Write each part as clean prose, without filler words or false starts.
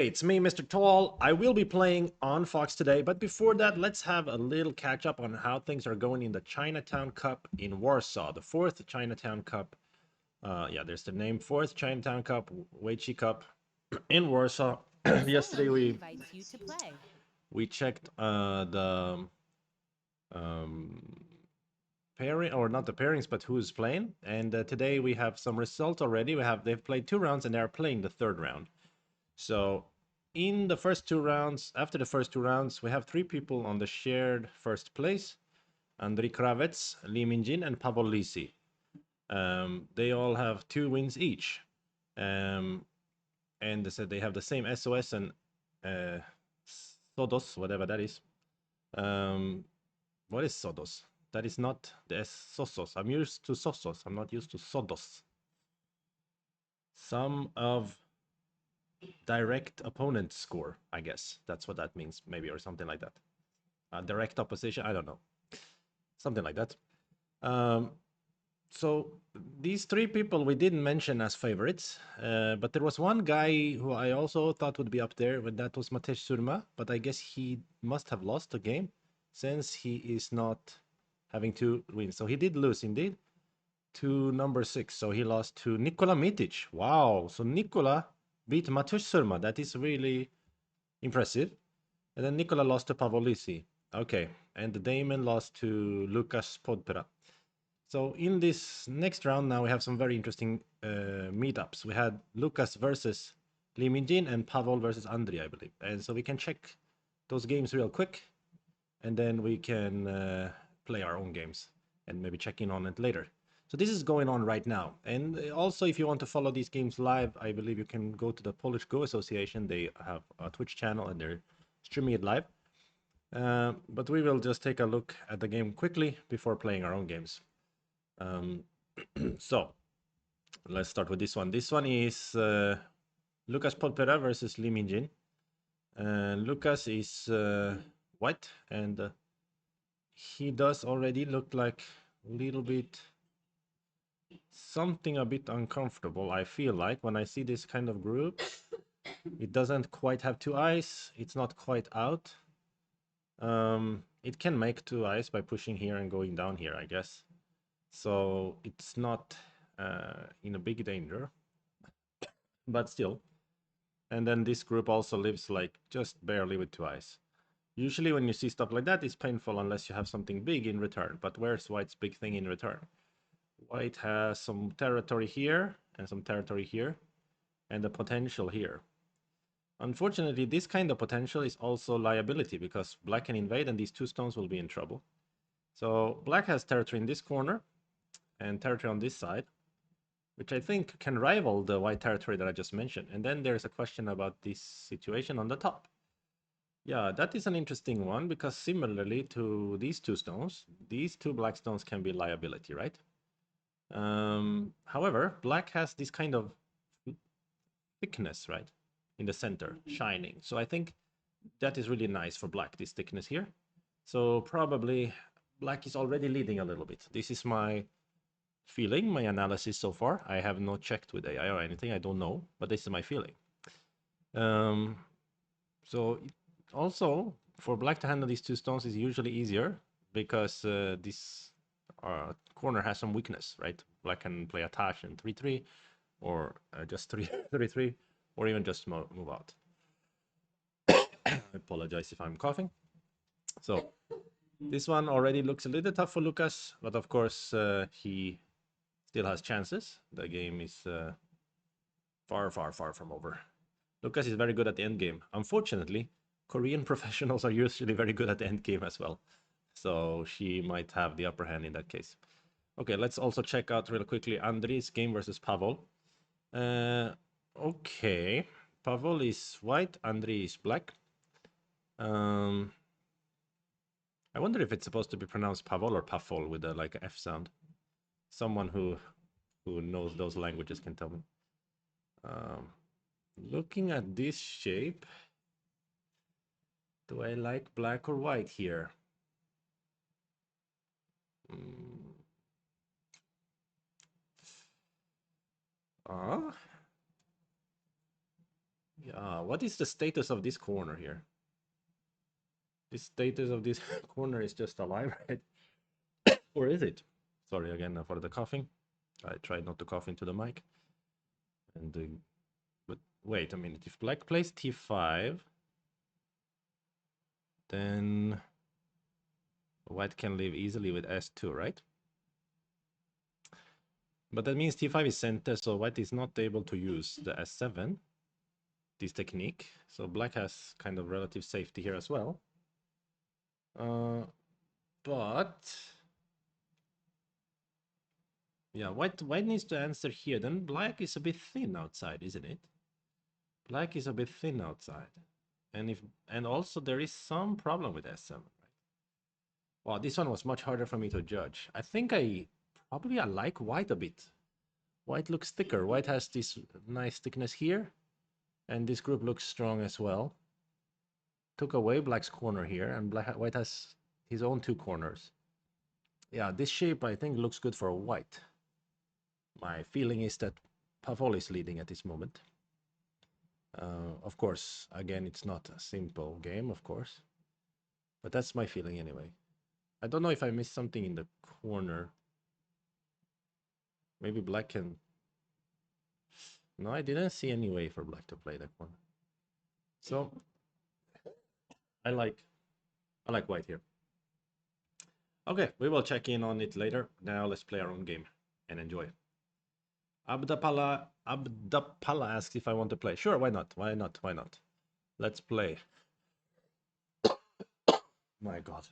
It's me, Mr. Tall. I will be playing on Fox today, but before that, let's have a little catch up on how things are going in the Chinatown Cup in Warsaw, the fourth Chinatown Cup. Yeah, there's the name, fourth Chinatown Cup, Weiqi Cup in Warsaw. Yesterday Someone invites you to play. we checked the um, pairing, or not the pairings, but who's playing. And today we have some results already. They've played 2 rounds and they're playing the third round. So in the first 2 rounds, after the first 2 rounds, we have 3 people on the shared first place: Andriy Kravets, Lee Minjin, and Pavel Lisi. They all have 2 wins each. Um, and they said they have the same SOS and uh, Sodos, whatever that is. Um, what is Sodos? That is not the Sosos. I'm used to Sosos. I'm not used to Sodos. Some of direct opponent score, I guess. That's what that means, maybe, or something like that. Direct opposition, I don't know. Something like that. Um, so these 3 people we didn't mention as favorites, but there was one guy who I also thought would be up there, but that was Matej Surma, but I guess he must have lost the game since he is not having 2 wins. So he did lose indeed to number 6. So he lost to Nikola Mitic. Wow. So Nikola beat Matej Surma. That is really impressive. And then Nikola lost to Pavolisi. Okay. And Damon lost to Lucas Podpera. So in this next round now we have some very interesting meetups. We had Lucas versus Lee Minjin and Pavel versus Andri, I believe. And so we can check those games real quick. And then we can play our own games and maybe check in on it later. So this is going on right now. And also, if you want to follow these games live, I believe you can go to the Polish Go Association. They have a Twitch channel and they're streaming it live. But we will just take a look at the game quickly before playing our own games. So let's start with this one. This one is Lucas Polpera versus Lee Minjin. Lucas is white, and he does already look like a little bit something a bit uncomfortable. I feel like when I see this kind of group, it doesn't quite have 2 eyes. It's not quite out. It can make 2 eyes by pushing here and going down here, I guess. So it's not in a big danger, but still. And then this group also lives like just barely with 2 eyes. Usually when you see stuff like that, it's painful unless you have something big in return. But where's White's big thing in return? White has some territory here and some territory here and the potential here. Unfortunately, this kind of potential is also liability because Black can invade and these 2 stones will be in trouble. So Black has territory in this corner and territory on this side, which I think can rival the white territory that I just mentioned. And then there's a question about this situation on the top. Yeah, that is an interesting one because similarly to these 2 stones, these 2 black stones can be liability, right? However, black has this kind of thickness, right, in the center, shining. So I think that is really nice for black, this thickness here. So probably black is already leading a little bit. This is my feeling, my analysis so far. I have not checked with AI or anything. I don't know, but this is my feeling. Um, so also for black to handle these 2 stones is usually easier because this corner has some weakness, right? Black can play attach and 3-3, or just 3-3, or even just move out. I apologize if I'm coughing. So this one already looks a little tough for Lucas, but of course he still has chances. The game is far, far, far from over. Lucas is very good at the end game. Unfortunately, Korean professionals are usually very good at the end game as well. So she might have the upper hand in that case. Okay, let's also check out real quickly Andri's game versus Pavel. Okay, Pavel is white, Andri is black. I wonder if it's supposed to be pronounced Pavel or Pafol with a like a F sound. Someone who knows those languages can tell me. Um, Looking at this shape, do I like black or white here? Mm. Ah, Yeah, what is the status of this corner here? The status of this corner is just alive, right? Or is it? Sorry again for the coughing. I tried not to cough into the mic. And but wait a minute. If black plays t5, then white can live easily with s2, right? But that means t5 is center, so white is not able to use the s7, this technique. So black has kind of relative safety here as well. But yeah, white needs to answer here. Then black is a bit thin outside, isn't it? Black is a bit thin outside. And also there is some problem with s7, right? Wow, this one was much harder for me to judge. I think I like white a bit. White looks thicker. White has this nice thickness here, and this group looks strong as well. Took away black's corner here, and white has his own two corners. Yeah, this shape I think looks good for white. My feeling is that Pavol is leading at this moment. Of course, again, it's not a simple game, of course. But that's my feeling anyway. I don't know if I missed something in the corner. Maybe black can... No, I didn't see any way for black to play that corner. So, I like white here. Okay, we will check in on it later. Now let's play our own game and enjoy it. Abdapala asks if I want to play. Sure, why not? Why not? Why not? Let's play. My God.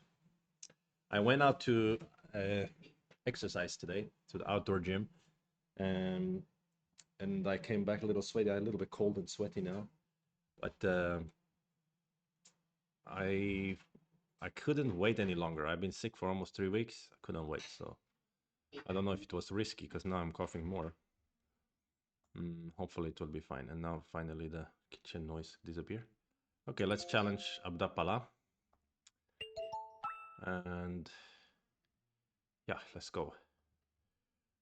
I went out to exercise today, to the outdoor gym. And I came back a little sweaty, a little bit cold and sweaty now. But I couldn't wait any longer. I've been sick for almost 3 weeks. I couldn't wait, so I don't know if it was risky because now I'm coughing more. Hopefully it will be fine. And now finally the kitchen noise disappear. Okay, let's challenge Abdapala. And yeah, let's go.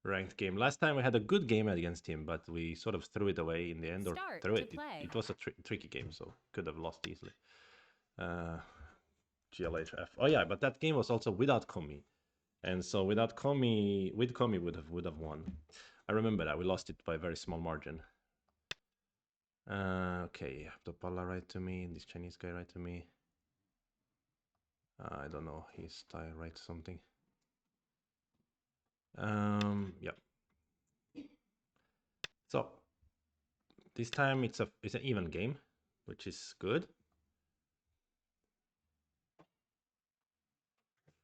Ranked game. Last time we had a good game against him, but we sort of threw it away in the end, or threw it. It was a tricky game, so could have lost easily. GLHF. Oh yeah, but that game was also without Komi, and so without Komi, with Komi would have won. I remember that we lost it by a very small margin. Okay, Abdopala write to me. This Chinese guy write to me. I don't know. He's Thai write something. Yeah. So this time it's an even game, which is good.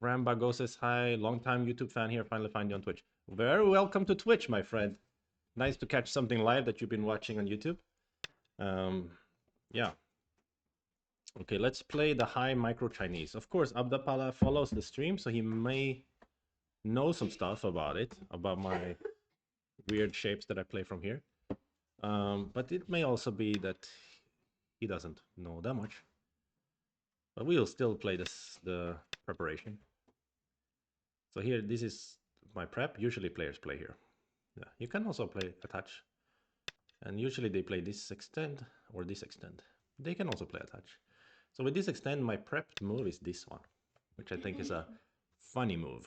Rambago says hi, long time YouTube fan here. Finally find you on Twitch. Very welcome to Twitch, my friend. Nice to catch something live that you've been watching on YouTube. Yeah. Okay, let's play the high micro Chinese. Of course, Abdapala follows the stream, so he may know some stuff about it, about my weird shapes that I play from here. But it may also be that he doesn't know that much. But we'll still play the preparation. So here, this is my prep. Usually players play here. Yeah, you can also play attach. And usually they play this extend or this extend. They can also play attach. So with this extend, my prepped move is this one, which I think is a funny move.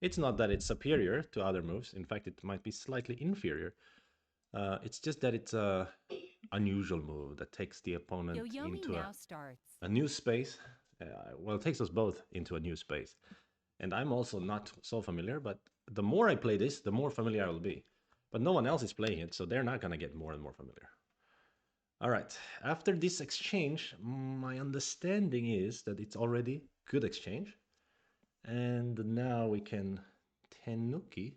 It's not that it's superior to other moves. In fact, it might be slightly inferior. It's just that it's a unusual move that takes the opponent into a new space. Well, it takes us both into a new space. And I'm also not so familiar, but the more I play this, the more familiar I will be. But no one else is playing it, so they're not going to get more and more familiar. All right, after this exchange, my understanding is that it's already good exchange. And now we can tenuki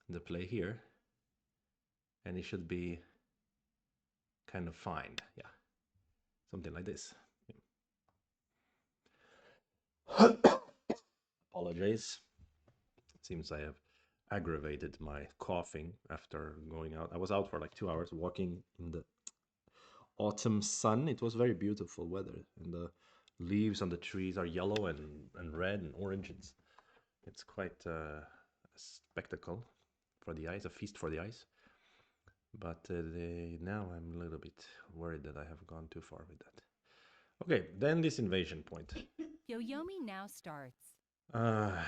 the play here. And it should be kind of fine, yeah. Something like this. Yeah. Apologize. Seems I have aggravated my coughing after going out. I was out for like 2 hours walking in the autumn sun. It was very beautiful weather, and the leaves on the trees are yellow and red and orange. It's quite a spectacle for the eyes, a feast for the eyes. But now I'm a little bit worried that I have gone too far with that. Okay, then this invasion point. Yoyomi now starts. Uh,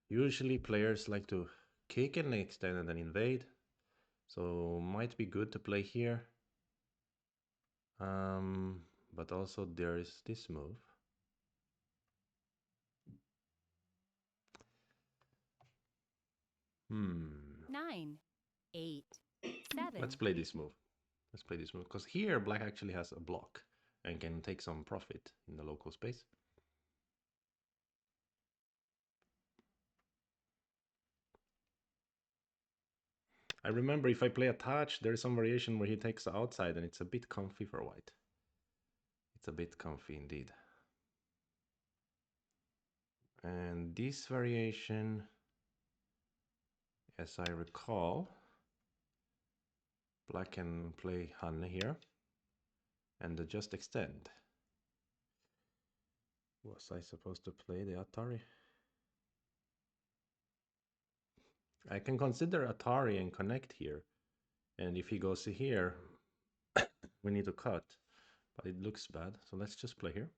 Usually players like to kick and extend and then invade. So might be good to play here. But also there is this move. Hmm. 9, 8, 7. Let's play this move. Let's play this move. Because here black actually has a block and can take some profit in the local space. I remember if I play attach, there is some variation where he takes the outside and it's a bit comfy for white. It's a bit comfy indeed. And this variation, as I recall, black can play Han here and just extend. Was I supposed to play the Atari? I can consider Atari and connect here. And if he goes here, we need to cut. But it looks bad, so let's just play here.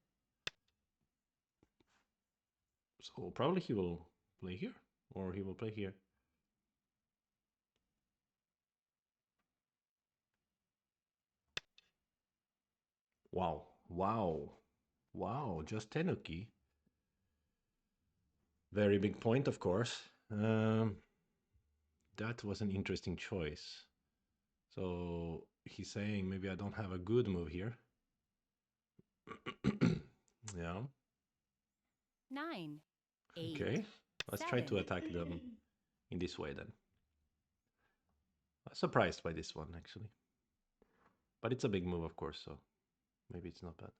So probably he will play here, or he will play here. Wow, wow, wow, just Tenuki. Very big point, of course. That was an interesting choice. So he's saying maybe I don't have a good move here. Yeah. 9, 8. Okay. Let's try to attack them in this way then. I'm surprised by this one actually. But it's a big move, of course, so maybe it's not bad.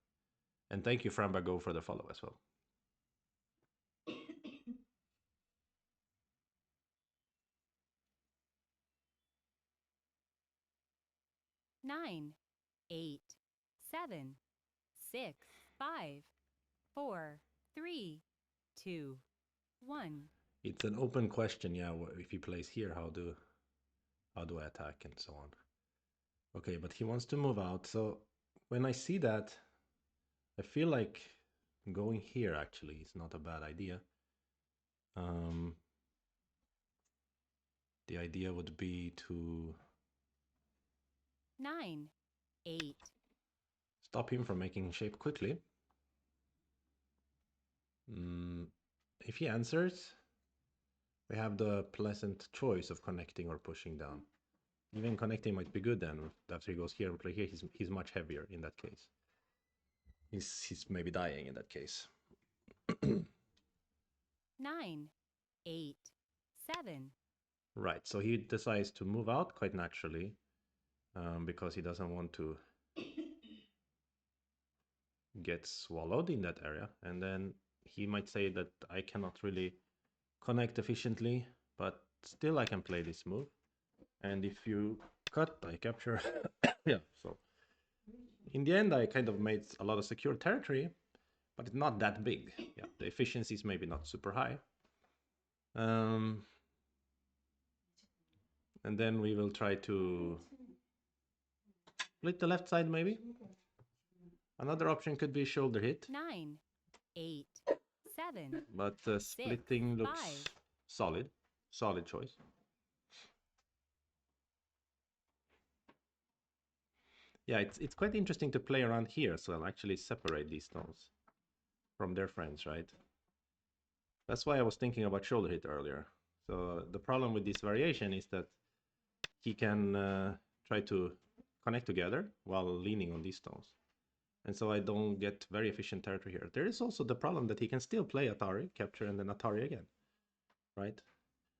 And thank you, Frambago, for the follow as well. 9, 8, 7, 6, 5, 4, 3, 2, 1. It's an open question, yeah. If he plays here, how do I attack and so on? Okay, but he wants to move out. So when I see that, I feel like going here actually is not a bad idea. The idea would be to 9, 8. stop him from making shape quickly. If he answers, we have the pleasant choice of connecting or pushing down. Even connecting might be good then. After he goes here and play here, he's much heavier in that case. He's maybe dying in that case. 9, 8, 7. Right, so he decides to move out quite naturally because he doesn't want to get swallowed in that area. And then he might say that I cannot really connect efficiently, but still I can play this move. And if you cut, I capture. Yeah, so in the end, I kind of made a lot of secure territory, but it's not that big. Yeah, the efficiency is maybe not super high. And then we will try to split the left side maybe. Another option could be shoulder hit. 9, 8, 7. But splitting looks 5. solid. Solid choice. Yeah, it's quite interesting to play around here, so I'll actually separate these stones from their friends, right? That's why I was thinking about shoulder hit earlier. So the problem with this variation is that he can try to connect together while leaning on these stones. And so I don't get very efficient territory here. There is also the problem that he can still play Atari, capture, and then Atari again, right?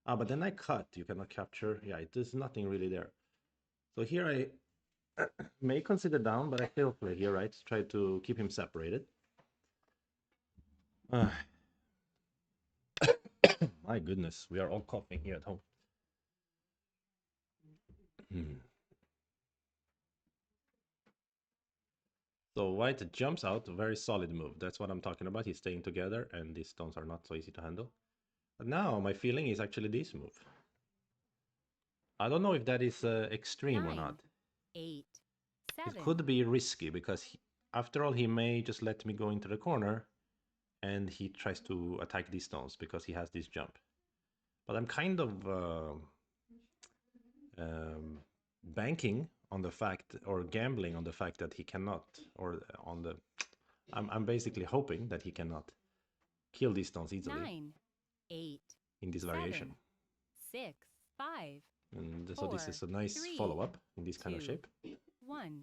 But then I cut, you cannot capture. Yeah, there's nothing really there. So here I may consider down, but I still play here, right? Try to keep him separated. My goodness, we are all coughing here at home. So white jumps out, a very solid move. That's what I'm talking about. He's staying together, and these stones are not so easy to handle. But now my feeling is actually this move. I don't know if that is extreme or 9, not. 8, It 7, could be risky because after all, he may just let me go into the corner and he tries to attack these stones because he has this jump. But I'm kind of um, banking on the fact or gambling on the fact that he cannot, or on the. I'm basically hoping that he cannot kill these stones easily 9, 8, in this 7, variation. 6, 5, And so this 4, is a nice 3, follow up in this kind of 2, shape. 1.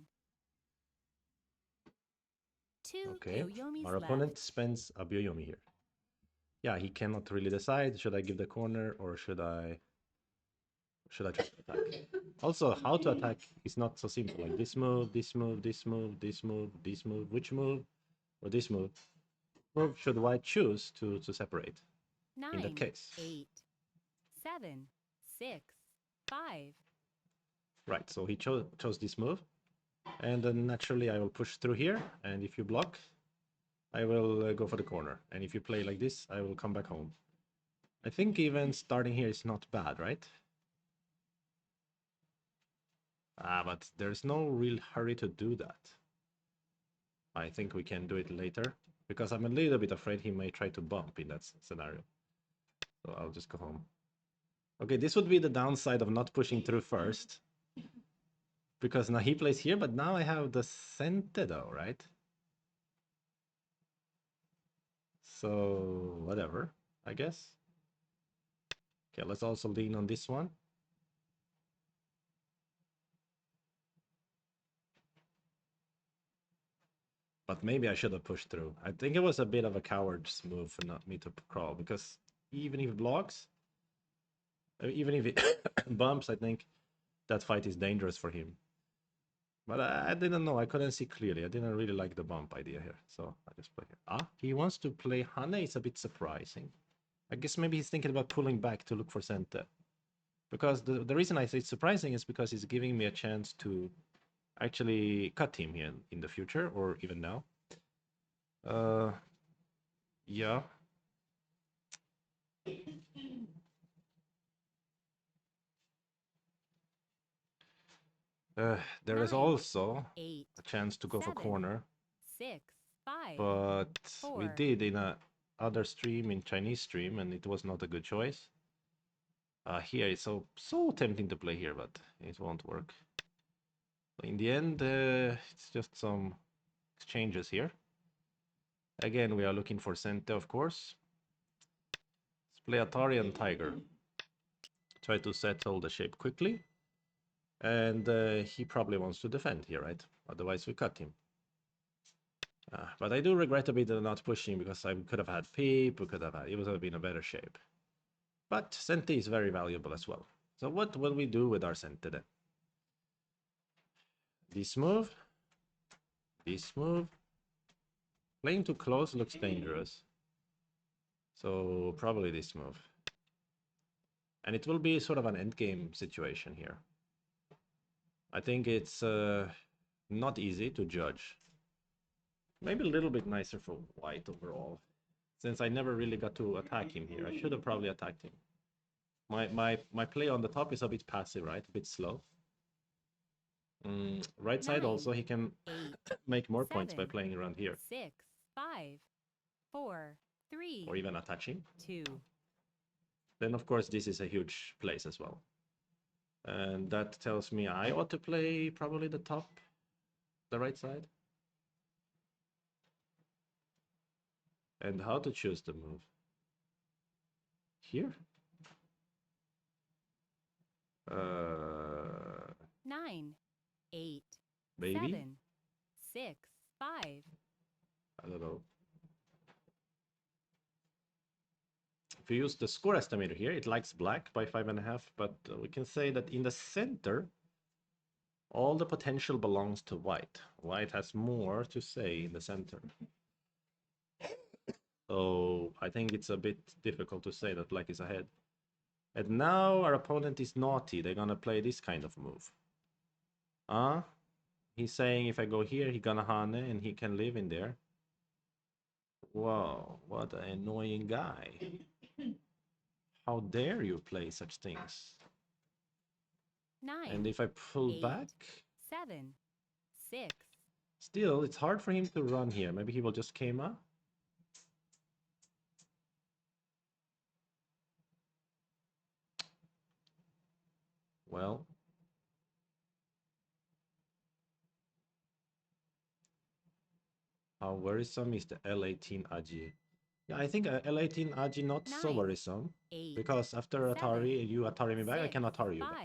2 Okay, Byoyomis our opponent left. spends a Byoyomi here. Yeah, he cannot really decide. Should I give the corner or should I try to attack? Also, how to attack is not so simple. Like this move, this move, this move, this move, this move. Which move or this move? Move should white choose to separate? In that 9, case, 8, 7, 6, 5. right. So he chose this move, and then naturally I will push through here. And if you block, I will go for the corner. And if you play like this, I will come back home. I think even starting here is not bad, right? But there's no real hurry to do that. I think we can do it later because I'm a little bit afraid he may try to bump in that scenario. So I'll just go home. Okay, this would be the downside of not pushing through first. Because now he plays here, but now I have the Sente though, right? So, whatever, I guess. Okay, let's also lean on this one. But maybe I should have pushed through. I think it was a bit of a coward's move for not me to crawl, because even if it blocks, even if it bumps, I think that fight is dangerous for him. But I didn't know. I couldn't see clearly. I didn't really like the bump idea here. So I just play here. Ah, he wants to play Hane. It's a bit surprising. I guess maybe he's thinking about pulling back to look for Sente. Because the reason I say it's surprising is because it's giving me a chance to actually cut him here in the future or even now. Yeah. There is 9, also 8, a chance to go for 7, corner, 6, 5, but we 4. did in a other stream, in Chinese stream, and it was not a good choice. Here it's so tempting to play here, but it won't work. In the end, it's just some exchanges here. Again, we are looking for Sente, of course. Let's play Atari and Tiger. Try to settle the shape quickly. And he probably wants to defend here, right? Otherwise, we cut him. But I do regret a bit of not pushing because I could have had Peep, we could have had, it would have been a better shape. But Sente is very valuable as well. So what will we do with our Sente then? This move. This move. Playing too close looks dangerous. So probably this move. And it will be sort of an endgame situation here. I think it's not easy to judge. Maybe a little bit nicer for white overall. Since I never really got to attack him here. I should have probably attacked him. My play on the top is a bit passive, right? A bit slow. Right side 9, also, he can 8, make more points by 7, playing around here. 6, 5, 4, 3, Or even attaching. 2. Then, of course, this is a huge place as well. And that tells me I ought to play probably the top, the right side. And how to choose the move. Here? 9, 8, Maybe? 7, 6, 5. I don't know. If you use the score estimator here, it likes black by 5.5, but we can say that in the center, all the potential belongs to white. White has more to say in the center. So I think it's a bit difficult to say that black is ahead. And now our opponent is naughty. They're gonna play this kind of move. He's saying if I go here, he gonna Hane and he can live in there. Whoa, what an annoying guy. How dare you play such things? 9, And if I pull 8, back, 7, 6, still, it's hard for him to run here. Maybe he will just Keima. Well, how worrisome is the L18 Aji? Yeah, I think L18 Aji not so 9, worrisome. 8, Because after 7, Atari, you Atari me back, I 6, can Atari you back.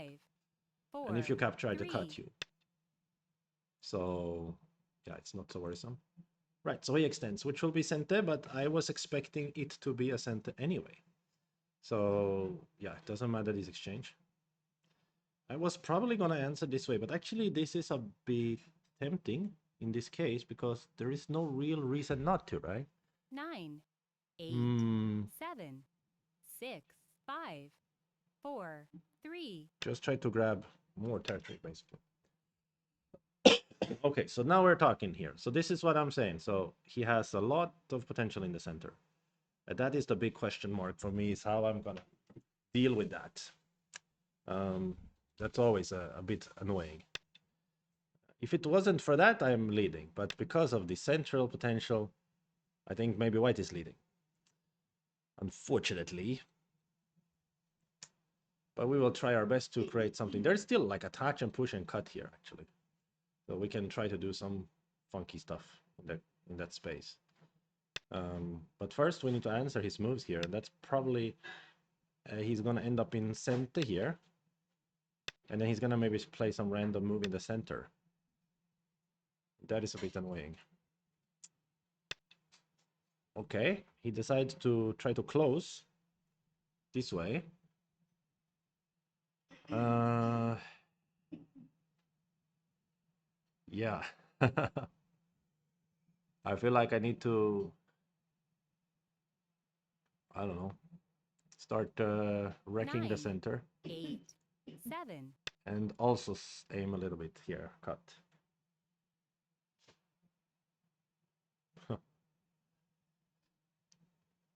5, And if 4, you capture, I to 3, cut you. So, yeah, it's not so worrisome. Right, so he extends, which will be Sente, but I was expecting it to be a Sente anyway. So, yeah, it doesn't matter this exchange. I was probably going to answer this way, but actually this is a bit tempting in this case because there is no real reason not to, right? 9, 8, Hmm, 7, 6, 5, 4, 3, just try to grab more territory, basically. Okay, so now we're talking here. So this is what I'm saying. So he has a lot of potential in the center. And that is the big question mark for me, is how I'm gonna deal with that. That's always a bit annoying. If it wasn't for that, I'm leading. But because of the central potential, I think maybe white is leading. Unfortunately. But we will try our best to create something. There's still like attach and push and cut here, actually. So we can try to do some funky stuff in that space. But first, we need to answer his moves here. And that's probably... he's going to end up in center here. And then he's going to maybe play some random move in the center. That is a bit annoying. Okay, he decides to try to close this way. Yeah. I feel like I need to, I don't know, start wrecking the 9, center. 8, 7, And also aim a little bit here, cut.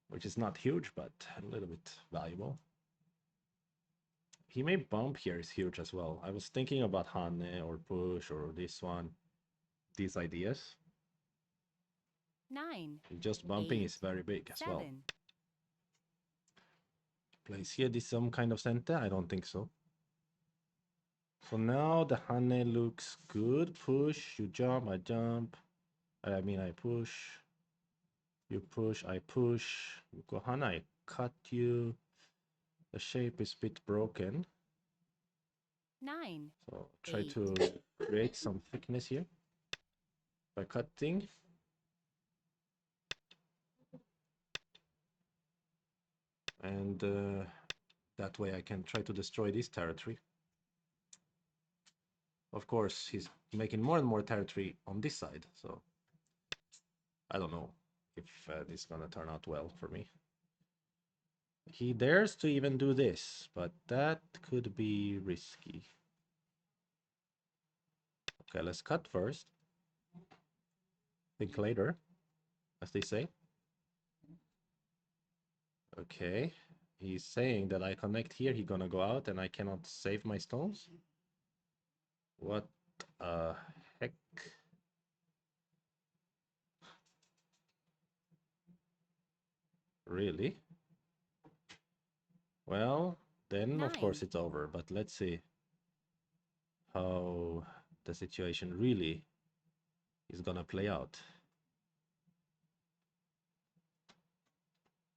Which is not huge, but a little bit valuable. He may bump here is huge as well. I was thinking about Hane or push or this one. These ideas. 9, Just bumping 8, is very big as 7, well. Place here this some kind of center? I don't think so. So now the Hane looks good. Push, you jump, I jump. I mean, I push. You push, I push. You go Hane, I cut you. The shape is a bit broken. 9, So try 8, to create some thickness here by cutting. And that way I can try to destroy this territory. Of course, he's making more and more territory on this side, so I don't know if this is gonna turn out well for me. He dares to even do this, but that could be risky. Okay, let's cut first. Think later, as they say. Okay, he's saying that I connect here, he's gonna go out and I cannot save my stones. What heck? Really? Well, then of 9, course it's over, but let's see how the situation really is gonna play out.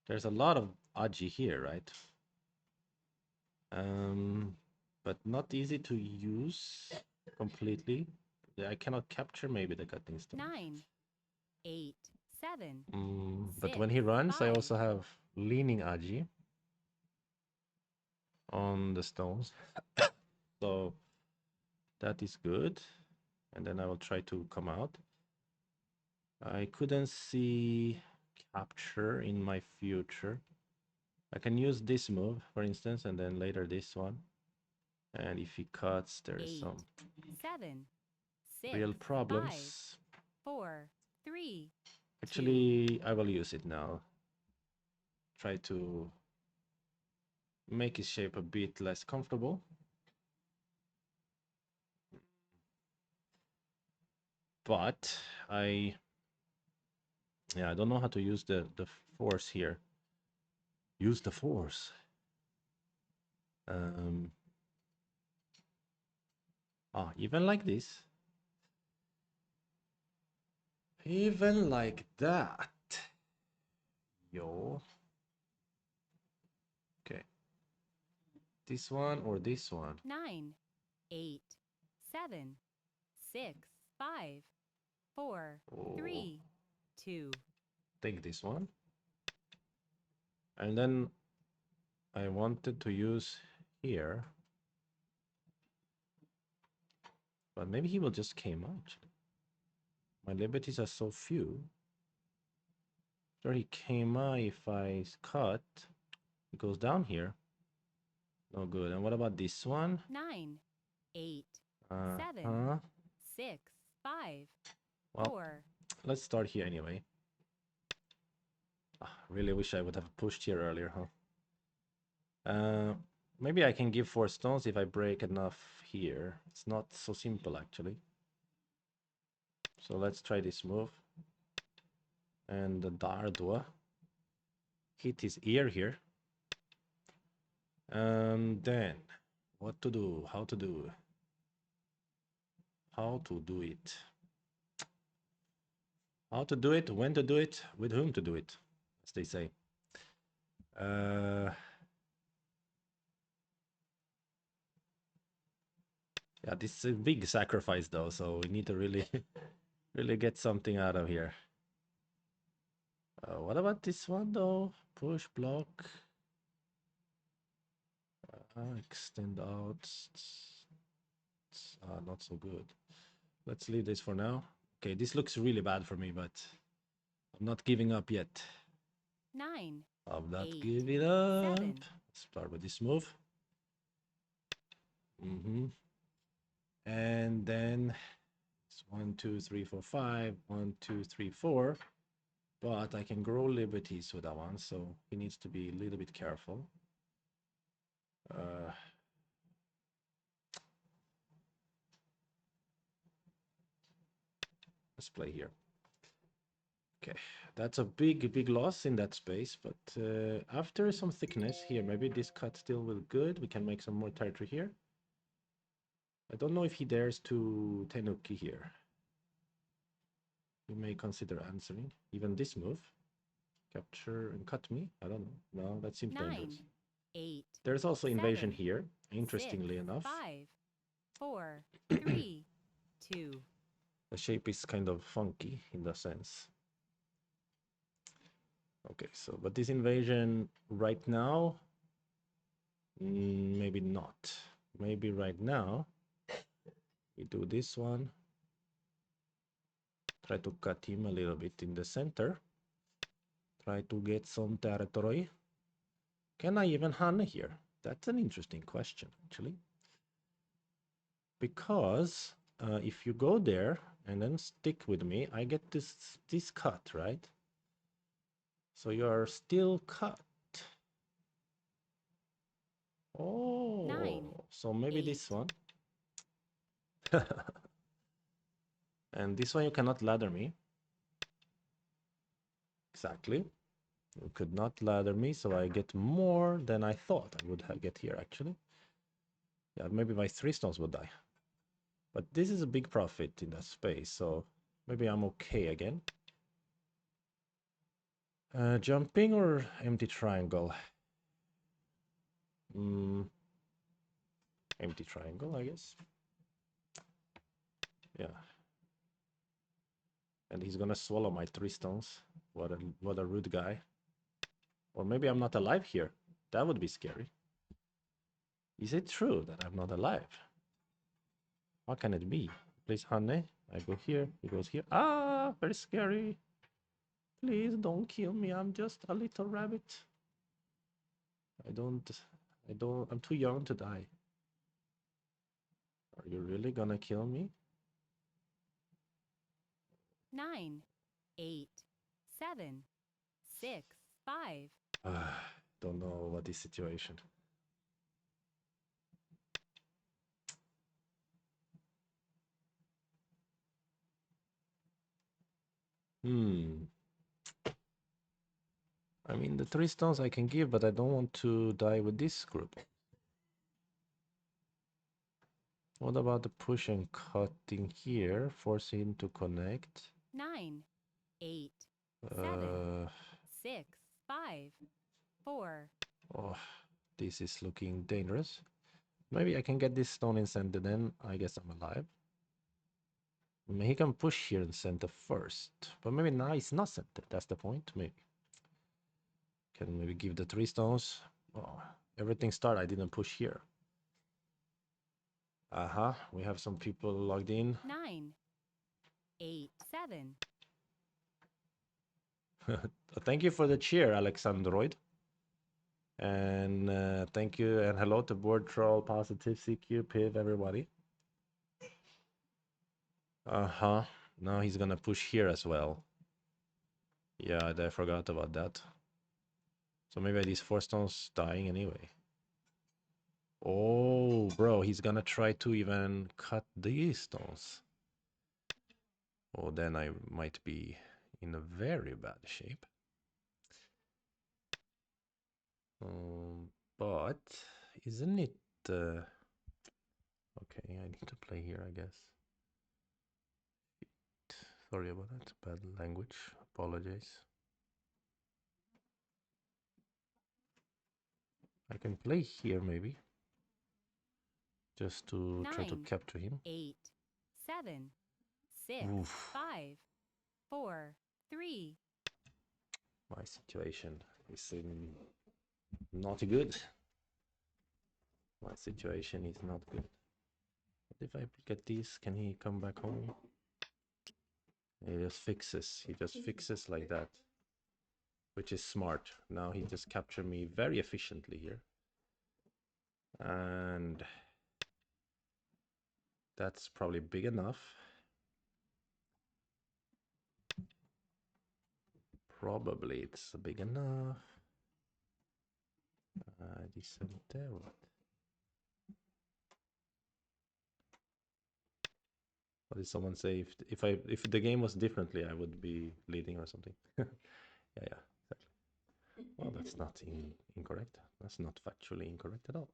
There's a lot of Aji here, right? But not easy to use completely. I cannot capture maybe the cutting stone. 9, 8, 7, But 6, when he runs, I 5, also have leaning Aji on the stones. So that is good. And then I will try to come out. I couldn't see capture in my future. I can use this move, for instance, and then later this one. And if he cuts, there is 8, some 7, 6, real 5, problems. 4, 3, 2. Actually, I will use it now. Try to make his shape a bit less comfortable. But I don't know how to use the force here. Use the force. Even like this. Even like that. Yo. Okay. This one or this one? 9, 8, 7, 6, 5, 4, Oh. 3, 2. Take this one. And then I wanted to use here. But maybe he will just came out. My liberties are so few. Sure, he came out. If I cut, it goes down here. No good. And what about this one? 9, 8, 7, Huh? 6, 5, Well, 4. Let's start here anyway. Really wish I would have pushed here earlier, huh? Maybe I can give 4 stones if I break enough here. It's not so simple, actually. So let's try this move. And the Dardua. Hit his ear here. And then, what to do? How to do? How to do it? How to do it? When to do it? With whom to do it? As they say. Yeah, this is a big sacrifice though, so we need to really, really get something out of here. What about this one though? Push, block. Extend out. Not so good. Let's leave this for now. Okay, this looks really bad for me, but I'm not giving up yet. 9. I'm not 8, giving up. 7. Start with this move. And then it's 1, 2, 3, 4, 5. 1, 2, 3, 4. But I can grow liberties with that one, so he needs to be a little bit careful. Let's play here. Okay, that's a big loss in that space, but after some thickness here, maybe this cut still will good. We can make some more territory here. I don't know if he dares to Tenuki here. He may consider answering. Even this move. Capture and cut me. I don't know. No, that seems 9, dangerous. 8. There's also invasion 7, here, interestingly 6, enough. 5, 4, 3, 2. The shape is kind of funky in the sense. Okay, so, but this invasion right now, maybe not. Maybe right now, we do this one. Try to cut him a little bit in the center. Try to get some territory. Can I even hunt here? That's an interesting question, actually. Because if you go there and then stick with me, I get this cut, right? So you are still cut. Oh, 9, so maybe 8. this one. And this one you cannot ladder me. Exactly. You could not ladder me, so I get more than I thought I would get here, actually. Yeah, maybe my 3 stones would die. But this is a big profit in that space, so maybe I'm okay again. Jumping or empty triangle? Empty triangle, I guess. Yeah. And he's gonna swallow my 3 stones. What a rude guy. Or maybe I'm not alive here. That would be scary. Is it true that I'm not alive? What can it be? Please, honey. I go here. He goes here. Ah, very scary. Please don't kill me. I'm just a little rabbit. I'm too young to die. Are you really gonna kill me? 9, 8, 7, 6, 5. Don't know what is situation. Hmm. I mean, the 3 stones I can give, but I don't want to die with this group. What about the push and cut in here? Force him to connect. 9, 8, 7, Uh, 6, 5, 4. oh, this is looking dangerous. Maybe I can get this stone in center, then I guess I'm alive. I mean, he can push here in center first, but maybe now he's not center. That's the point, maybe. Can maybe give the 3 stones. Oh, everything started. I didn't push here. We have some people logged in. 9, 8, 7. Thank you for the cheer, Alexandroid. And thank you and hello to Board Troll, Positive, CQ, Piv, everybody. Now he's gonna push here as well. Yeah, I forgot about that. So maybe these 4 stones dying anyway. Oh, bro, he's gonna try to even cut these stones. Oh, then I might be in a very bad shape. But isn't it... okay, I need to play here, I guess. Sorry about that. Bad language. Apologize. I can play here, maybe. Just to try to 9, capture him. 8, 7, 6, Oof. 5, 4, 3. My situation is not good. My situation is not good. But if I get this, can he come back home? He just fixes. He just fixes like that. Which is smart. Now he just captured me very efficiently here. And that's probably big enough. Probably it's big enough. Decent there. What did someone say? If the game was differently, I would be leading or something. Yeah, exactly. Well, that's not incorrect. That's not factually incorrect at all.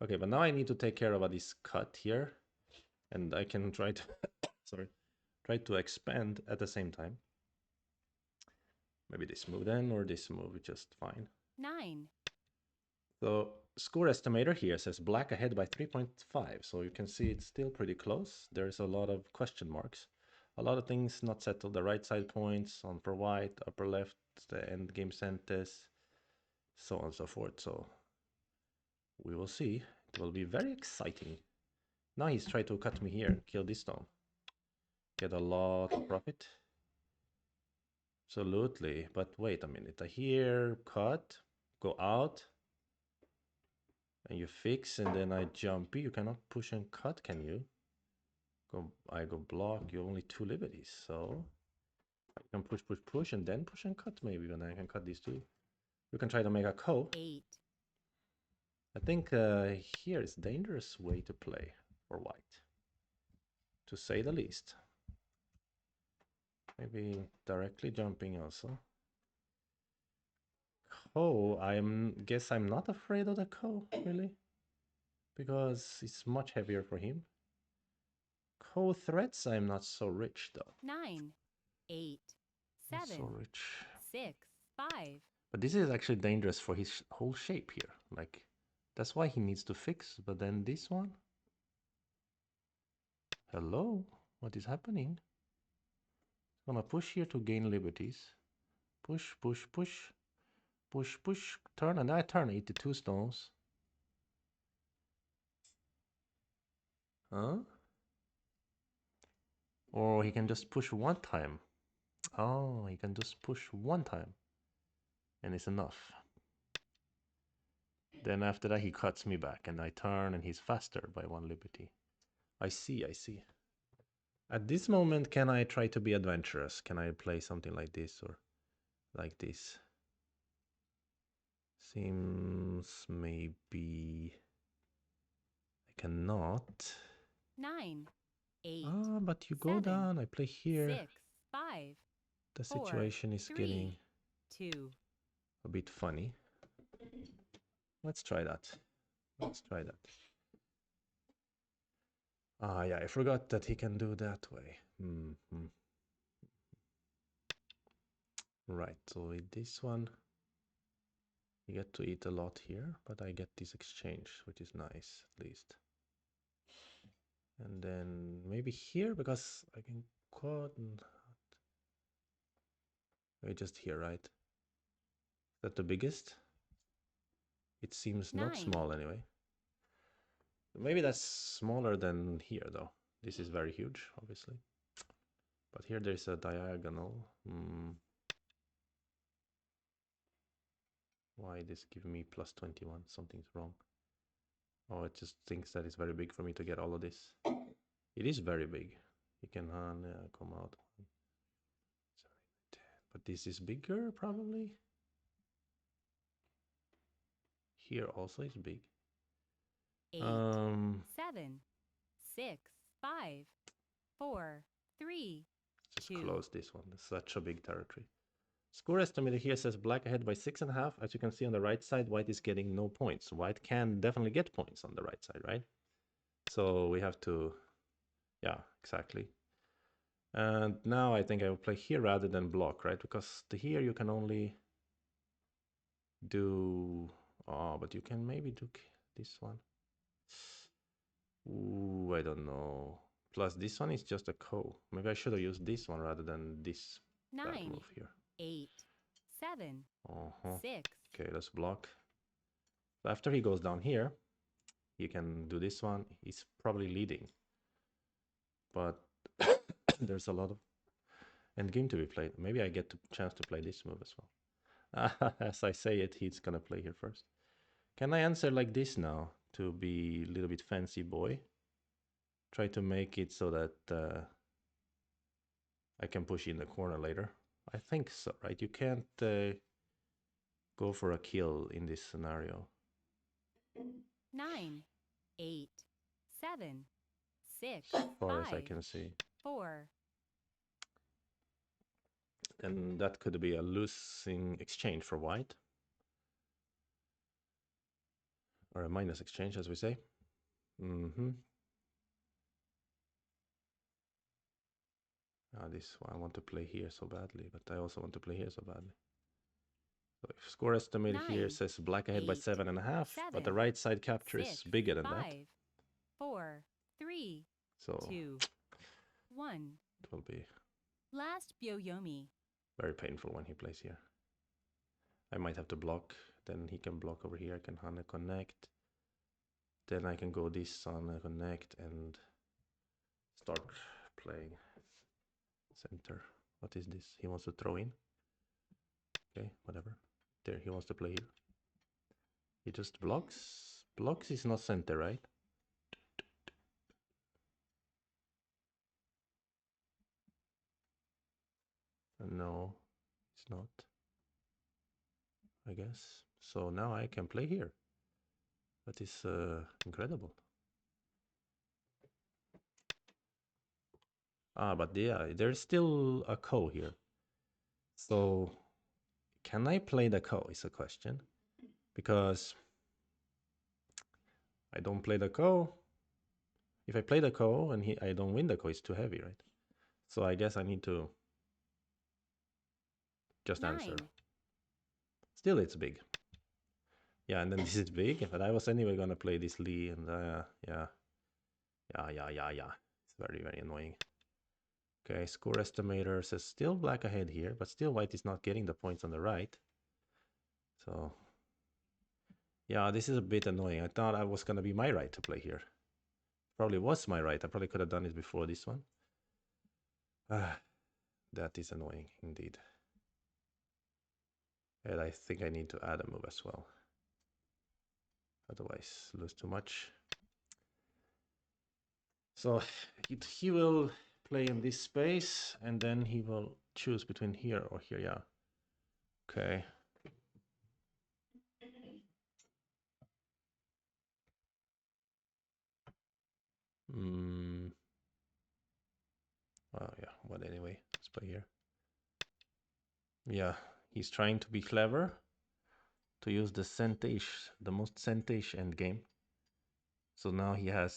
Okay, but now I need to take care of this cut here, and I can try to try to expand at the same time. Maybe this move then, or this move just fine. 9. So score estimator here says black ahead by 3.5. So you can see it's still pretty close. There's a lot of question marks. A lot of things not settled. The right side points on for white, upper left, the end game centers, so on and so forth. So we will see. It will be very exciting. Now he's trying to cut me here, kill this stone. Get a lot of profit. Absolutely. But wait a minute. Here, cut, go out. And you fix, and then I jump. You cannot push and cut, can you? I go block. You only 2 liberties, so I can push, and then push and cut maybe, and I can cut these 2. You can try to make a co. 8. I think here is dangerous way to play for white, to say the least. Maybe directly jumping also. Co, guess I'm not afraid of the co, really, because it's much heavier for him. Co threats, I'm not so rich though. 9, 8, 7, So rich. 6, 5. But this is actually dangerous for his whole shape here. Like, that's why he needs to fix. But then this one? Hello? What is happening? I'm gonna push here to gain liberties. Push, push, push. Push, push. Turn, and I turn 82 stones. Huh? Or he can just push one time. Oh, he can just push one time. And it's enough. Then after that he cuts me back, and I turn, and he's faster by 1 liberty. I see, I see. At this moment, can I try to be adventurous? Can I play something like this or like this? Seems maybe I cannot. 9, 8. But you go 7, down, I play here. 6, 5. The 4, situation is 3, getting 2. a bit funny. Let's try that. Let's try that. Ah, yeah, I forgot that he can do that way. Right, so with this one, you get to eat a lot here, but I get this exchange, which is nice, at least. And then maybe here, because I can cut and... Maybe just here, right? Is that the biggest? It seems not 9. small anyway. Maybe that's smaller than here, though. This is very huge, obviously. But here there's a diagonal. Why this give me plus 21? Something's wrong. Oh, it just thinks that it's very big for me to get all of this. It is very big. You can come out. But this is bigger, probably. Here also is big. 8, 7, 6, 5, 4, 3, just 2. close this one. It's such a big territory. Score estimator here says black ahead by 6.5. As you can see on the right side, white is getting no points. White can definitely get points on the right side, right? So we have to, yeah, exactly. And now I think I will play here rather than block, right? Because here you can only do, oh, but you can maybe do this one. Ooh, I don't know. Plus this one is just a ko. Maybe I should have used this one rather than this bad 9, move here. 8, 7, 6. Okay, let's block. After he goes down here, he can do this one. He's probably leading. But there's a lot of endgame to be played. Maybe I get a chance to play this move as well. As I say it, he's gonna play here first. Can I answer like this now to be a little bit fancy boy? Try to make it so that I can push in the corner later. I think so, right? You can't go for a kill in this scenario. 9, 8, 7, 6, As far 5, as I can see. 4. And that could be a losing exchange for white. Or a minus exchange, as we say. This one I want to play here so badly, but I also want to play here so badly. So if score estimate here says black ahead by 7.5, but the right side capture is bigger than 5, that. 4, 3, so 2, 1. It will be Last Byoyomi. very painful when he plays here. I might have to block, then he can block over here, I can Hana connect. Then I can go this on connect and start playing center. What is this? He wants to throw in. Okay, whatever. There, he wants to play here. He just blocks. Blocks is not center, right? No, it's not. I guess. So now I can play here. That is incredible. But yeah, there's still a ko here. So can I play the ko is a question. Because I don't play the ko. If I play the ko and I don't win the ko, it's too heavy, right? So I guess I need to just 9. answer. Still, it's big. Yeah, and then this is big, but I was anyway gonna play this Lee, and yeah. It's very, very annoying. Okay, score estimator says still black ahead here, but still white is not getting the points on the right. So, yeah, this is a bit annoying. I thought I was gonna be my right to play here. Probably was my right. I probably could have done it before this one. That is annoying indeed. And I think I need to add a move as well. Otherwise, lose too much. So he will play in this space, and then he will choose between here or here. Yeah. Okay. Well, yeah. But anyway, let's play here. Yeah, he's trying to be clever to use the centish, the most centish endgame. So now he has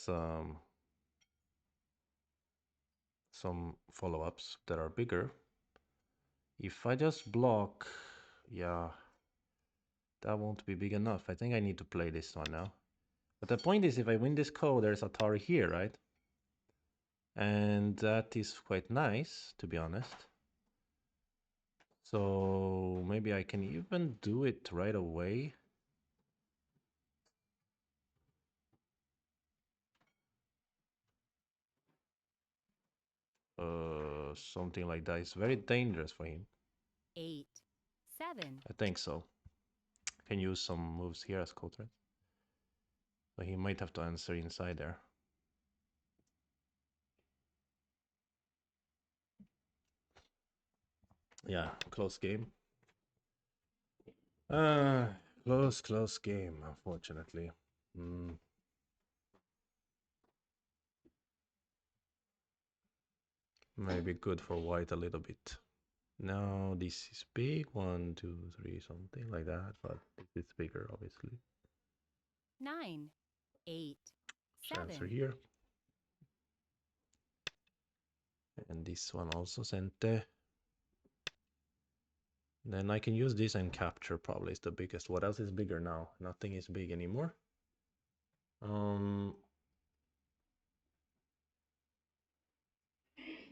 some follow-ups that are bigger. If I just block, yeah, that won't be big enough. I think I need to play this one now. But the point is, if I win this ko, there's Atari here, right? And that is quite nice, to be honest. So maybe I can even do it right away. Something like that is very dangerous for him. 8, 7. I think so. Can use some moves here as counter. But he might have to answer inside there. Yeah, close game. Close game, unfortunately. Maybe good for white a little bit. Now this is big. 1, 2, 3, something like that. But this is bigger, obviously. 9, 8, Answer 7. here. And this one also cente. Then I can use this and capture probably is the biggest. What else is bigger now? Nothing is big anymore.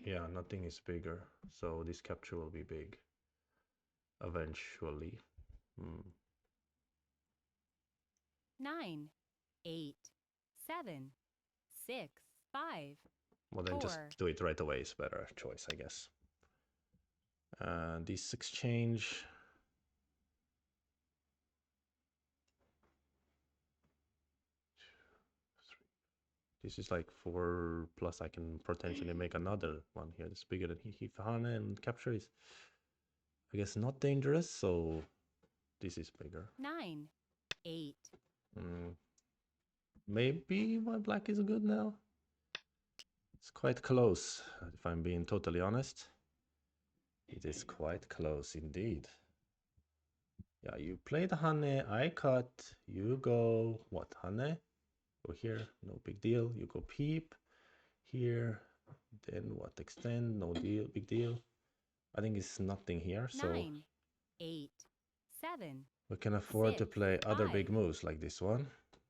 Yeah, nothing is bigger. So this capture will be big eventually. 9, 8, 7, 6, 5. Well, then just 4. do it right away is better choice, I guess. This exchange. This is like 4 plus. I can potentially make another one here. It's bigger than Hifahane, and capture is, I guess, not dangerous. So this is bigger. 9, 8. Maybe my black is good now. It's quite close, if I'm being totally honest. It is quite close indeed. Yeah, you play the Hane, I cut, you go, what, Hane? Go here, no big deal. You go peep here, then what, extend, no deal, big deal. I think it's nothing here, so 9, 8, 7. we can afford to 6, play other 5. big moves like this one.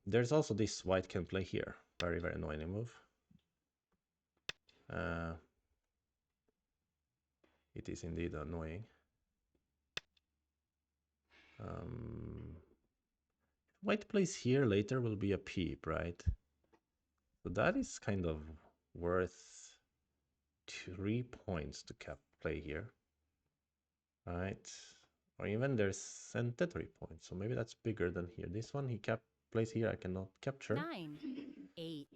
There's also this white can play here. Very, very annoying move. It is indeed annoying. White plays here later will be a peep, right? So that is kind of worth 3 points to play here. Right? Or even there's center 3 points. So maybe that's bigger than here. This one he plays here, I cannot capture. 9, 8,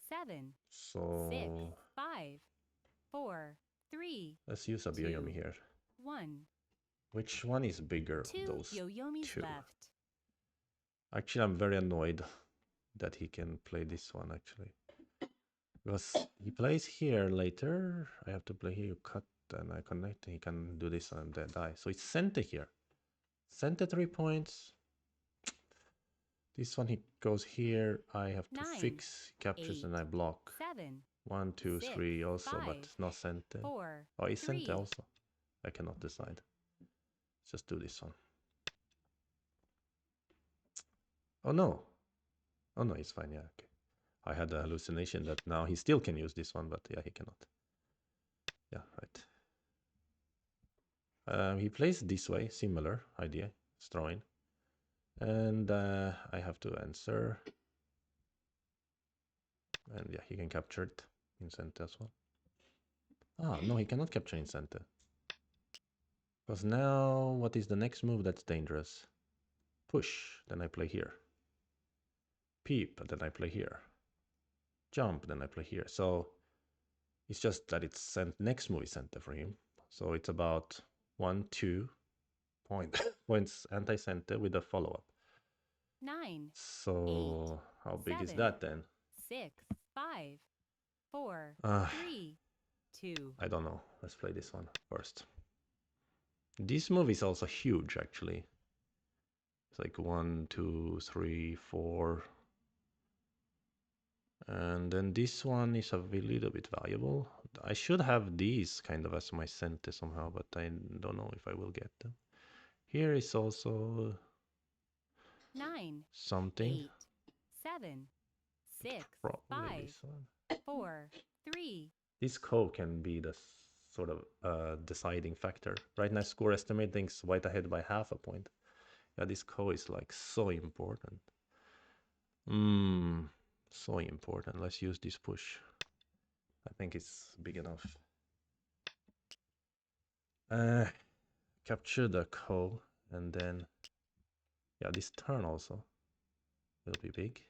7. So 6, 5, 4, 3. Let's use a Byoyomi here. 1. Which one is bigger? 2 Those Byoyomis two. left. Actually, I'm very annoyed that he can play this one actually. Because he plays here later. I have to play here, you cut and I connect. He can do this and then die. So it's center here. Center 3 points. This one he goes here. I have to 9, fix, captures 8, and I block. 7. 1, 2, 6, 3 also, 5, but it's not center. 4. Oh, it's 3. center also. I cannot decide. Just do this one. Oh no. Oh no, it's fine. Yeah, okay. I had a hallucination that now he still can use this one, but yeah, he cannot. Yeah, right. He plays this way, similar idea, it's throwing. And I have to answer. And yeah, he can capture it in center as well. Ah, no, he cannot capture in center. Because now, what is the next move that's dangerous? Push, then I play here. Peep, then I play here. Jump, then I play here. So it's just that it's next move is center for him. So it's about 1, 2 points anti-center with a follow-up. 9. So 8, how big 7, is that then? 6, 5, 4, 3, 2. I don't know. Let's play this one first. This move is also huge, actually. It's like 1, 2, 3, 4. And then this one is a little bit valuable. I should have these kind of as my center somehow, but I don't know if I will get them. Here is also 9, something. 8, 7, 6, Probably 5, this one. 4, 3. This ko can be the sort of deciding factor. Right now, score estimate thinks white ahead by half a point. Yeah, this ko is like so important. So important. Let's use this push. I think it's big enough. Capture the ko, and then yeah, this turn also will be big.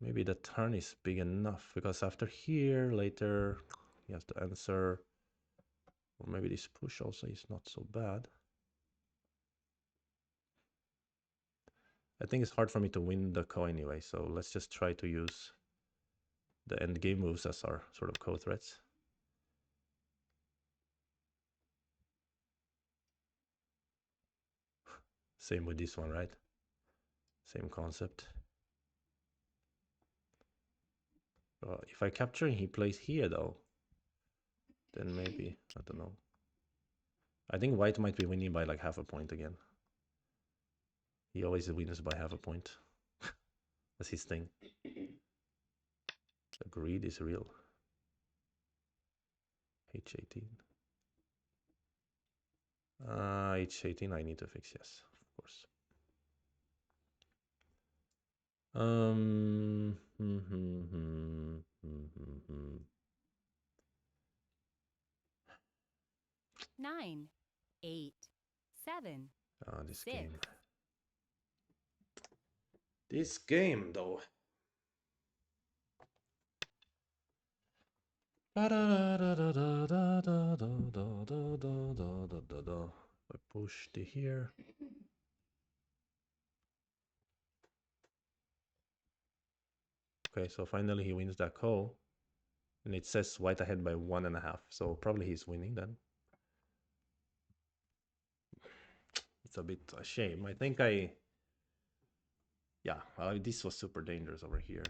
Maybe the turn is big enough because after here later he has to answer, or maybe this push also is not so bad. I think it's hard for me to win the ko anyway, so let's just try to use the end game moves as our sort of ko threats. Same with this one, right? Same concept. If I capture and he plays here though, then maybe, I don't know. I think white might be winning by like half a point again. He always wins by half a point. That's his thing. The greed is real. H18. H18 I need to fix, yes, of course. 9, 8, 7, This 6. game. This game, though. I push to here. Okay, so finally he wins that call. And it says white ahead by 1.5. So probably he's winning then. It's a bit a shame. I think yeah, this was super dangerous over here.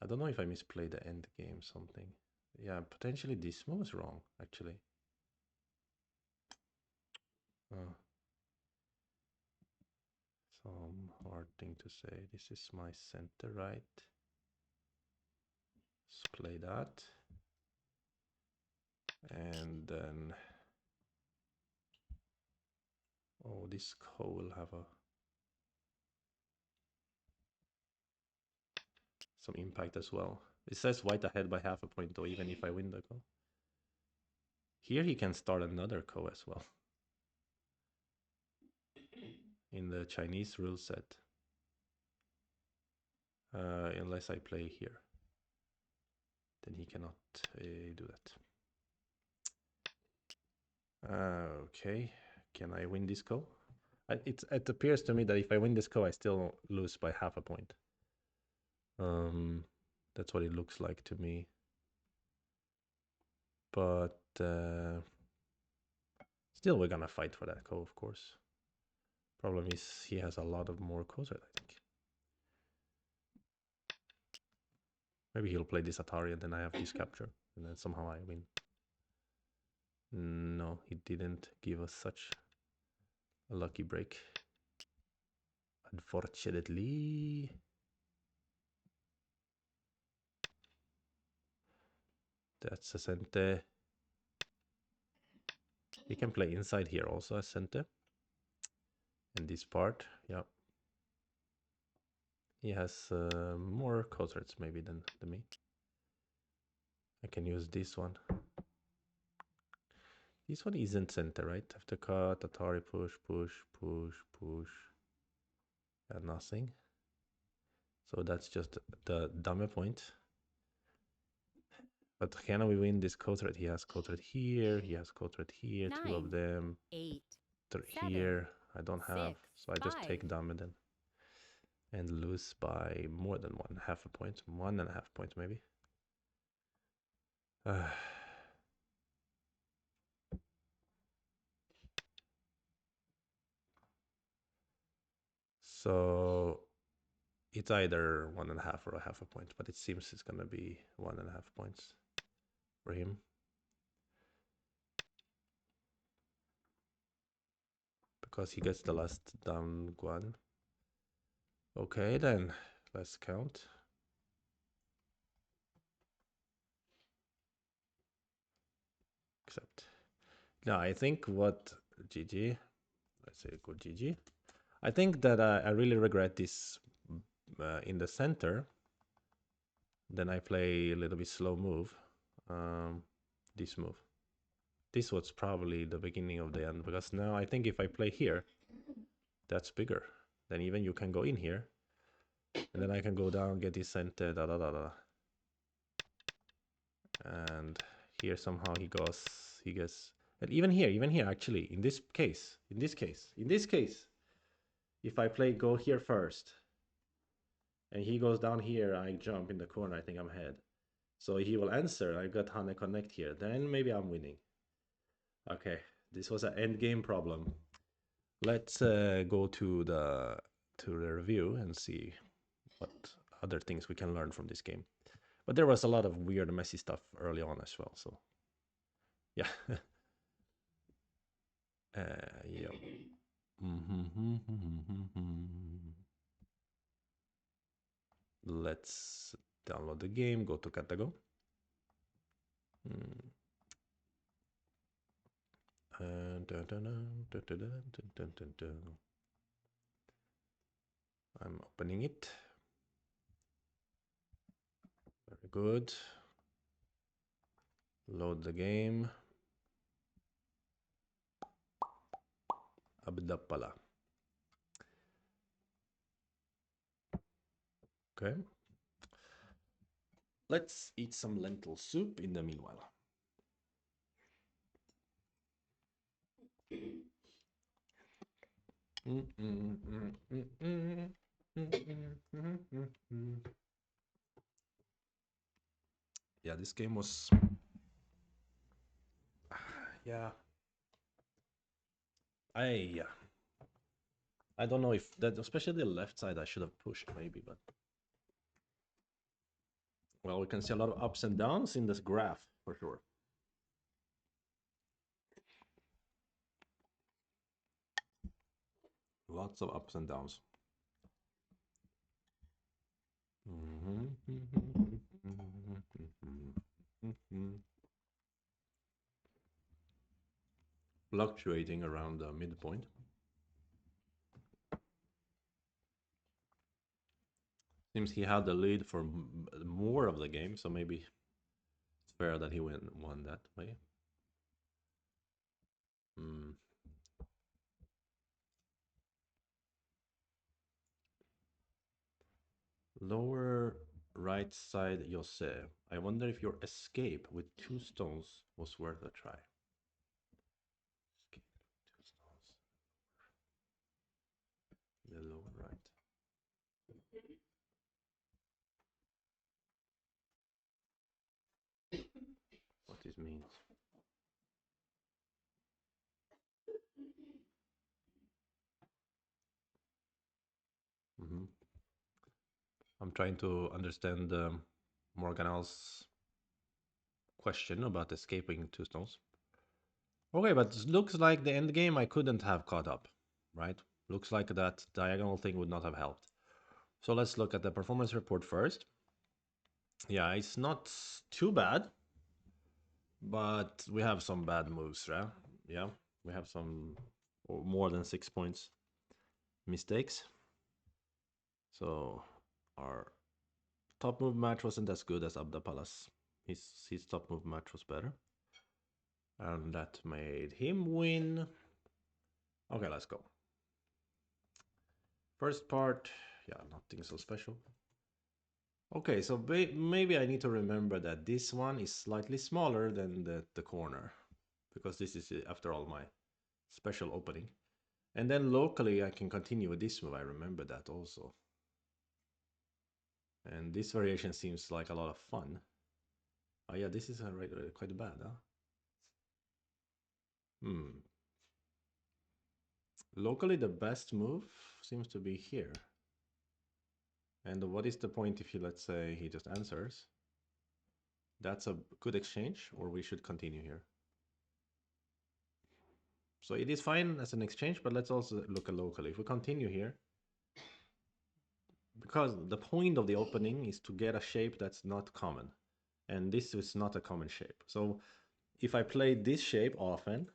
I don't know if I misplayed the end game something. Yeah, potentially this move was wrong, actually. Some hard thing to say. This is my center, right? Let's play that. And then... Oh, this ko will have some impact as well. It says white ahead by half a point though, even if I win the ko. Here he can start another ko as well. In the Chinese rule set. Unless I play here. Then he cannot do that. Okay, can I win this ko? It appears to me that if I win this ko, I still lose by half a point. That's what it looks like to me. But still, we're gonna fight for that ko, of course. Problem is, he has a lot of more kos, I think. Maybe he'll play this Atari and then I have this capture, and then somehow I win. No, he didn't give us such a lucky break. Unfortunately. That's a center. He can play inside here also as center. And this part, yeah. He has more concerts maybe than me. I can use this one. This one isn't center, right? After cut, Atari, push, push, push, push. And nothing. So that's just the dummy point. But can we win this code thread? He has code thread here, he has code thread here, 9, 2 of them. 8, Here, I don't have, 6, so I just 5. take dummy then. And lose by more than 1/2 a point, 1.5 points maybe. So it's either 1.5 or a half a point, but it seems it's gonna be 1.5 points for him. Because he gets the last down one. Okay, then let's count. Except now I think what GG, let's say good GG. I think that I really regret this in the center. Then I play a little bit slow move. This move. This was probably the beginning of the end, because now I think if I play here, that's bigger. Then even you can go in here, and then I can go down, get this center, da da da da. And here somehow he gets, and even here, actually, in this case, if I play go here first, and he goes down here, I jump in the corner, I think I'm ahead. So he will answer, I got Hana connect here, then maybe I'm winning. Okay, this was an end game problem. Let's go to the review and see what other things we can learn from this game. But there was a lot of weird, messy stuff early on as well. So, yeah. Yeah. Let's download the game. Go to Katago. I'm opening it. Very good. Load the game. Abdapala. Okay. Let's eat some lentil soup in the meanwhile. Yeah, this game was... yeah. I don't know if that, especially the left side, I should have pushed maybe, but... well, we can see a lot of ups and downs in this graph, for sure. Lots of ups and downs. Fluctuating around the midpoint. Seems he had the lead for more of the game, so maybe it's fair that he won that way. Lower right side, Jose. I wonder if your escape with 2 stones was worth a try. Escape, 2 stones. The lower right. What this means. I'm trying to understand Morganel's question about escaping 2 stones. Okay, but it looks like the end game I couldn't have caught up, right? Looks like that diagonal thing would not have helped. So let's look at the performance report first. Yeah, it's not too bad, but we have some bad moves, right? Yeah, we have some more than 6 points mistakes. So our top move match wasn't as good as Abda Palace. His top move match was better. And that made him win. Okay, let's go. First part, yeah, nothing so special. Okay, so maybe I need to remember that this one is slightly smaller than the corner, because this is, after all, my special opening. And then locally, I can continue with this move. I remember that also. And this variation seems like a lot of fun. Oh yeah, this is quite bad, huh? Locally, the best move seems to be here. And what is the point if he, let's say, he just answers? That's a good exchange, or we should continue here. So it is fine as an exchange, but let's also look at locally. If we continue here, because the point of the opening is to get a shape that's not common. And this is not a common shape. So if I play this shape often,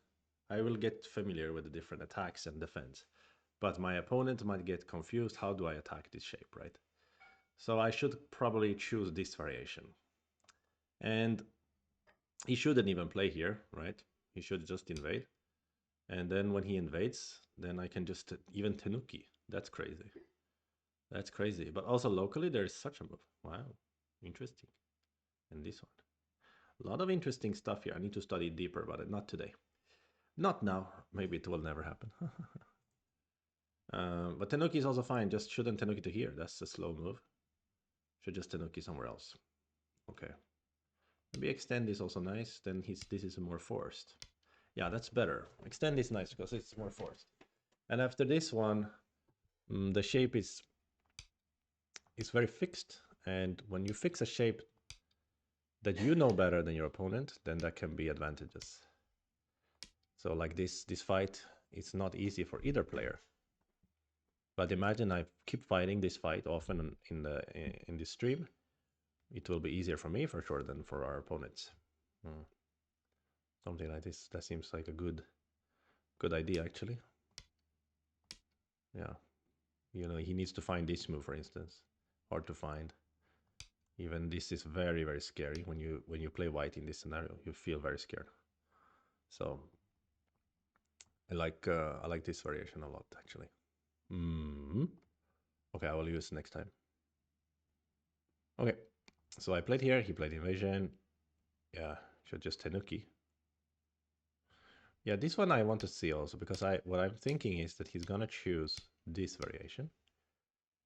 I will get familiar with the different attacks and defense. But my opponent might get confused. How do I attack this shape, right? So I should probably choose this variation. And he shouldn't even play here, right? He should just invade. And then when he invades, then I can just even Tenuki. That's crazy. That's crazy. But also locally, there is such a move. Wow. Interesting. And this one. A lot of interesting stuff here. I need to study deeper about it. Not today. Not now. Maybe it will never happen. But Tenuki is also fine. Just shouldn't Tenuki to here. That's a slow move. Should just Tenuki somewhere else. Okay. Maybe extend is also nice. Then this is more forced. Yeah, that's better. Extend is nice because it's more forced. And after this one, the shape is very fixed. And when you fix a shape that you know better than your opponent, then that can be advantages. So like this fight, it's not easy for either player. But imagine I keep fighting this fight often in this stream. It will be easier for me for sure than for our opponents. Something like this. That seems like a good idea actually. Yeah. You know, he needs to find this move, for instance. Hard to find. Even this is very, very scary. When you play white in this scenario, you feel very scared. So I like this variation a lot actually. Okay, I will use next time. Okay, so I played here. He played invasion. Yeah, should just Tenuki. Yeah, this one I want to see also because what I'm thinking is that he's gonna choose this variation,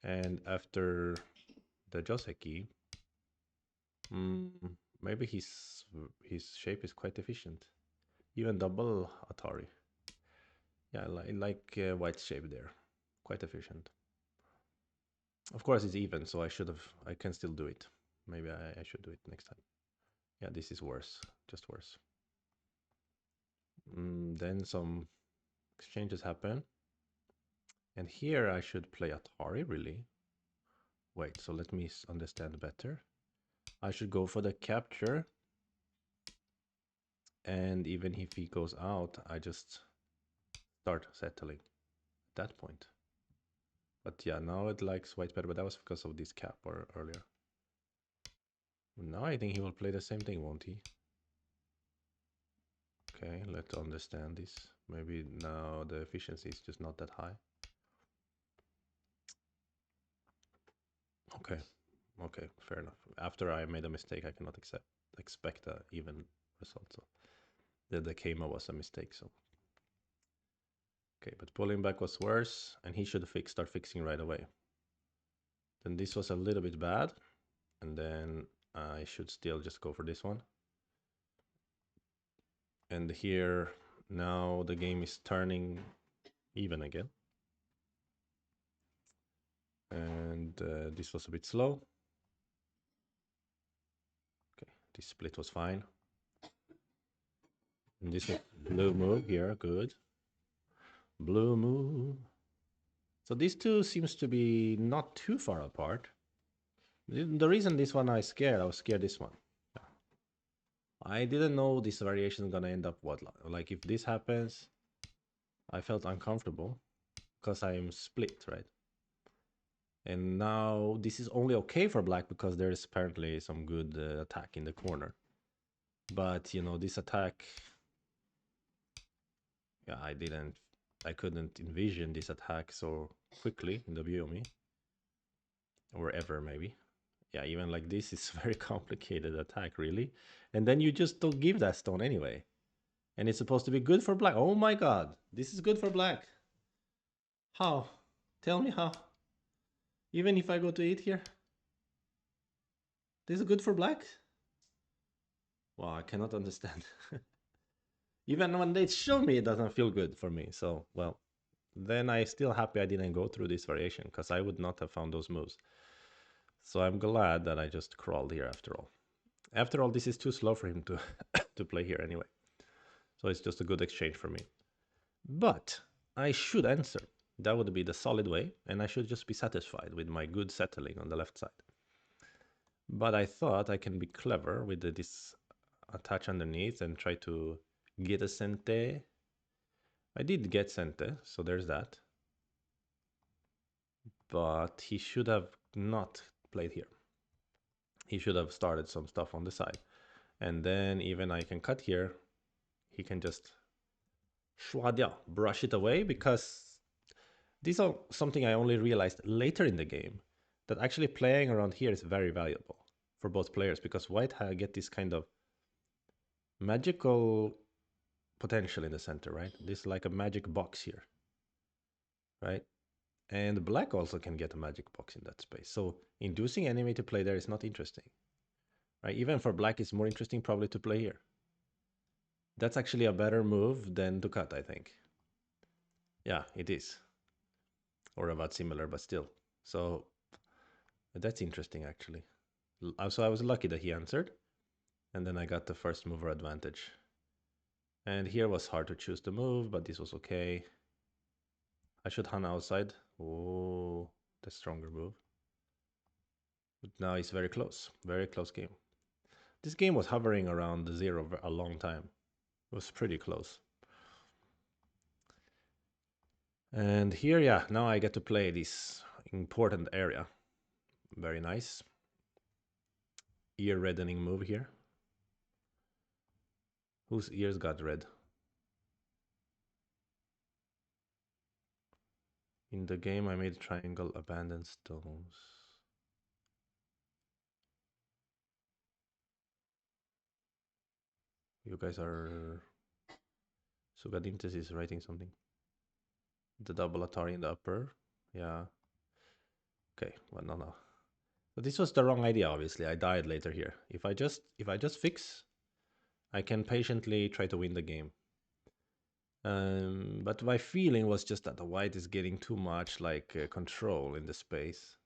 and after the Joseki, maybe his shape is quite efficient, even double Atari. Yeah, I like white shape there, quite efficient. Of course, it's even, so I can still do it. Maybe I should do it next time. Yeah, this is worse, just worse. Then some exchanges happen. And here I should play Atari, really. Wait, so let me understand better. I should go for the capture. And even if he goes out, I just start settling at that point. But yeah, now it likes white better, but that was because of this cap or earlier. Now I think he will play the same thing, won't he? Okay, let's understand this. Maybe now the efficiency is just not that high. Okay, okay, fair enough. After I made a mistake, I cannot expect an even result. So the Keima was a mistake. So okay, but pulling back was worse, and he should start fixing right away. Then this was a little bit bad, and then I should still just go for this one. And here now the game is turning even again. And this was a bit slow. Okay, this split was fine. And this was blue move here, good. Blue move. So these two seems to be not too far apart. The reason this one I was scared this one. I didn't know this variation is gonna end up what, like if this happens, I felt uncomfortable because I'm split, right? And now this is only okay for black because there is apparently some good attack in the corner. But you know, this attack, yeah, I couldn't envision this attack so quickly in the Biomi. Or ever, maybe. Yeah, even like this is very complicated attack, really. And then you just don't give that stone anyway. And it's supposed to be good for black. Oh my god, this is good for black. How? Tell me how. Even if I go to 8 here? This is good for black? Wow, I cannot understand. Even when they show me, it doesn't feel good for me. So, well, then I still happy I didn't go through this variation because I would not have found those moves. So I'm glad that I just crawled here after all. After all, this is too slow for him to to play here anyway. So it's just a good exchange for me. But I should answer. That would be the solid way, and I should just be satisfied with my good settling on the left side. But I thought I can be clever with this attach underneath and try to get a Sente. I did get Sente, so there's that. But he should have not played here. He should have started some stuff on the side. And then even I can cut here, he can just brush it away, because these are something I only realized later in the game, that actually playing around here is very valuable for both players, because white get this kind of magical potential in the center, right? This is like a magic box here, right? And black also can get a magic box in that space. So inducing enemy to play there is not interesting, right? Even for black, it's more interesting probably to play here. That's actually a better move than to cut, I think. Yeah, it is. Or about similar, but still. So that's interesting, actually. So I was lucky that he answered. And then I got the first mover advantage. And here was hard to choose the move, but this was okay. I should hunt outside. Oh, the stronger move. But now it's very close. Very close game. This game was hovering around the 0 a long time. It was pretty close. And here, yeah, now I get to play this important area. Very nice. Ear reddening move here. Whose ears got red? In the game, I made triangle abandoned stones. You guys are... Sugadintes is writing something. The double Atari in the upper. Yeah. Okay, well, no. But this was the wrong idea, obviously. I died later here. If I just fix, I can patiently try to win the game. But my feeling was just that the white is getting too much like control in the space.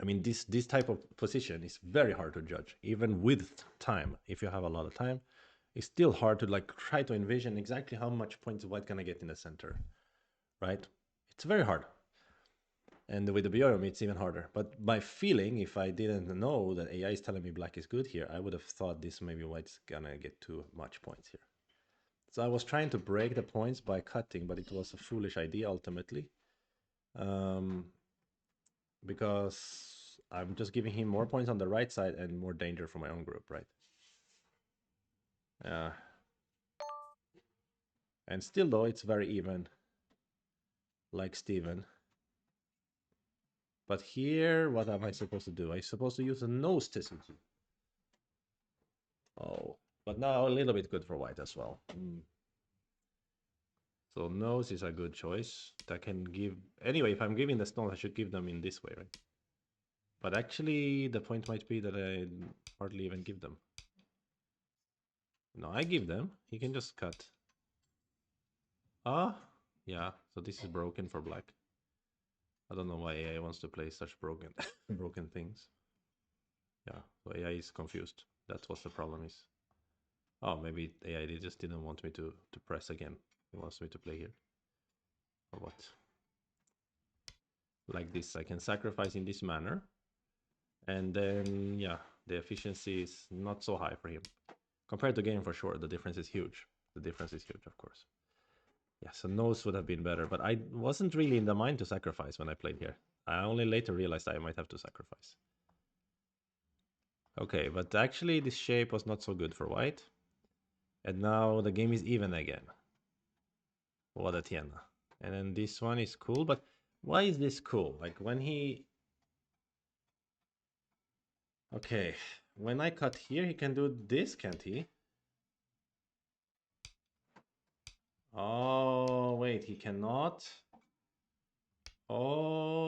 I mean, this type of position is very hard to judge, even with time. If you have a lot of time, it's still hard to like try to envision exactly how much points white gonna get in the center, right? It's very hard. And with the Biorem, it's even harder. But my feeling, if I didn't know that AI is telling me black is good here, I would have thought this maybe white's gonna get too much points here. So I was trying to break the points by cutting, but it was a foolish idea ultimately. Because I'm just giving him more points on the right side and more danger for my own group, right? And still though, it's very even, like Steven. But here, what am I supposed to do? I'm supposed to use a nose Tetsuji. Oh, but now a little bit good for white as well. So nose is a good choice. That can give... Anyway, if I'm giving the stones, I should give them in this way, right? But actually, the point might be that I hardly even give them. No, I give them. He can just cut. Ah, yeah. So this is broken for black. I don't know why AI wants to play such broken broken things. Yeah, so AI is confused. That's what the problem is. Oh, maybe AI just didn't want me to press again. He wants me to play here. Or what? Like this, I can sacrifice in this manner. And then, yeah, the efficiency is not so high for him. Compared to game, for sure, the difference is huge. The difference is huge, of course. Yeah, so nose would have been better, but I wasn't really in the mind to sacrifice when I played here. I only later realized I might have to sacrifice. Okay, but actually this shape was not so good for white. And now the game is even again. What a tienda. And then this one is cool, but why is this cool? Like when he... Okay, when I cut here, he can do this, can't he? Oh, wait, he cannot. Oh,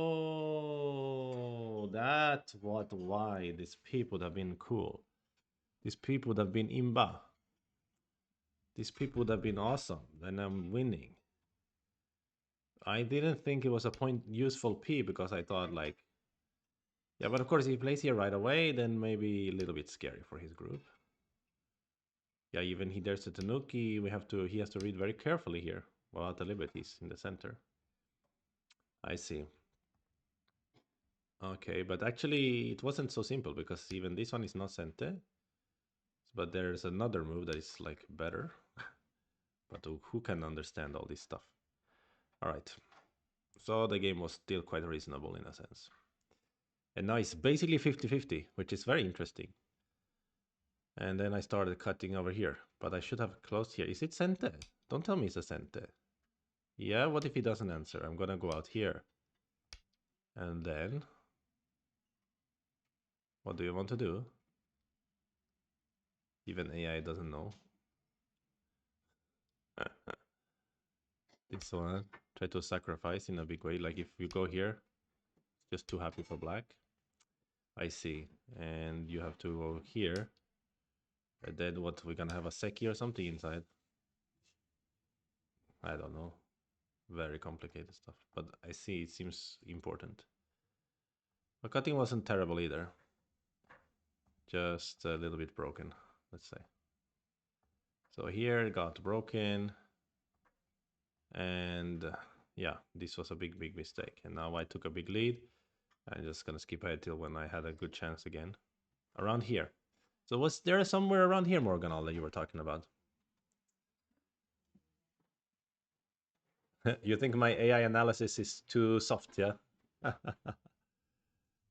that's why these people would have been cool. These people would have been imba. These people would have been awesome. Then I'm winning. I didn't think it was a point useful P because I thought like, yeah, but of course if he plays here right away, then maybe a little bit scary for his group. Yeah, even he dares to Tanuki, he has to read very carefully here without the liberties in the center. I see. Okay, but actually it wasn't so simple because even this one is not Sente. But there's another move that is like better. But who can understand all this stuff? All right. So the game was still quite reasonable in a sense. And now it's basically 50-50, which is very interesting. And then I started cutting over here. But I should have closed here. Is it Sente? Don't tell me it's a Sente. Yeah, what if he doesn't answer? I'm gonna go out here. And then... what do you want to do? Even AI doesn't know. This one, try to sacrifice in a big way. Like if you go here, just too happy for black. I see. And you have to go here. And then what, we're gonna have a Seki or something inside? I don't know. Very complicated stuff. But I see it seems important. The cutting wasn't terrible either. Just a little bit broken, let's say. So here it got broken. And yeah, this was a big, big mistake. And now I took a big lead. I'm just gonna skip ahead till when I had a good chance again. Around here. So was there somewhere around here, Morganal, that you were talking about? You think my AI analysis is too soft, yeah?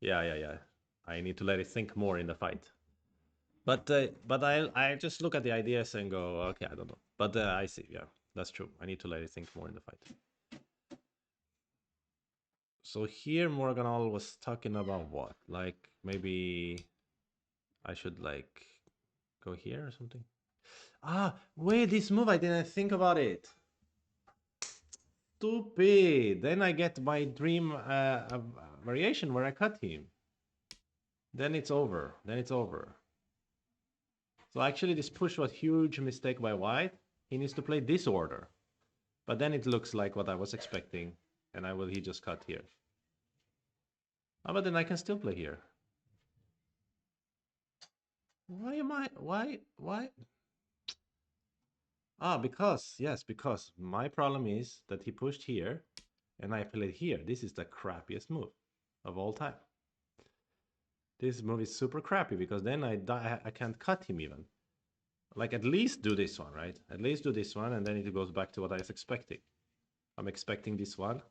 Yeah. I need to let it think more in the fight. But I just look at the ideas and go, okay, I don't know. But I see, yeah, that's true. I need to let it think more in the fight. So here Morganal was talking about what? Like maybe I should like go here or something? Ah, wait, this move, I didn't think about it. Stupid. Then I get my dream variation where I cut him. Then it's over. Then it's over. So actually this push was huge mistake by white. He needs to play this order. But then it looks like what I was expecting. And he just cut here. Oh, but then I can still play here. Why? Ah, because my problem is that he pushed here and I played here. This is the crappiest move of all time. This move is super crappy because then I can't cut him even. Like at least do this one, right? At least do this one and then it goes back to what I was expecting. I'm expecting this one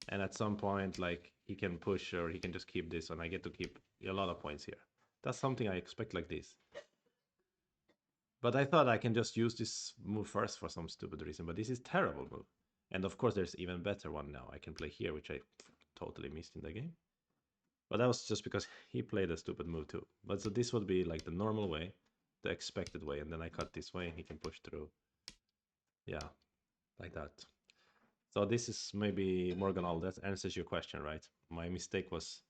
and at some point like he can push or he can just keep this and I get to keep a lot of points here. That's something I expect like this. But I thought I can just use this move first for some stupid reason, but this is terrible move. And of course there's even better one now. I can play here, which I totally missed in the game. But that was just because he played a stupid move too. But so this would be like the normal way, the expected way, and then I cut this way and he can push through. Yeah, like that. So this is maybe Morganal, that answers your question, right? My mistake was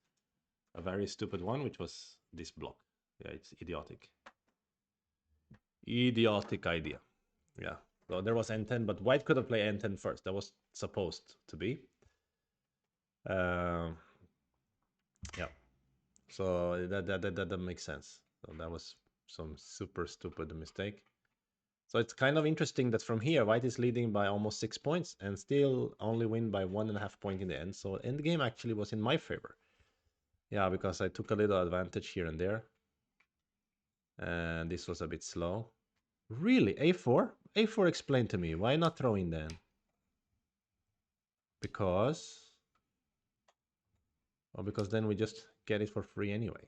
a very stupid one, which was this block. Yeah, it's idiotic. Idiotic idea. Yeah. So there was N10, but white could have played N10 first. That was supposed to be. Yeah. So that makes sense. So that was some super stupid mistake. So it's kind of interesting that from here, white is leading by almost 6 points and still only win by 1.5 points in the end. So end game actually was in my favor. Yeah, because I took a little advantage here and there. And this was a bit slow. Really? A4? A4 explained to me. Why not throw in then? Because... oh, because then we just get it for free anyway.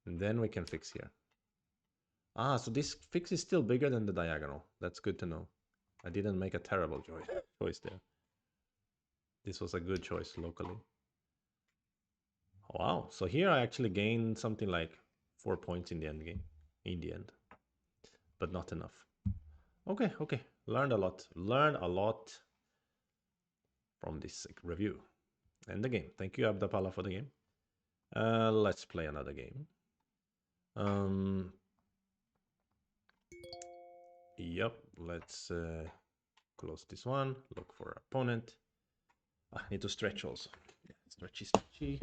And then we can fix here. Ah, so this fix is still bigger than the diagonal. That's good to know. I didn't make a terrible choice there. This was a good choice locally. Wow, so here I actually gained something like 4 points in the end game. In the end. But not enough. Okay. Learned a lot from this review. And the game. Thank you, Abdapala, for the game. Let's play another game. Yep, let's close this one, look for opponent. I need to stretch also. Yeah, stretchy, stretchy.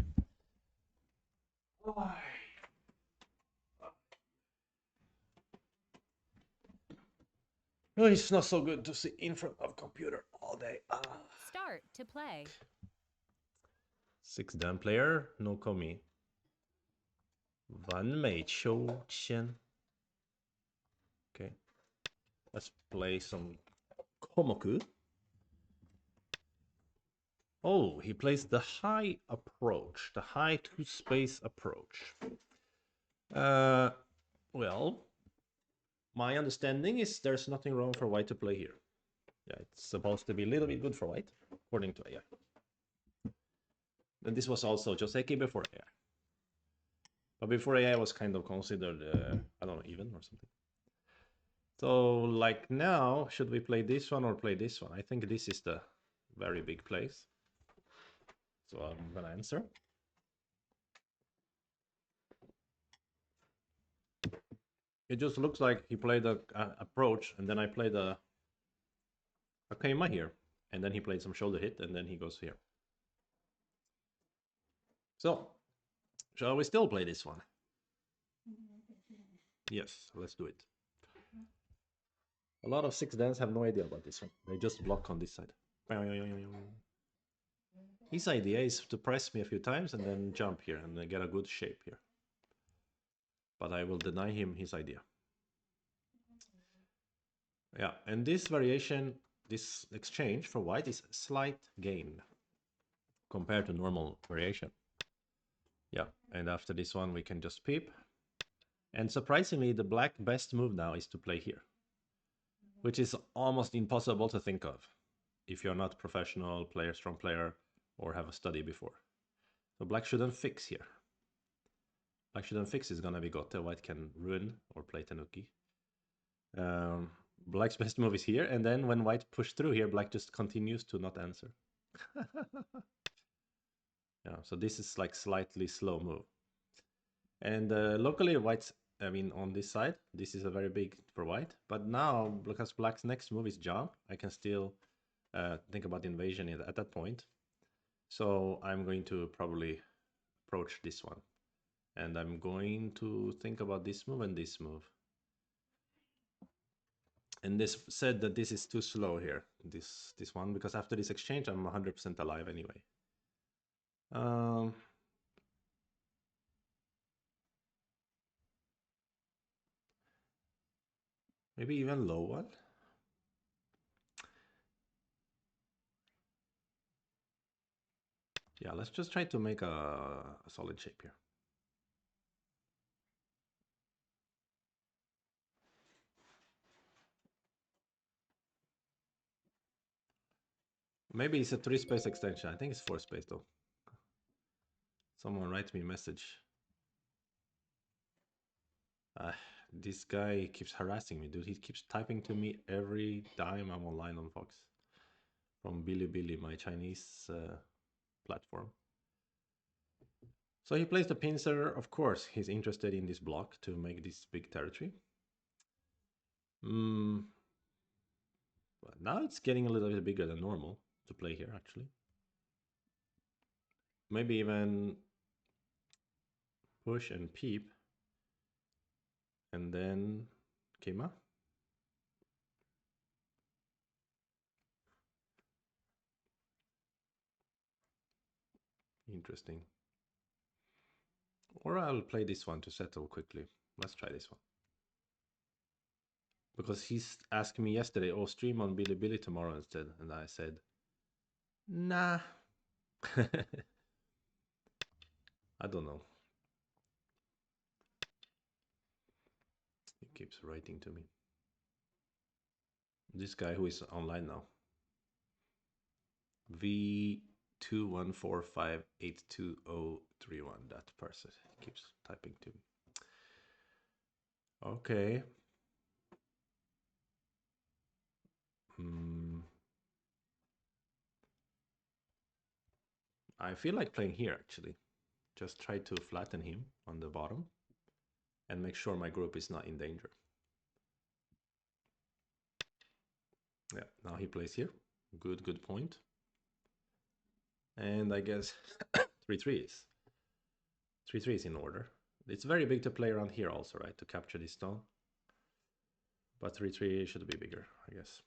Oh, it's not so good to sit in front of computer all day. Start to play. 6 Dan player, no komi. 完美秋千. Okay, let's play some komoku. Oh, he plays the high approach, the high two-space approach. Well, my understanding is there's nothing wrong for white to play here. Yeah, it's supposed to be a little bit good for white, according to AI. And this was also Joseki before AI. But before AI was kind of considered, I don't know, even or something. So like now, should we play this one or play this one? I think this is the very big place. So I'm gonna answer. It just looks like he played a approach, and then I played a keima here, and then he played some shoulder hit, and then he goes here. So, shall we still play this one? Yes, let's do it. A lot of 6 Dans have no idea about this one. They just block on this side. His idea is to press me a few times and then jump here and then get a good shape here. But I will deny him his idea. Yeah, and this variation, this exchange for white is a slight gain compared to normal variation. Yeah, and after this one we can just peep. And surprisingly, the black best move now is to play here, which is almost impossible to think of if you're not a professional player, strong player, or have a study before. So black shouldn't fix here. Black shouldn't fix is gonna be gote. White can ruin or play tenuki. Black's best move is here, and then when white push through here, black just continues to not answer. Yeah, so this is like slightly slow move. And locally, white's, I mean, on this side, this is a very big for white. But now, because black's next move is jump, I can still think about invasion at that point. So I'm going to probably approach this one. And I'm going to think about this move and this move. And this said that this is too slow here, this one, because after this exchange, I'm 100% alive anyway. Maybe even low one. Yeah, let's just try to make a solid shape here. Maybe it's a 3-space extension. I think it's 4-space though. Someone write me a message. This guy keeps harassing me, dude. He keeps typing to me every time I'm online on Fox. From Bilibili, my Chinese platform. So he plays the pincer. Of course, he's interested in this block to make this big territory. But now it's getting a little bit bigger than normal to play here, actually. Maybe even push and peep. And then keima. Interesting. Or I'll play this one to settle quickly. Let's try this one. Because he's asked me yesterday, oh, stream on Bilibili tomorrow instead. And I said, nah. I don't know. He keeps writing to me. This guy who is online now. V2145820031. That person keeps typing to me. Okay. I feel like playing here actually. Just try to flatten him on the bottom and make sure my group is not in danger. Yeah, now he plays here. Good point. And I guess 3-3 is 3-3 is in order. It's very big to play around here also, right? To capture this stone. But 3-3 should be bigger, I guess.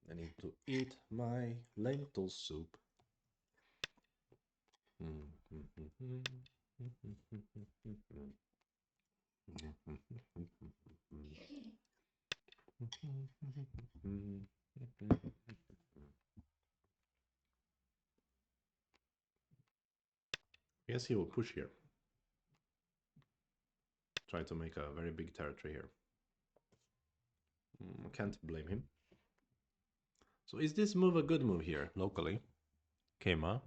I need to eat my lentil soup. I guess he will push here. Try to make a very big territory here. Can't blame him. So is this move a good move here, locally? Kema.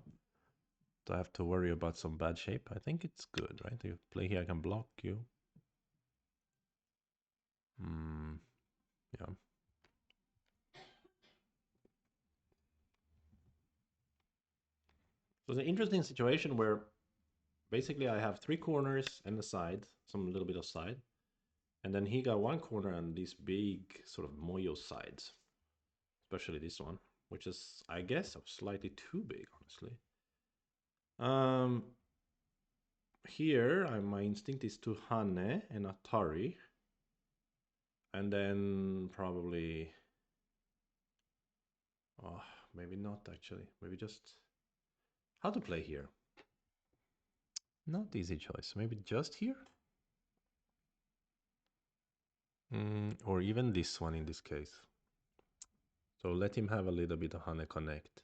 Do I have to worry about some bad shape? I think it's good, right? If you play here, I can block you. Yeah. So it's an interesting situation where basically I have 3 corners and a side, some little bit of side. And then he got 1 corner and these big sort of moyo sides. Especially this one, which is, I guess, slightly too big, honestly. Here, my instinct is to Hane and Atari. And then probably... Oh, maybe not, actually. Maybe just... How to play here? Not easy choice. Maybe just here? Or even this one in this case. So let him have a little bit of Hane connect.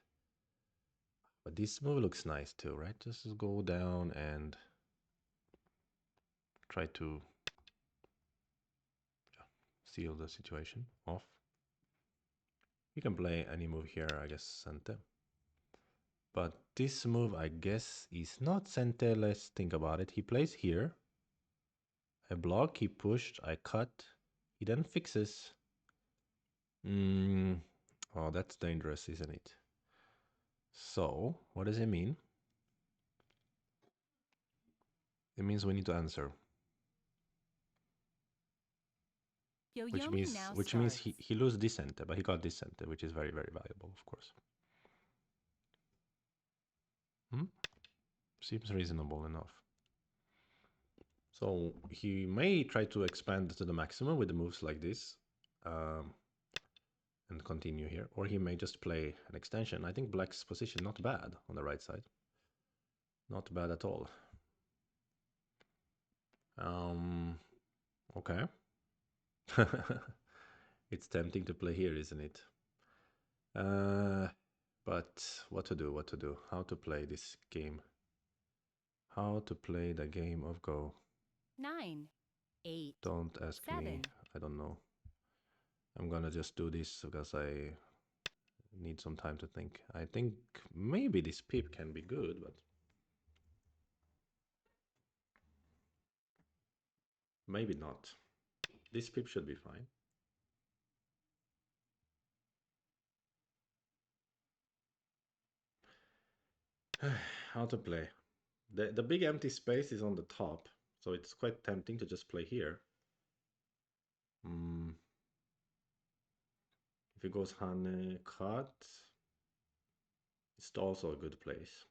But this move looks nice too, right? Just go down and try to seal the situation off. You can play any move here, I guess, Sente. But this move, I guess, is not Sente. Let's think about it. He plays here. I block, he pushed, I cut. He then fixes. Oh, that's dangerous, isn't it? So, what does it mean? It means we need to answer. Which means he loses this center, but he got this center, which is very, very valuable, of course. Seems reasonable enough. So he may try to expand to the maximum with the moves like this, and continue here, or he may just play an extension. I think black's position not bad on the right side. Not bad at all. Okay. It's tempting to play here, isn't it? But what to do? How to play this game? How to play the game of Go? 9, 8. Don't ask 7. me. I don't know. I'm gonna just do this because I need some time to think. I think maybe this pip can be good, but maybe not. This pip should be fine. How to play? The big empty space is on the top, so it's quite tempting to just play here. If he goes Hane cut, it's also a good place.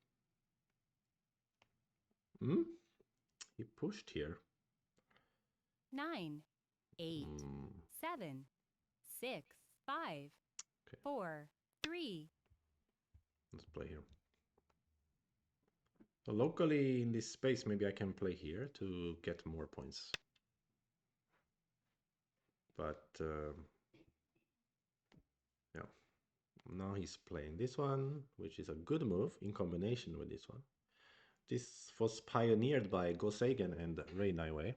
He pushed here. 9, 8, 7, 6, 5, 4, 3. Let's play here. So locally in this space, maybe I can play here to get more points. But yeah, now he's playing this one, which is a good move in combination with this one. This was pioneered by Go Sagan and Ray Naiwei.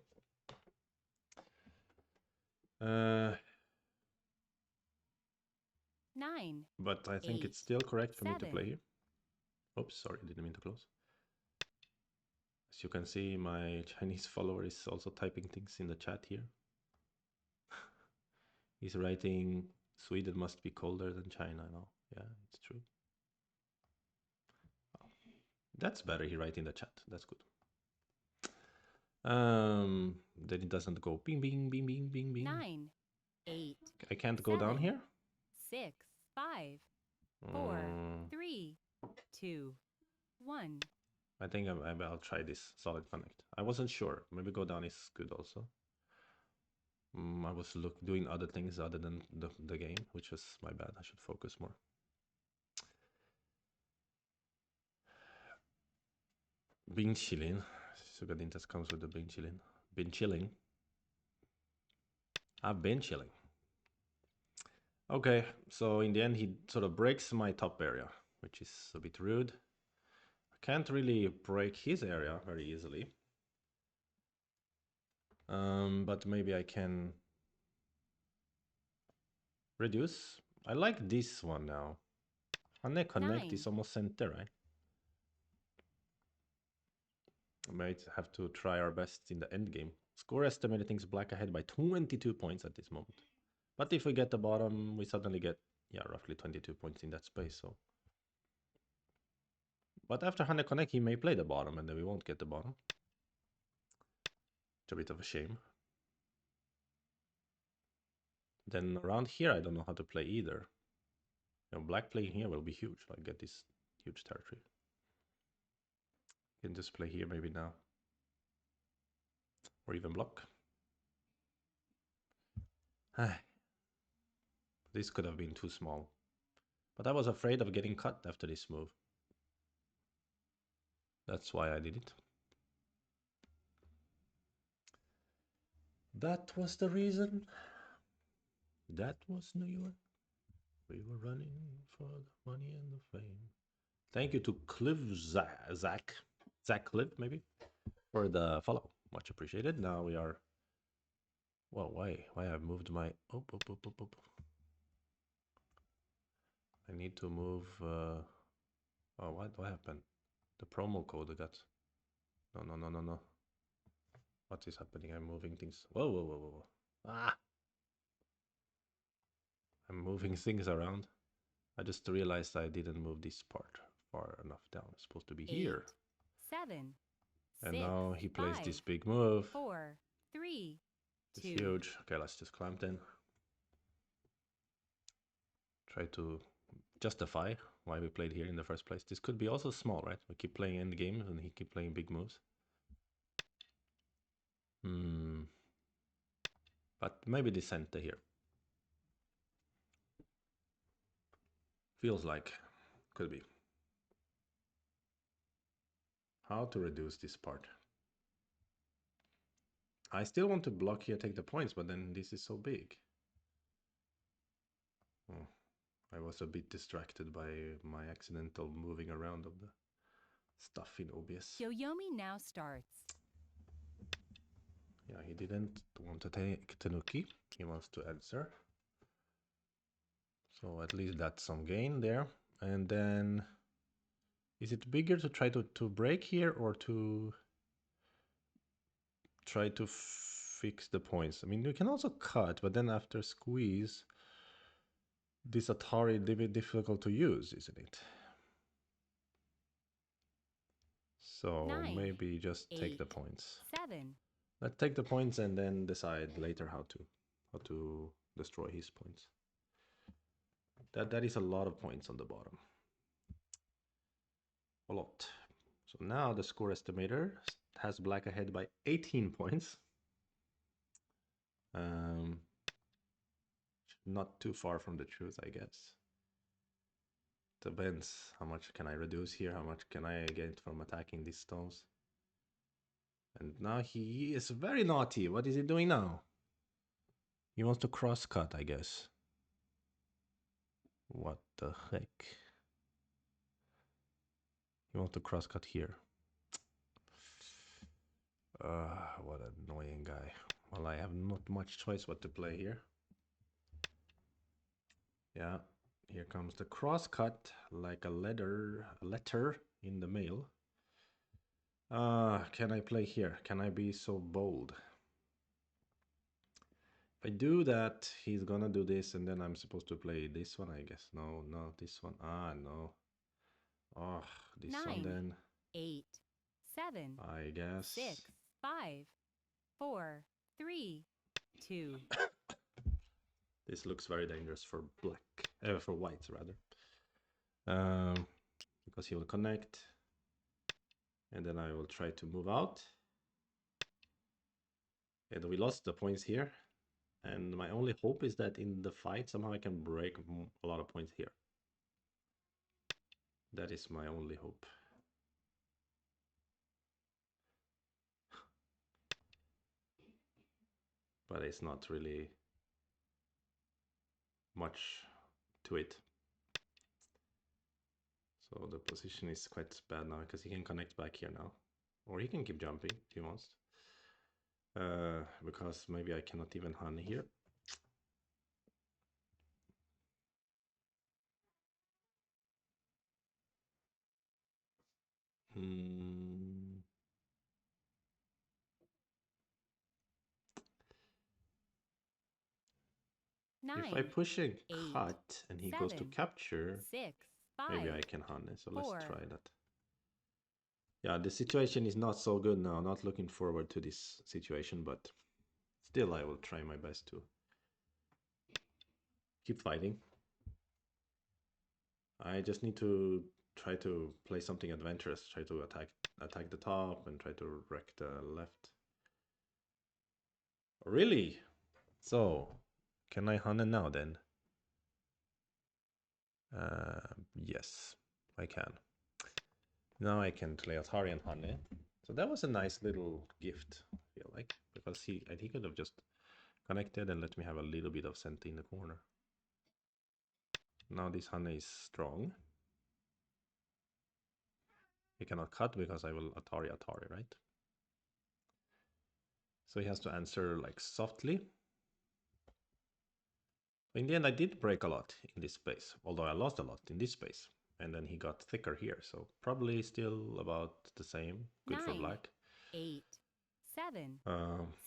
Nine. But I think it's still correct for me to play here. Oops, sorry, didn't mean to close. As you can see, my Chinese follower is also typing things in the chat here. He's writing, Sweden must be colder than China now. Yeah, it's true. That's better, he write in the chat. That's good. Then it doesn't go bing, bing, bing, bing, bing, bing. 9, 8. I can't go down here? 6, 5, 4, 3, 2, 1. I think I'll try this solid connect. I wasn't sure. Maybe go down is good also. I was doing other things other than the game, which was my bad. I should focus more. Been chilling. Sugadintas comes with the been chilling. Been chilling. I've been chilling. Okay, so in the end he sort of breaks my top area, which is a bit rude. I can't really break his area very easily. But maybe I can reduce. I like this one now. Connect is almost center, right? I might have to try our best in the end game. Score estimated thinks black ahead by 22 points at this moment. But if we get the bottom, we suddenly get, yeah, roughly 22 points in that space. So, but after Hane Connect, he may play the bottom, and then we won't get the bottom. It's a bit of a shame. Then around here, I don't know how to play either. You know, black playing here will be huge. Like get this huge territory. Can just play here maybe now, or even block. This could have been too small, but I was afraid of getting cut after this move. That's why I did it. That was the reason. That was New York. We were running for the money and the fame. Thank you to Cliff Zach Cliff maybe for the follow. Much appreciated. Now we are. Well, why I moved my up. I need to move. Oh, what happened? The promo code I got. No. What is happening? I'm moving things. Whoa. Ah! I'm moving things around. I just realized I didn't move this part far enough down. It's supposed to be 8, here. 7. And 6, now he plays 5, this big move. 4, 3, it's 2. huge. Okay, let's just clamp then. Try to justify why we played here in the first place. This could be also small, right? We keep playing end games and he keep playing big moves. But maybe the center here. Feels like. Could be. How to reduce this part. I still want to block here, take the points, but then this is so big. Oh, I was a bit distracted by my accidental moving around of the stuff in OBS. Yoyomi now starts. Yeah, he didn't want to take Tanuki. He wants to answer. So at least that's some gain there. And then, is it bigger to try to break here or to try to fix the points? I mean, you can also cut, but then after squeeze, this Atari is a bit difficult to use, isn't it? So 9, maybe just 8, take the points. 7. Let's take the points and then decide later how to destroy his points. That is a lot of points on the bottom. A lot. So now the score estimator has black ahead by 18 points. Not too far from the truth, I guess. Depends. How much can I reduce here? How much can I get from attacking these stones? And now he is very naughty. What is he doing now? He wants to cross cut, I guess. What the heck? He wants to cross cut here. What an annoying guy. Well, I have not much choice what to play here. Yeah, here comes the cross cut, like a letter in the mail. Can I play here? Can I be so bold? If I do that, he's gonna do this, and then I'm supposed to play this one, I guess. No, this one. No. Oh, this 9, one then. 8, 7, I guess. 6, 5, 4, 3, 2. This looks very dangerous for black, for white rather. Because he will connect, and then I will try to move out. And we lost the points here, and my only hope is that in the fight somehow I can break a lot of points here. That is my only hope. But it's not really much to it. So the position is quite bad now because he can connect back here now. Or he can keep jumping if he wants. Because maybe I cannot even honey here. If I push a cut and he goes to capture, 6, 5, maybe I can honey. So let's 4. try that. Yeah, the situation is not so good now. Not looking forward to this situation, but still I will try my best to keep fighting. I just need to try to play something adventurous, try to attack the top and try to wreck the left. Really? So, can I honey now then? Yes, I can. Now I can play Atari and honey. So that was a nice little gift, I feel like, because he could have just connected and let me have a little bit of center in the corner. Now this honey is strong. He cannot cut because I will Atari, right? So he has to answer like softly. In the end, I did break a lot in this space, although I lost a lot in this space. And then he got thicker here, so probably still about the same. Good 9, for black. 8, 7.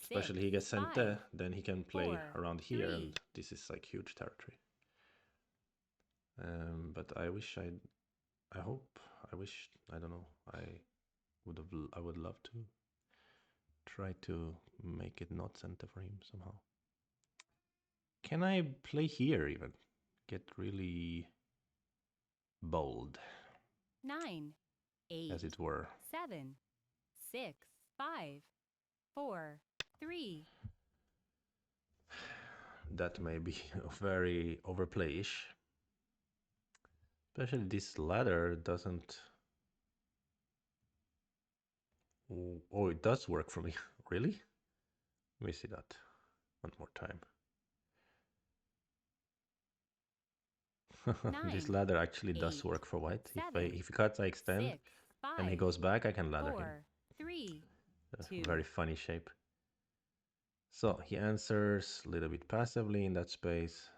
Especially he gets center, then he can play 4, around here, 3. and this is like huge territory. But I wish I don't know, I would love to try to make it not center for him somehow. Can I play here even? Get really bold. 9, 8, as it were. 7, 6, 5, 4, 3. That may be very overplayish. Especially this ladder doesn't... Oh, it does work for me. Really? Let me see that one more time. 9, this ladder actually 8, does work for white. 7, If he cuts, I extend, 6, 5, and he goes back, I can ladder 4, him. 3, 2. Very funny shape. So he answers a little bit passively in that space,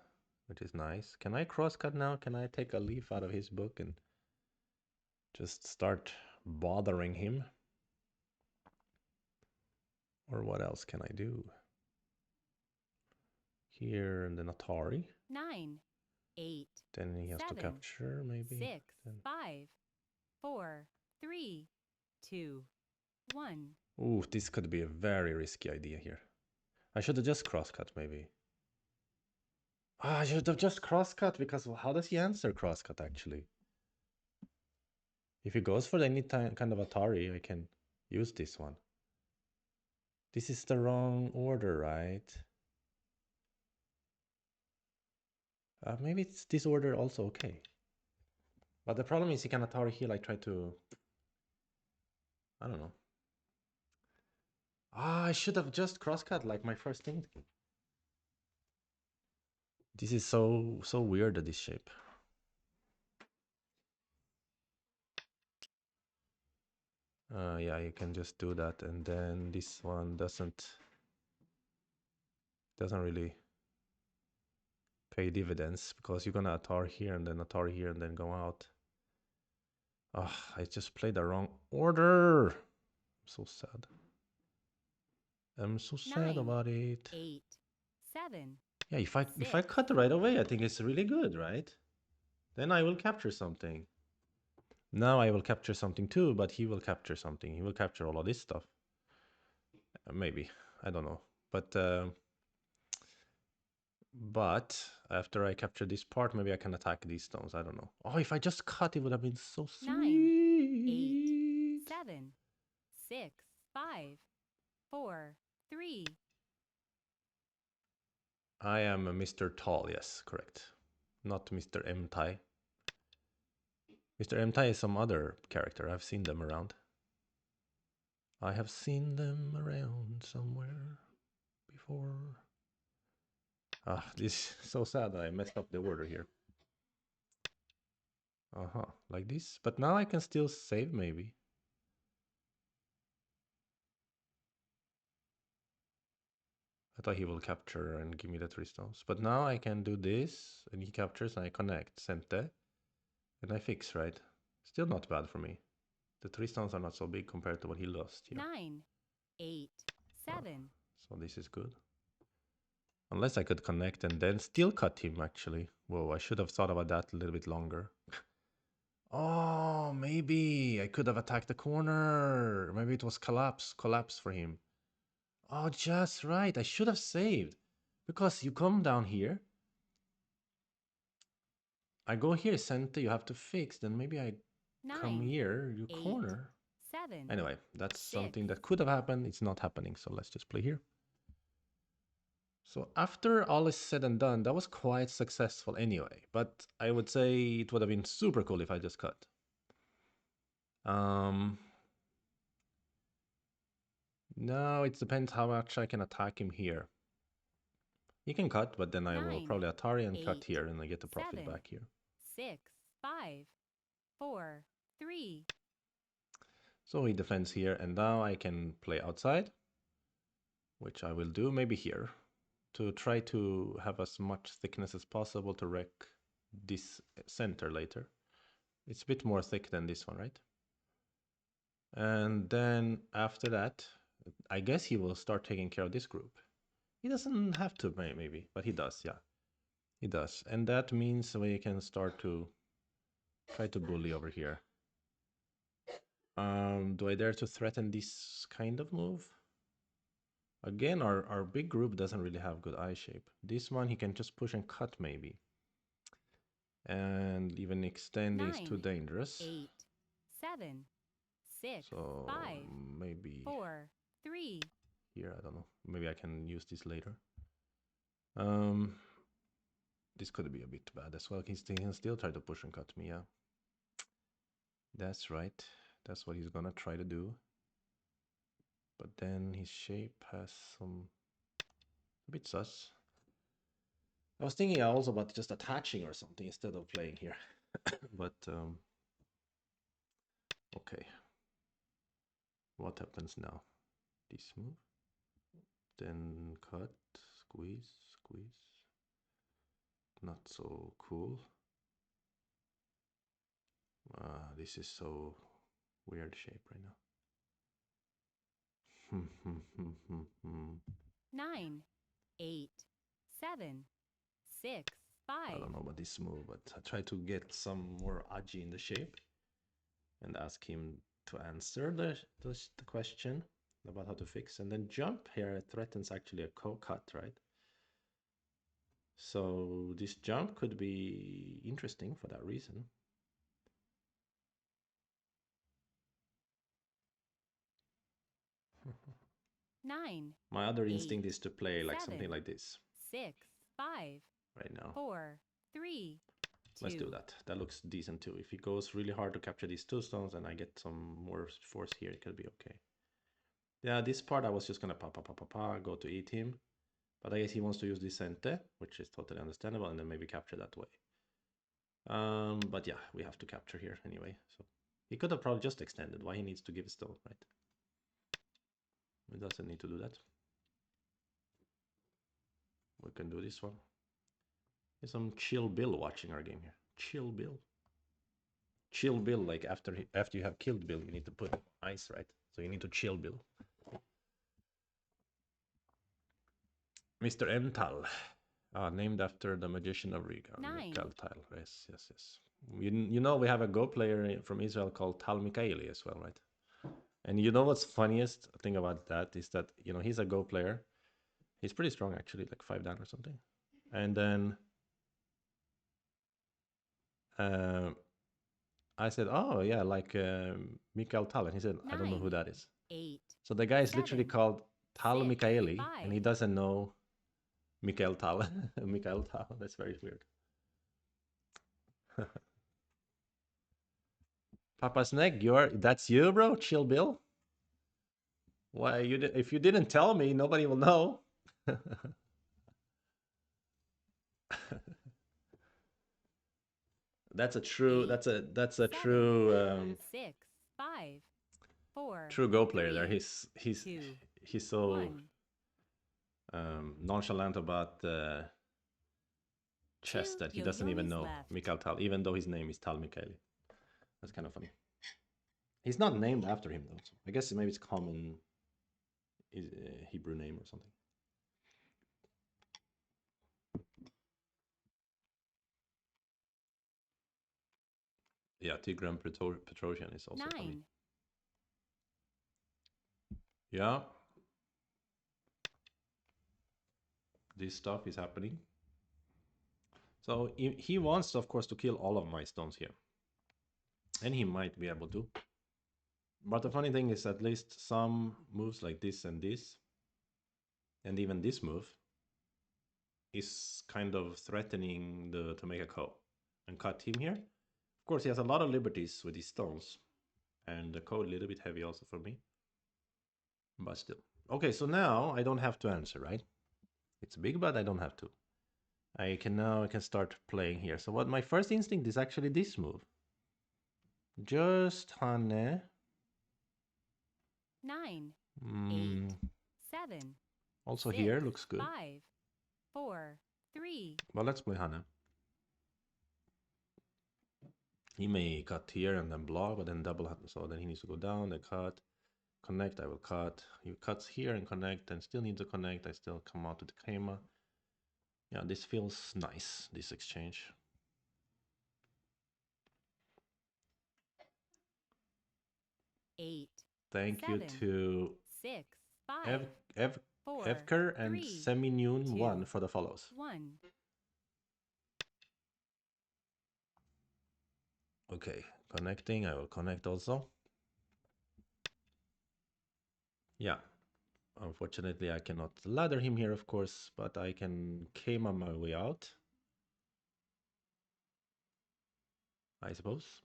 which is nice. Can I crosscut now? Can I take a leaf out of his book and just start bothering him? Or what else can I do? Here and then Atari. 9, 8. Then he has 7, to capture, maybe. 6, then... 5, 4, 3, 2, 1. Ooh, this could be a very risky idea here. I should have just crosscut, maybe. I should have just crosscut, because how does he answer crosscut, actually? If he goes for any kind of Atari, I can use this one. This is the wrong order, right? Maybe it's this order also okay. But the problem is he can Atari here, like try to... I don't know. I should have just crosscut like my first thing. This is so weird, this shape. Yeah, you can just do that, and then this one doesn't really pay dividends, because you're gonna Atari here and then Atari here and then go out. I just played the wrong order. I'm so sad. I'm so sad 9, about it. 8, 7. Yeah, if I cut right away, I think it's really good, right? Then I will capture something. Now I will capture something too, but he will capture something. He will capture all of this stuff. Maybe. I don't know. But after I capture this part, maybe I can attack these stones. I don't know. Oh, if I just cut, it would have been so 9, 8, sweet. 7, 6, 5, 4, 3. I am a Mr. Tall, yes, correct. Not Mr. M. Tai. Mr. M. Tai is some other character. I've seen them around. I have seen them around somewhere before. Ah, this is so sad that I messed up the order here. Like this. But now I can still save, maybe. I thought he will capture and give me the 3 stones. But now I can do this, and he captures, and I connect, Sente, and I fix, right? Still not bad for me. The 3 stones are not so big compared to what he lost here. 9, 8, 7. So this is good. Unless I could connect and then still cut him, actually. Whoa, I should have thought about that a little bit longer. Oh, maybe I could have attacked the corner. Maybe it was collapse for him. Oh, just right. I should have saved. Because you come down here. I go here, center, you have to fix. Then maybe I 9, come here, you 8, corner. 7. Anyway, that's 6. something that could have happened. It's not happening, so let's just play here. So after all is said and done, that was quite successful anyway. But I would say it would have been super cool if I just cut. No, it depends how much I can attack him here. He can cut, but then I will 9, probably Atari and 8, cut here, and I get the profit 7, back here. 6, 5, 4, 3. So he defends here, and now I can play outside, which I will do maybe here, to try to have as much thickness as possible to wreck this center later. It's a bit more thick than this one, right? And then after that, I guess he will start taking care of this group. He doesn't have to, maybe, but he does, yeah. He does. And that means we can start to try to bully over here. Do I dare to threaten this kind of move? Again, our big group doesn't really have good eye shape. This one, he can just push and cut, maybe. And even extend 9, is too dangerous. 8, 7, 6, so 5, maybe 4, 3. Here, I don't know. Maybe I can use this later. This could be a bit bad as well. He can still try to push and cut me, yeah. That's right. That's what he's gonna try to do. But then his shape has some... a bit sus. I was thinking also about just attaching or something instead of playing here. But, okay. What happens now? This move. Then cut, squeeze, squeeze. Not so cool. This is so weird shape right now. 9, 8, 7, 6, 5. I don't know about this move, but I try to get some more Aji in the shape and ask him to answer the question about how to fix. And then jump here threatens actually a cut, right? So this jump could be interesting for that reason. My other instinct is to play like 7, something like this. 6, 5. Right now. 4, 3, 2. Let's do that. That looks decent too. If he goes really hard to capture these 2 stones and I get some more force here, it could be okay. Yeah, this part I was just gonna go to eat him. But I guess he wants to use this Sente, which is totally understandable, and then maybe capture that way. But yeah, we have to capture here anyway. So he could have probably just extended. Why he needs to give stone, right? He doesn't need to do that. We can do this one. There's some Chill Bill watching our game here. Chill Bill. Chill Bill, like after you have killed Bill, you need to put ice, right? So you need to chill Bill. Mr. Ental. Named after the magician of Riga. 9, Tal. Yes. You know we have a Go player from Israel called Tal Mikhaeli as well, right? And you know what's funniest thing about that is that he's a Go player. He's pretty strong actually, like 5 dan or something. And then I said, "Oh yeah, like Mikael Tal," and he said, "I don't know who 9, that is." 8, So the guy is literally 7, called Tal 6, Mikhaeli, and 5. he doesn't know Mikael Tal. Mikael Tal. That's very weird. Papa Snake, that's you, bro. Chill, Bill. Why if you didn't tell me, nobody will know. That's a true. 8, That's a 7, true 6, 5, 4, true Go player. There, 3, he's 2, he's so 1. nonchalant about chess 2 that he doesn't even yo-yo's know left. Mikael Tal, even though his name is Tal Mikhaeli. That's kind of funny. He's not named after him though. So I guess maybe it's common Hebrew name or something. Yeah, Tigran Petrosian is also 9, funny. Yeah. This stuff is happening. So he wants, of course, to kill all of my stones here. And he might be able to. But the funny thing is, at least some moves like this and this, and even this move, is kind of threatening to make a ko and cut him here. Of course, he has a lot of liberties with his stones. And the ko a little bit heavy also for me. But still. Okay, so now I don't have to answer, right? It's big, but I don't have to. I can start playing here. So what my first instinct is actually this move. Just Hane. 9, 8, Mm, 7, also 6, here looks good. 5, 4, 3. Well, let's play Hane. He may cut here and then block, but then double. So then he needs to go down, then cut, connect. I will cut. He cuts here and connect, and still need to connect. I still come out to the Kema. Yeah, this feels nice, this exchange. Eight. Thank 7, you to 6, 5, 4, Evker and 3, Seminoon 2, 1 for the follows. 1. Okay, connecting. I will connect also. Yeah. Unfortunately, I cannot ladder him here, of course, but I can Kema my way out. I suppose.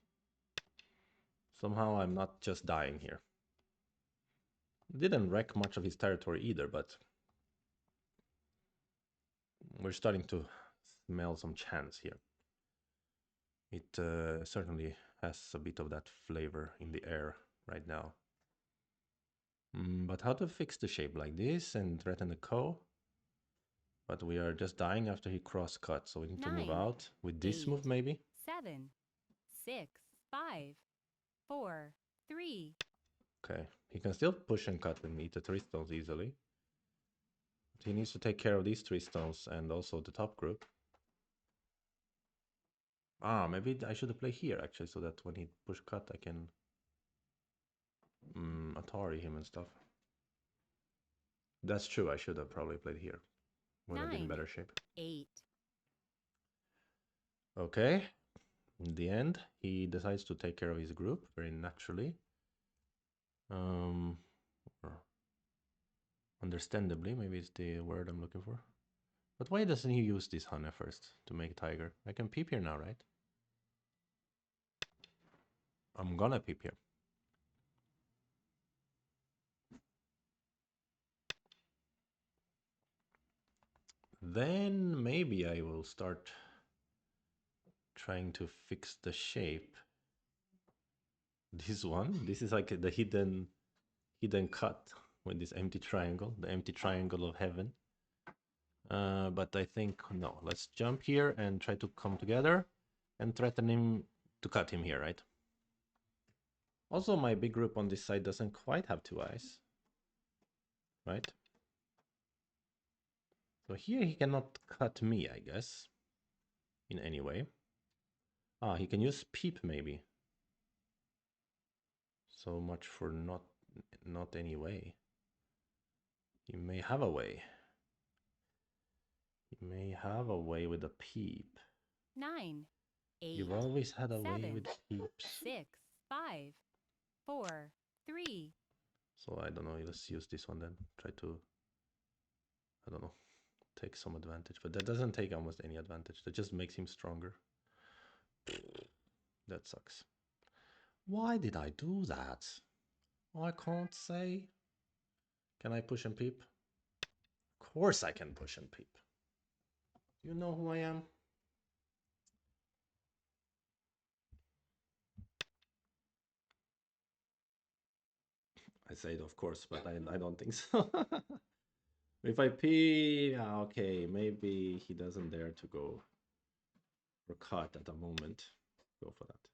Somehow I'm not just dying here. Didn't wreck much of his territory either, but we're starting to smell some chance here. It certainly has a bit of that flavor in the air right now. But how to fix the shape like this and threaten the ko? But we are just dying after he cross-cut, so we need to move 9, out with this 8, move maybe. 7, 6, 5, 4, 3. Okay, he can still push and cut with me to 3 stones easily. But he needs to take care of these 3 stones and also the top group. Ah, maybe I should have played here actually, so that when he push cut I can Atari him and stuff. That's true, I should have probably played here. Would have been in 9, better shape. 8. Okay, in the end, he decides to take care of his group very naturally. Understandably, maybe it's the word I'm looking for. But why doesn't he use this Hane first to make tiger? I can peep here now, right? I'm gonna peep here. Then maybe I will start trying to fix the shape. This one, this is like the hidden cut with this empty triangle, the empty triangle of heaven. But I think, no, let's jump here and try to come together and threaten him to cut him here, right? Also, my big group on this side doesn't quite have 2 eyes, right? So here he cannot cut me, I guess, in any way. Ah, he can use peep maybe. So much for not any way. He may have a way. He may have a way with a peep. 9, 8, You've always had a way 7, with peeps. 6, 5, 4, 3. So I don't know, let's use this one then. Try to, I don't know, take some advantage. But that doesn't take almost any advantage. That just makes him stronger. That sucks. Why did I do that? I can't say. Can I push and peep? Of course I can push and peep. You know who I am? I say it, of course, but I don't think so. If I peep, okay, maybe he doesn't dare to go for cut at the moment. Go for that.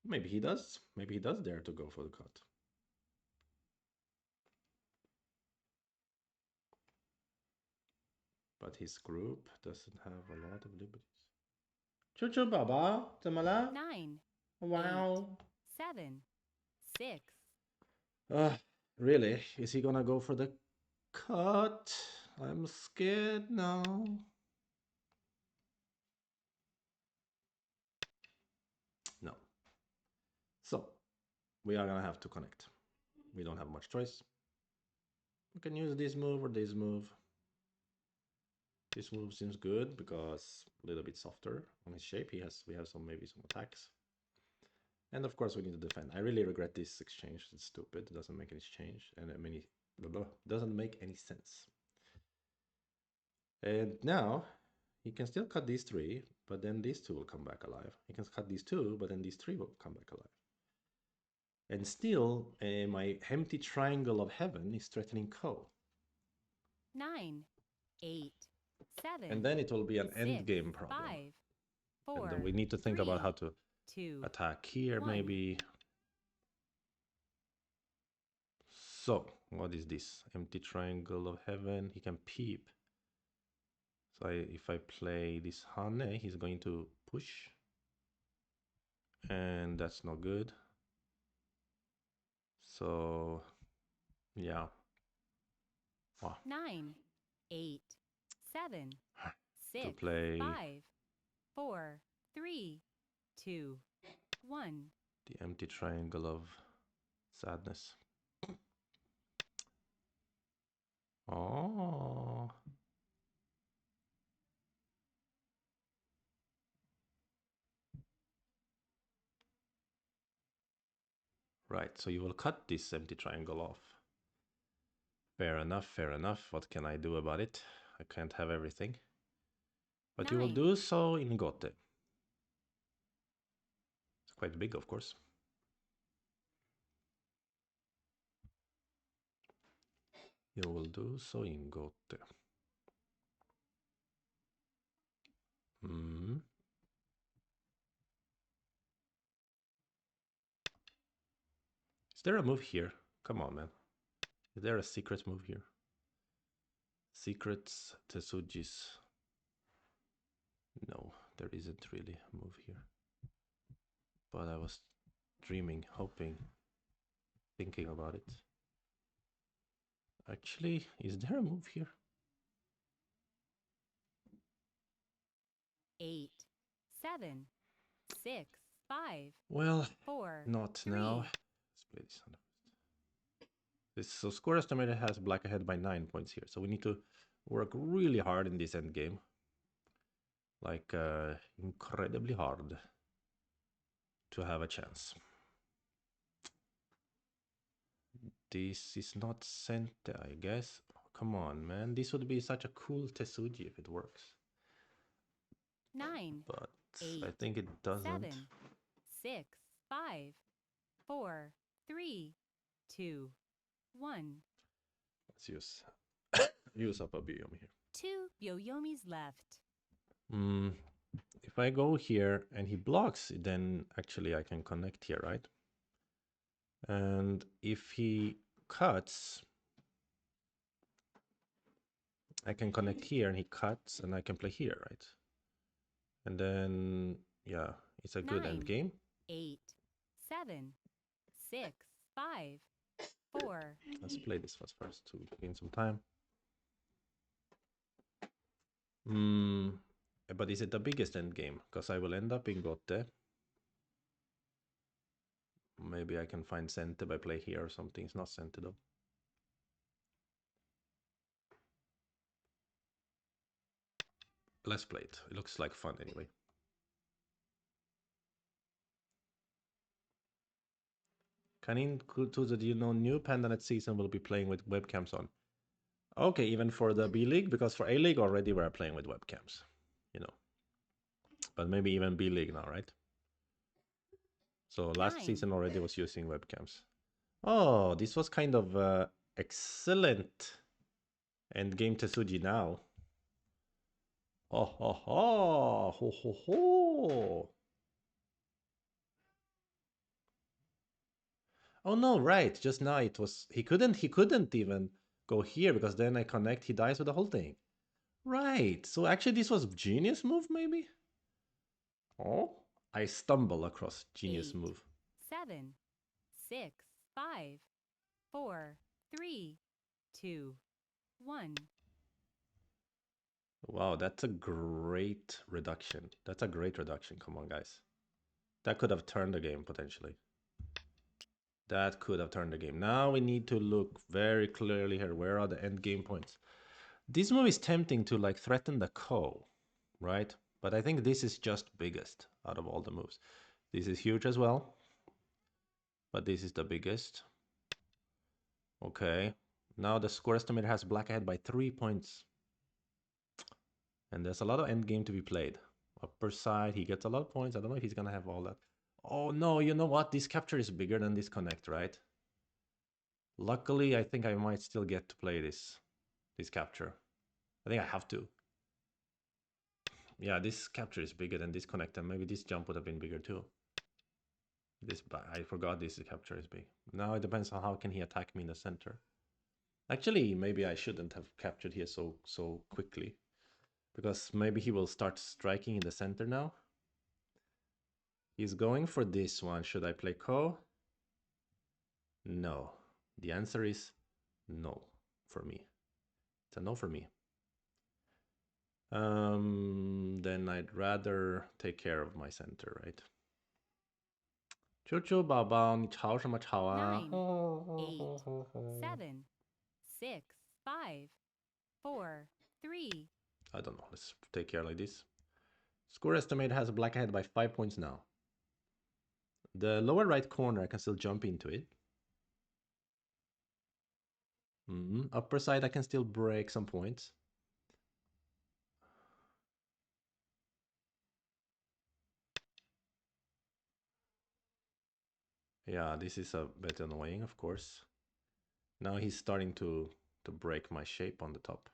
Maybe he does. Maybe he does dare to go for the cut. But his group doesn't have a lot of liberties. Choo Baba, 怎么了? 9, Wow. 8, 7, 6. Really? Is he gonna go for the cut? I'm scared now. No. So, we are gonna have to connect. We don't have much choice. We can use this move or this move. This move seems good because a little bit softer on his shape. We have maybe some attacks. And of course we need to defend. I really regret this exchange. It's stupid. It doesn't make any change. And doesn't make any sense. And now he can still cut these three, but then these two will come back alive. He can cut these two, but then these three will come back alive. And still, my empty triangle of heaven is threatening Ko. 9, 8, 7. And then it will be an 6, end game problem. 5, 4. And we need to think 3, about how to 2, attack here, 1. maybe. So, what is this? Empty triangle of heaven. He can peep. So if I play this Hane, he's going to push. And that's not good. So, yeah. Wow. 9, 8, 7, 6, To play 5, 4, 3, 2, 1. the empty triangle of sadness. Oh. Right, so you will cut this empty triangle off. Fair enough, fair enough. What can I do about it? I can't have everything. But 9. you will do so in Gote. It's quite big, of course. You will do so in Gote. Is there a move here? Come on, man. Is there a secret move here? Secrets, Tesujis. No, there isn't really a move here. But I was dreaming, hoping, thinking about it. Actually, is there a move here? 8, 7, 6, 5. Well, 4. Not 3. now. Let's play this one. So score estimator has black ahead by 9 points here. So we need to work really hard in this end game. Like incredibly hard to have a chance. This is not sent, I guess. Oh, come on, man. This would be such a cool Tesuji if it works. 9. But 8, I think it doesn't. 7, 6, 5, 4, 3, 2, 1. Let's use up a biome here. 2 Yoyomis left. If I go here and he blocks, then actually I can connect here, right? And if he cuts, I can connect here and he cuts and I can play here, right? And then, yeah, it's a good end 9, game. 8, 7, 6, 5, 4. Let's play this first to gain some time. But is it the biggest end game? Because I will end up in Gotte. Maybe I can find center by play here or something. It's not center though. Let's play it. It looks like fun anyway. Kanin, do you know new Pandanet season will be playing with webcams on? Okay, even for the B League, because for A League already we're playing with webcams, you know. But maybe even B League now, right? So last 9. season already was using webcams. Oh, this was kind of excellent endgame Tetsuji now. Oh, ho, ho, ho, ho, ho. Oh no, right. Just now it was he couldn't even go here because then I connect, he dies with the whole thing. Right. So actually this was genius move, maybe? Oh, I stumble across genius 8, move. 7, 6, 5, 4, 3, 2, 1. Wow, that's a great reduction. That's a great reduction. Come on, guys. That could have turned the game potentially. That could have turned the game. Now we need to look very clearly here. Where are the end game points? This move is tempting to like threaten the ko, right? But I think this is just biggest out of all the moves. This is huge as well. But this is the biggest. Okay. Now the score estimator has black ahead by 3 points. And there's a lot of end game to be played. Upper side, he gets a lot of points. I don't know if he's gonna have all that. Oh no, you know what? This capture is bigger than this connect, right? Luckily, I think I might still get to play this capture. I think I have to. Yeah, this capture is bigger than this connect, and maybe this jump would have been bigger too. I forgot this capture is big. Now it depends on how can he attack me in the center. Actually, maybe I shouldn't have captured here so quickly, because maybe he will start striking in the center now. He's going for this one. Should I play ko? No. The answer is no for me. It's a no for me. Then I'd rather take care of my center, right? 啾啾宝宝，你吵什么吵啊 9, 8, 7, 6, 5, 4, 3. I don't know. Let's take care like this. Score estimate has a black ahead by 5 points now. The lower right corner, I can still jump into it. Upper side, I can still break some points. Yeah, this is a bit annoying, of course. Now he's starting to break my shape on the top.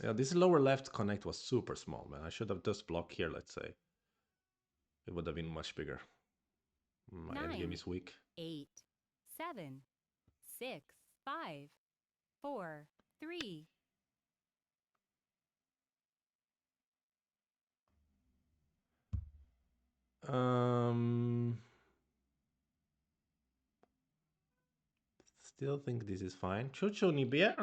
Yeah, this lower left connect was super small, man. I should have just blocked here, let's say. It would have been much bigger. My 9, endgame is weak. 8, 7, 6, 5, 4, 3. Still think this is fine. Chucho ni bia.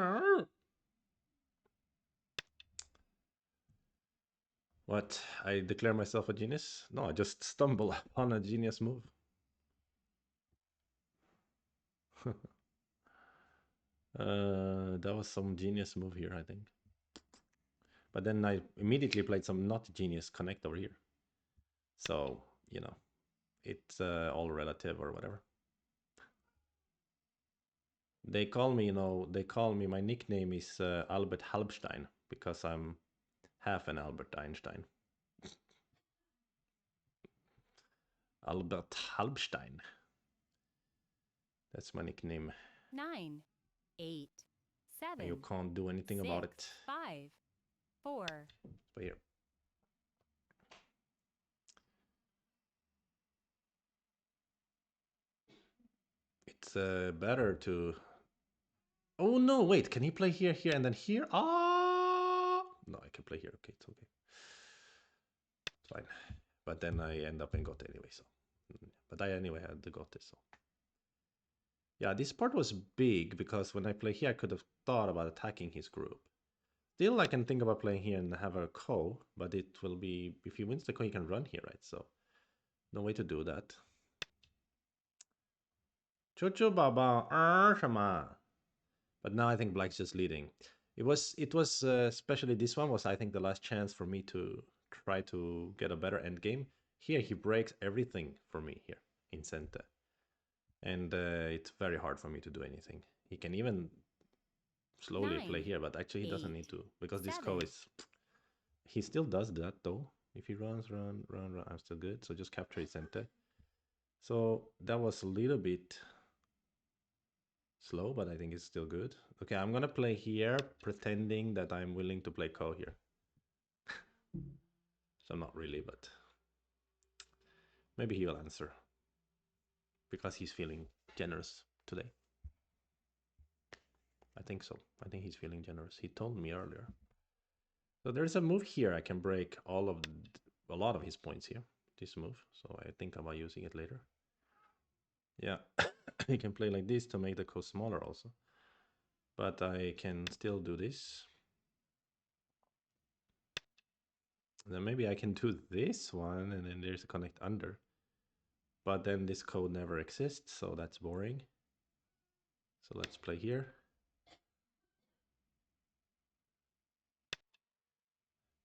What? I declare myself a genius? No, I just stumble upon a genius move. That was some genius move here, I think. But then I immediately played some not genius connect over here. So, you know, it's all relative or whatever. They call me, my nickname is Albert Halbstein because I'm half an Albert Einstein. Albert Halbstein. That's my nickname. 9, 8, 7. And you can't do anything 6, about it. 5, 4. So here. better to... Oh, no, wait. Can he play here, here, and then here? Ah! No, I can play here. Okay, it's okay. It's fine. But then I end up in got anyway, so... But I anyway had the got this, so... Yeah, this part was big, because when I play here, I could have thought about attacking his group. Still, I can think about playing here and have a ko, but it will be... If he wins the ko, he can run here, right? So, no way to do that. Chuchu Baba, 什么? But now I think black's just leading. It was especially this one was, I think, the last chance for me to try to get a better end game. Here he breaks everything for me here in center. And it's very hard for me to do anything. He can even slowly play here, but actually he doesn't need to, because this ko is... He still does that though. If he runs, run, I'm still good. So just capture his center. So that was a little bit slow, but I think it's still good. Okay, I'm gonna play here, pretending that I'm willing to play ko here. So not really, but maybe he will answer, because he's feeling generous today. I think so. I think he's feeling generous. He told me earlier. So there's a move here. I can break a lot of his points here. This move. So I think about using it later. Yeah, he can play like this to make the ko smaller also. But I can still do this. Then maybe I can do this one, and then there's a connect under. But then this code never exists, so that's boring. So let's play here.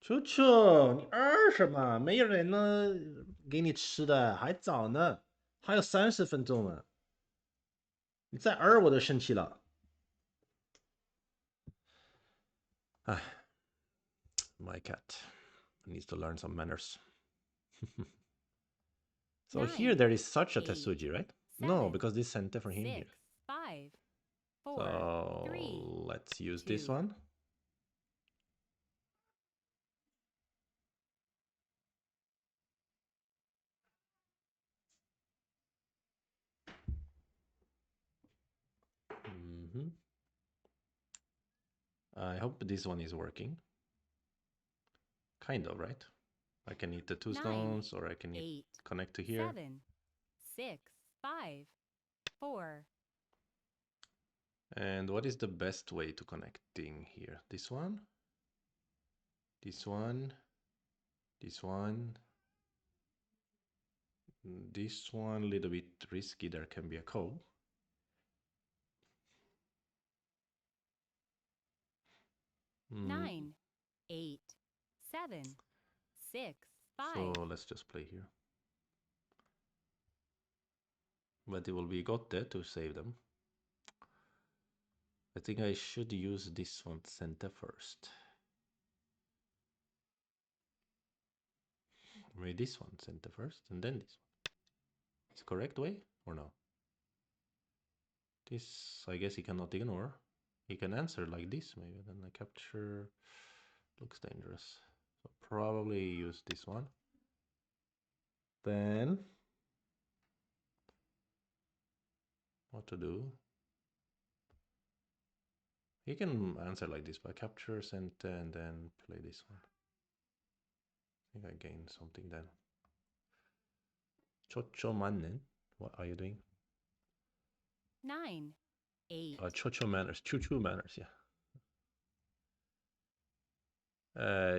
球球，你什么？没有人呢，给你吃的，还早呢，还有30分钟呢。你再我都生气了。唉 My cat needs to learn some manners. So 9, here there is such a 8, Tesuji, right? 7, no, because this center for him 6, here. 5, 4, so 3, let's use 2. This one. I hope this one is working. Kind of, right? I can eat the 2 stones, or I can 8, connect to here. 7, 6, 5, 4. And what is the best way to connecting here? This one? This one? This one? This one, a little bit risky. There can be a ko. 9, 8, 7, 6, 5. So let's just play here. But it will be got there to save them. I think I should use this one center first. Maybe this one center first, and then this one. It's the correct way, or no? This, I guess he cannot ignore. He can answer like this, maybe. Then I capture. Looks dangerous. So probably use this one. Then what to do? He can answer like this by capture center and then play this one. I think I gained something then. Chocho mannen. What are you doing? 9, 8. Chocho manners. Choo-choo manners, yeah.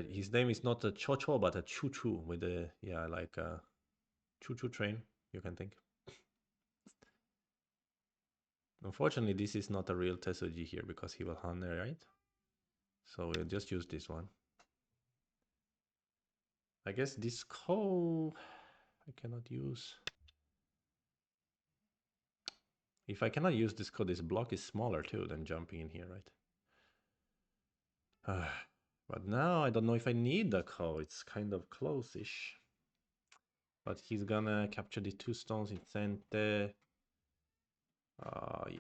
His name is not a Chocho, but a Choo-choo with a, yeah, like a choo-choo train, you can think. Unfortunately, this is not a real Tesuji here because he will hunt there, right? So we'll just use this one. I guess this ko I cannot use. If I cannot use this ko, this block is smaller too than jumping in here, right? But now I don't know if I need the ko. It's kind of close-ish. But he's gonna capture the 2 stones in center. Yeah.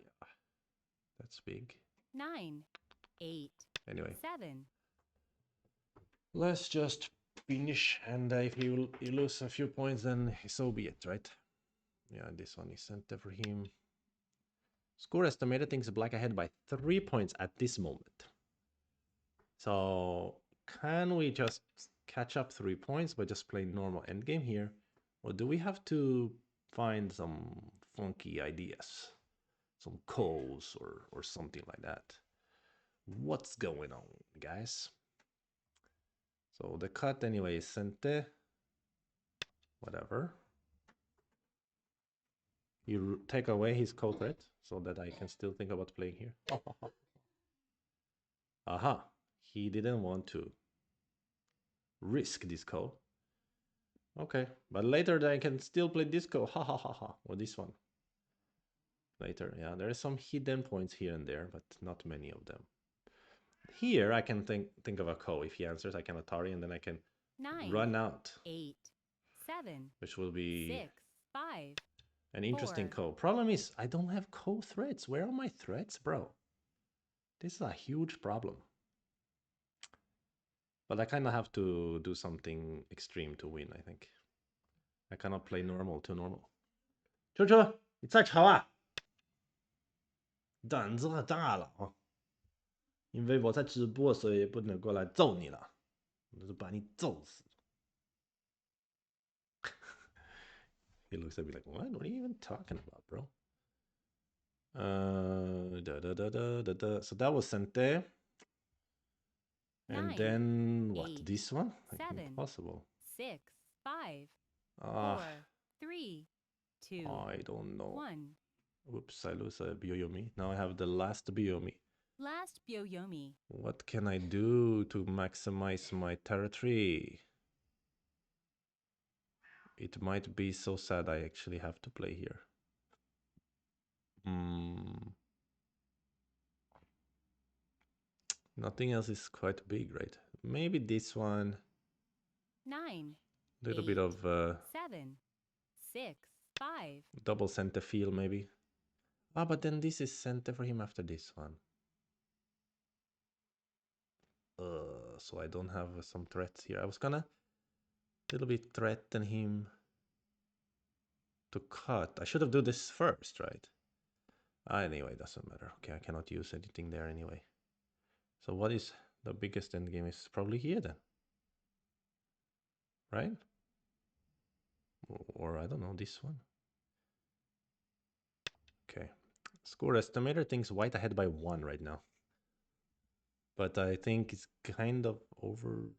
That's big. 9, 8. Anyway. 7. Let's just finish, and if you lose a few points, then so be it, right? Yeah, this one is center for him. Score estimator thinks black ahead by 3 points at this moment. So can we just catch up 3 points by just playing normal endgame here? Or do we have to find some funky ideas? Some calls or something like that? What's going on, guys? So the cut anyway is Sente. Whatever. You take away his code threat so that I can still think about playing here. Aha. He didn't want to risk disco. Okay, but later I can still play disco. Ha ha ha ha. Or this one. Later, yeah, there are some hidden points here and there, but not many of them. Here I can think of a ko. If he answers, I can Atari, and then I can 9, run out. 8, 7, which will be 6, 5, an interesting 4. ko. Problem is, I don't have ko threads. Where are my threads, bro? This is a huge problem. But I kind of have to do something extreme to win, I think. I cannot play normal to normal. 秋秋，你在吵啊？胆子可大了啊！因为我在直播，所以不能过来揍你了，我就把你揍死。He looks at me like, what? What are you even talking about, bro? So that was Sente. And 9, then what? 8, This one? 7, Impossible. 6, 5, Ah, 4, 3, 2, I don't know. 1. Oops, I lose a Byoyomi. Now I have the last Byoyomi. Last Byoyomi. What can I do to maximize my territory? It might be so sad I actually have to play here. Nothing else is quite big, right? Maybe this one. 9. Little 8, bit of 7, 6, 5. double center feel, maybe. Ah, but then this is center for him after this one. So I don't have some threats here. I was gonna little bit threaten him to cut. I should have done this first, right? Anyway, doesn't matter. Okay, I cannot use anything there anyway. So what is the biggest endgame? Is probably here then, right? Or I don't know, this one. Okay. Score estimator thinks white ahead by 1 right now. But I think it's kind of over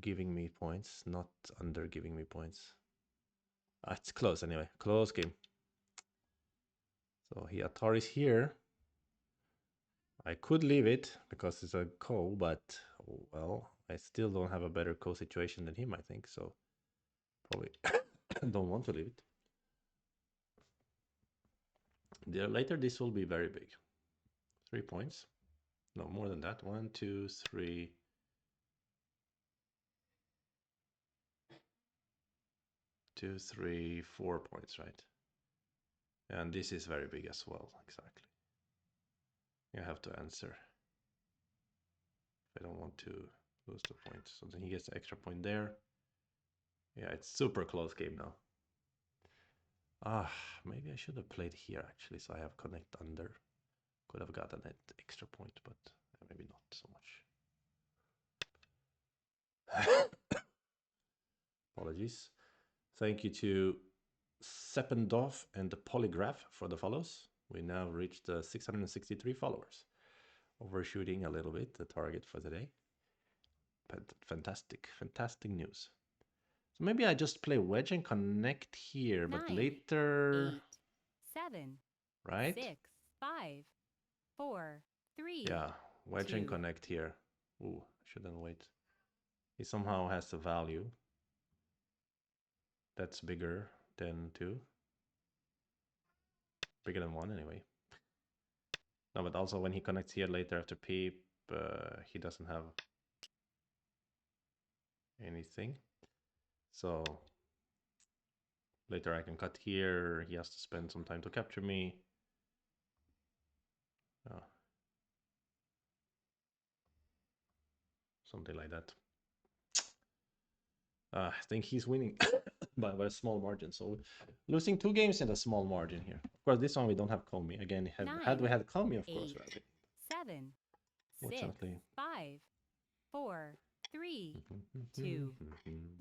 giving me points, not under giving me points. It's close anyway. Close game. So he Atari's here. I could leave it because it's a ko, but well, I still don't have a better ko situation than him, I think. So probably don't want to leave it. Later, this will be very big. 3 points. No, more than that. 1, 2, 3. 2, 3, 4 points, right? And this is very big as well, exactly. You have to answer. I don't want to lose the point. So then he gets the extra point there. Yeah, it's super close game now. Maybe I should have played here actually, so I have connect under. Could have gotten that extra point, but maybe not so much. Apologies. Thank you to Seppendorf and the Polygraph for the follows. We now reached 663 followers. Overshooting a little bit the target for the day. But fantastic, fantastic news. So maybe I just play wedge and connect here, 9, but later... 8, 7, right? 6, 5, 4, 3. Yeah, wedge 2. and connect here. Ooh, shouldn't wait. He somehow has a value that's bigger than 2. Bigger than 1 anyway. No, but also when he connects here later after peep, he doesn't have anything. So later I can cut here. He has to spend some time to capture me. Something like that. I think he's winning. by a small margin. So losing 2 games in a small margin here. Of course, this one we don't have Comey. Again, had we had Comey, of course, 8, 7, 6, fortunately. 5, 4, 3, 2,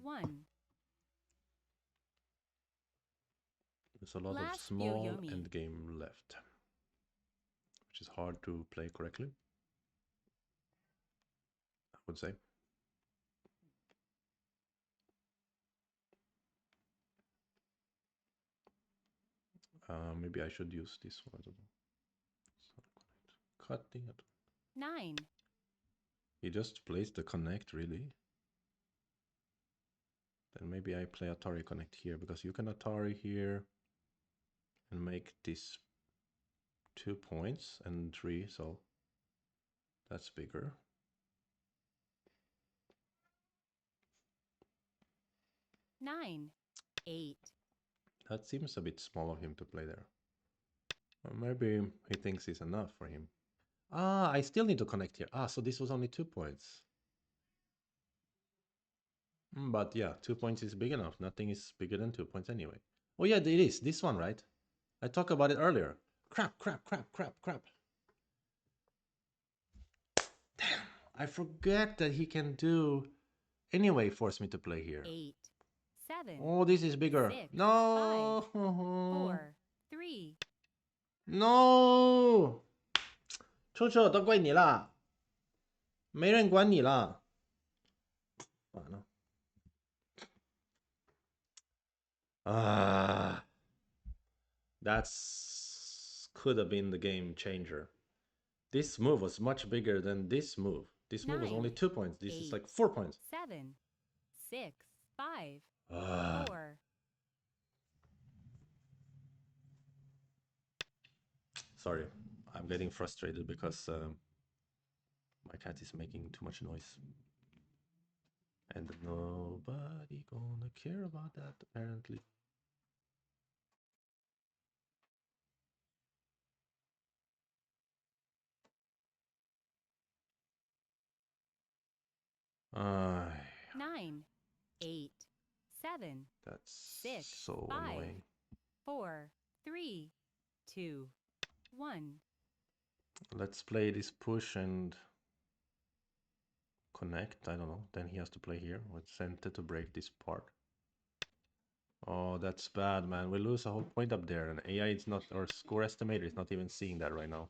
1. There's a lot of Last small yo-yo-mi. endgame left, which is hard to play correctly, I would say. Maybe I should use this one. I don't know. Cutting it. 9. He just plays the connect, really. Then maybe I play Atari connect here, because you can Atari here and make this 2 points and 3, so that's bigger. 9, 8. That seems a bit small of him to play there. Or maybe he thinks it's enough for him. Ah, I still need to connect here. Ah, so this was only 2 points. But yeah, 2 points is big enough. Nothing is bigger than 2 points anyway. Oh yeah, it is. This one, right? I talked about it earlier. Crap. Damn, I forget that he can do... Anyway, force me to play here. 8, 7. Oh, this is bigger. 6, No! 5, 4, 3. No! 臭臭，都怪你啦！没人管你啦！完了。Ah, that's could have been the game changer. This move was much bigger than this move. This move was 9, only 2 points. This 8, is like 4 points. 7, 6, 5, Ah. 4. Sorry, I'm getting frustrated because my cat is making too much noise. And nobody gonna care about that, apparently. Uh, 9, 8, 7. That's 6, so 5, annoying. 4, 3, 2, 1. Let's play this push and connect. I don't know. Then he has to play here with center to break this part. Oh, that's bad, man. We lose a whole point up there, and AI is not, or score estimator is not even seeing that right now.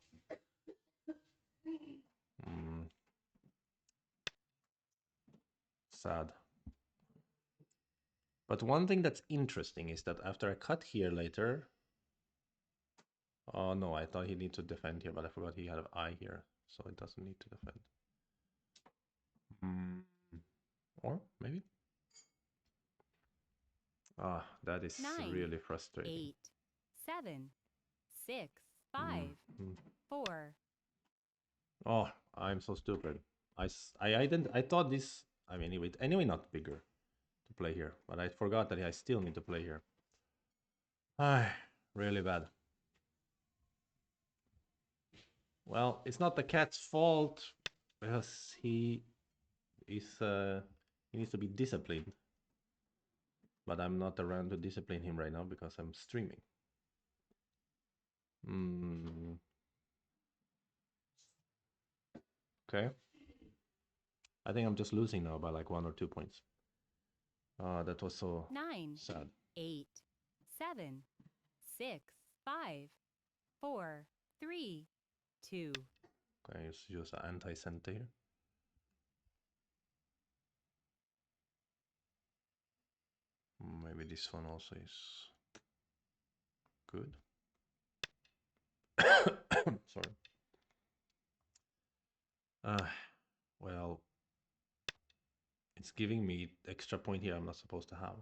Sad. But one thing that's interesting is that after I cut here later... Oh no, I thought he needed to defend here, but I forgot he had an eye here, so it doesn't need to defend. Or maybe? Ah, that is 9, really frustrating. 8, 7, 6, 5, 4. Oh, I'm so stupid. I thought this... I mean, anyway, not bigger to play here, but I forgot that I still need to play here. Ah, really bad. Well, it's not the cat's fault because he needs to be disciplined. But I'm not around to discipline him right now because I'm streaming. Okay. I think I'm just losing now by like 1 or 2 points. That was so 9, sad. 8, 7, 6, 5, 4, 3, 2. Okay, let's use an anti-center here. Maybe this one also is good. Sorry. Well, it's giving me extra point here I'm not supposed to have.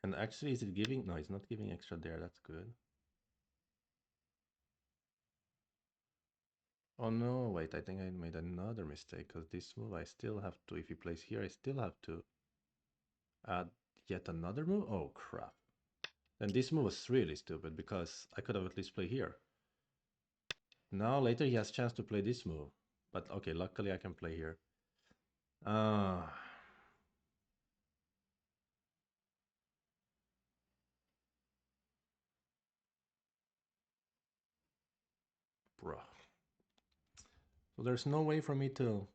And actually, is it giving? No, it's not giving extra there. That's good. Oh no, wait, I think I made another mistake because this move I still have to, if he plays here, I still have to add yet another move? Oh crap. Then this move was really stupid because I could have at least played here. Now later he has chance to play this move. But okay, luckily I can play here. Bruh. So there's no way for me to...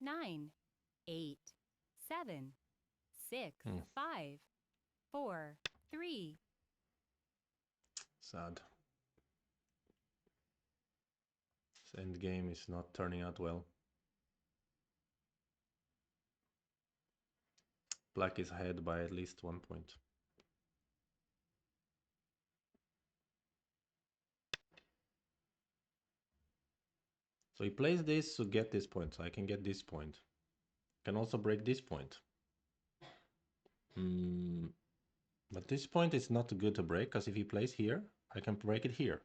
9, 8, 7, 6, 5, 4, 3. Sad. This end game is not turning out well. Black is ahead by at least 1 point. So he plays this to get this point, so I can get this point. Can also break this point. But this point is not good to break, because if he plays here, I can break it here.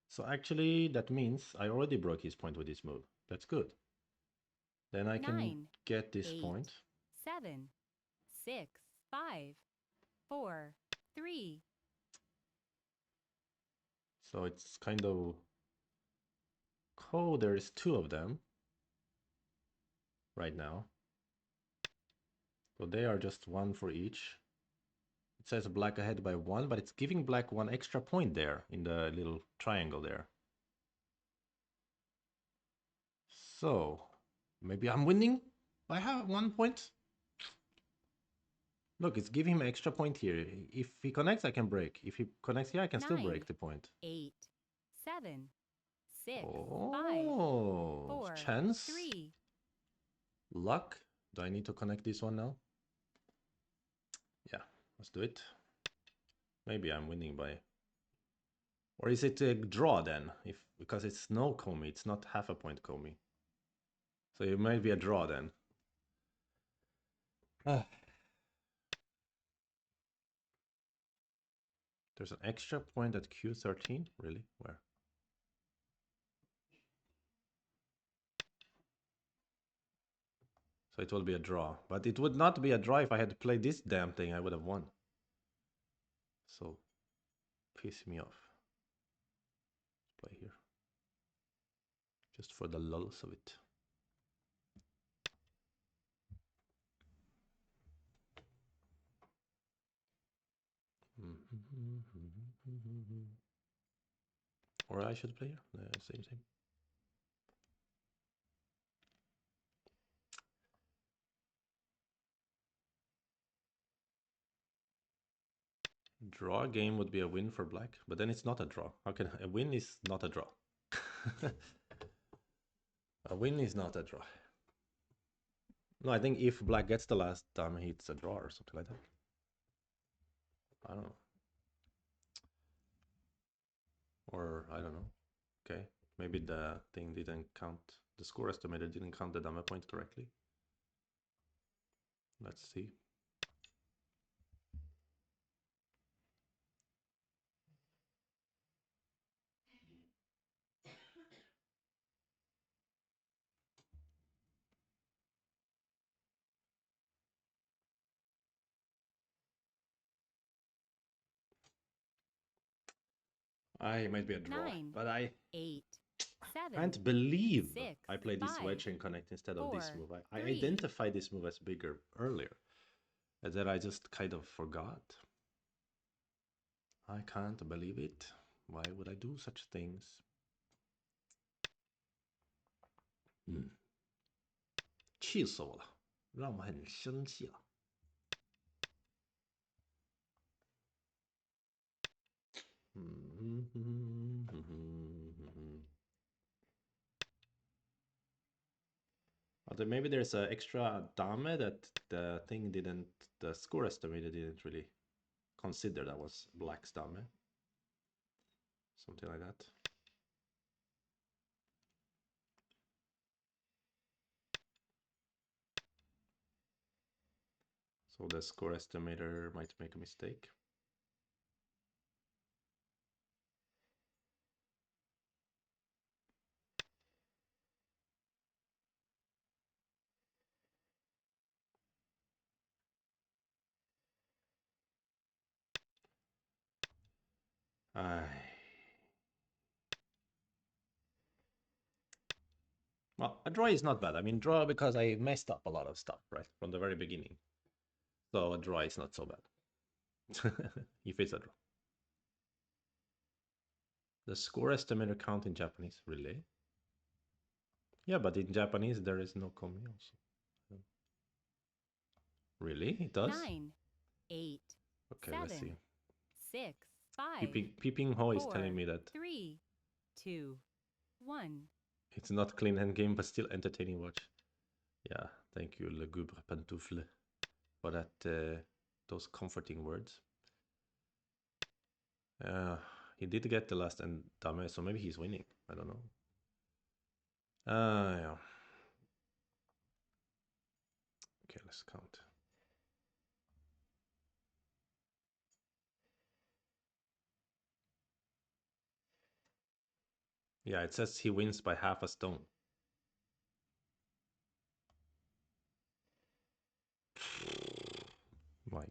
So actually, that means I already broke his point with this move. That's good. Then I can get this 8, point. 7, 6, 5, 4, 3. So it's kind of... Oh, there's 2 of them right now. So they are just 1 for each. It says black ahead by 1, but it's giving black 1 extra point there in the little triangle there. So maybe I'm winning by 1 point. Look, it's giving him extra point here. If he connects, I can break. If he connects here, I can 9, still break the point. 8, 7, 6, 5, Oh, 4, chance. 3. Luck. Do I need to connect this one now? Yeah, let's do it. Maybe I'm winning by... Or is it a draw then? Because it's no komi, it's not half a point komi. So it might be a draw then. There's an extra point at Q13? Really? Where? So it will be a draw. But it would not be a draw if I had played this damn thing. I would have won. So, piss me off. Let's play here. Just for the lulls of it. Or I should play here. Same. Draw game would be a win for black, but then it's not a draw. How can a win is not a draw? A win is not a draw. No, I think if black gets the last time, it's a draw or something like that. I don't know. Or I don't know. Okay, maybe the thing didn't count. The score estimator didn't count the dama point correctly. Let's see. It might be a draw, 9, but I 8, 7, can't believe 6, I played this 5, wedge and connect instead of this 4, move. I 3. identified this move as bigger earlier, and then I just kind of forgot. I can't believe it. Why would I do such things? Mm. 气死我了，让我很生气了。Although maybe there's an extra dame that the thing didn't, the score estimator didn't really consider that was black's dame. Something like that. So the score estimator might make a mistake. Well, a draw is not bad. I mean, draw because I messed up a lot of stuff, right, from the very beginning. So a draw is not so bad. If it's a draw. The score estimator count in Japanese, really? Yeah, but in Japanese there is no komi also. Really? It does? 9, 8, Okay, let's 7, see. 6, 5, Peeping Ho is 4, telling me that 3, 2, 1. it's not clean endgame, but still entertaining watch. Yeah, thank you, Le Gubre Pantoufle, for that, those comforting words. He did get the last end dame, so maybe he's winning. I don't know. Yeah. Okay, let's count. Yeah, it says he wins by half a stone. My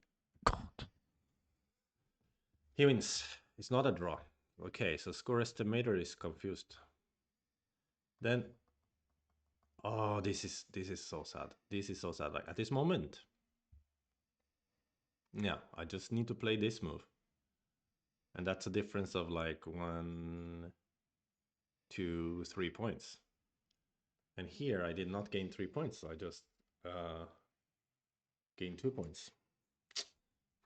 God. He wins. It's not a draw. Okay, so score estimator is confused. Then, oh, this is so sad. This is so sad. Like at this moment, yeah, I just need to play this move, and that's a difference of like 1, 2, 3 points. And here I did not gain 3 points, so I just gained 2 points.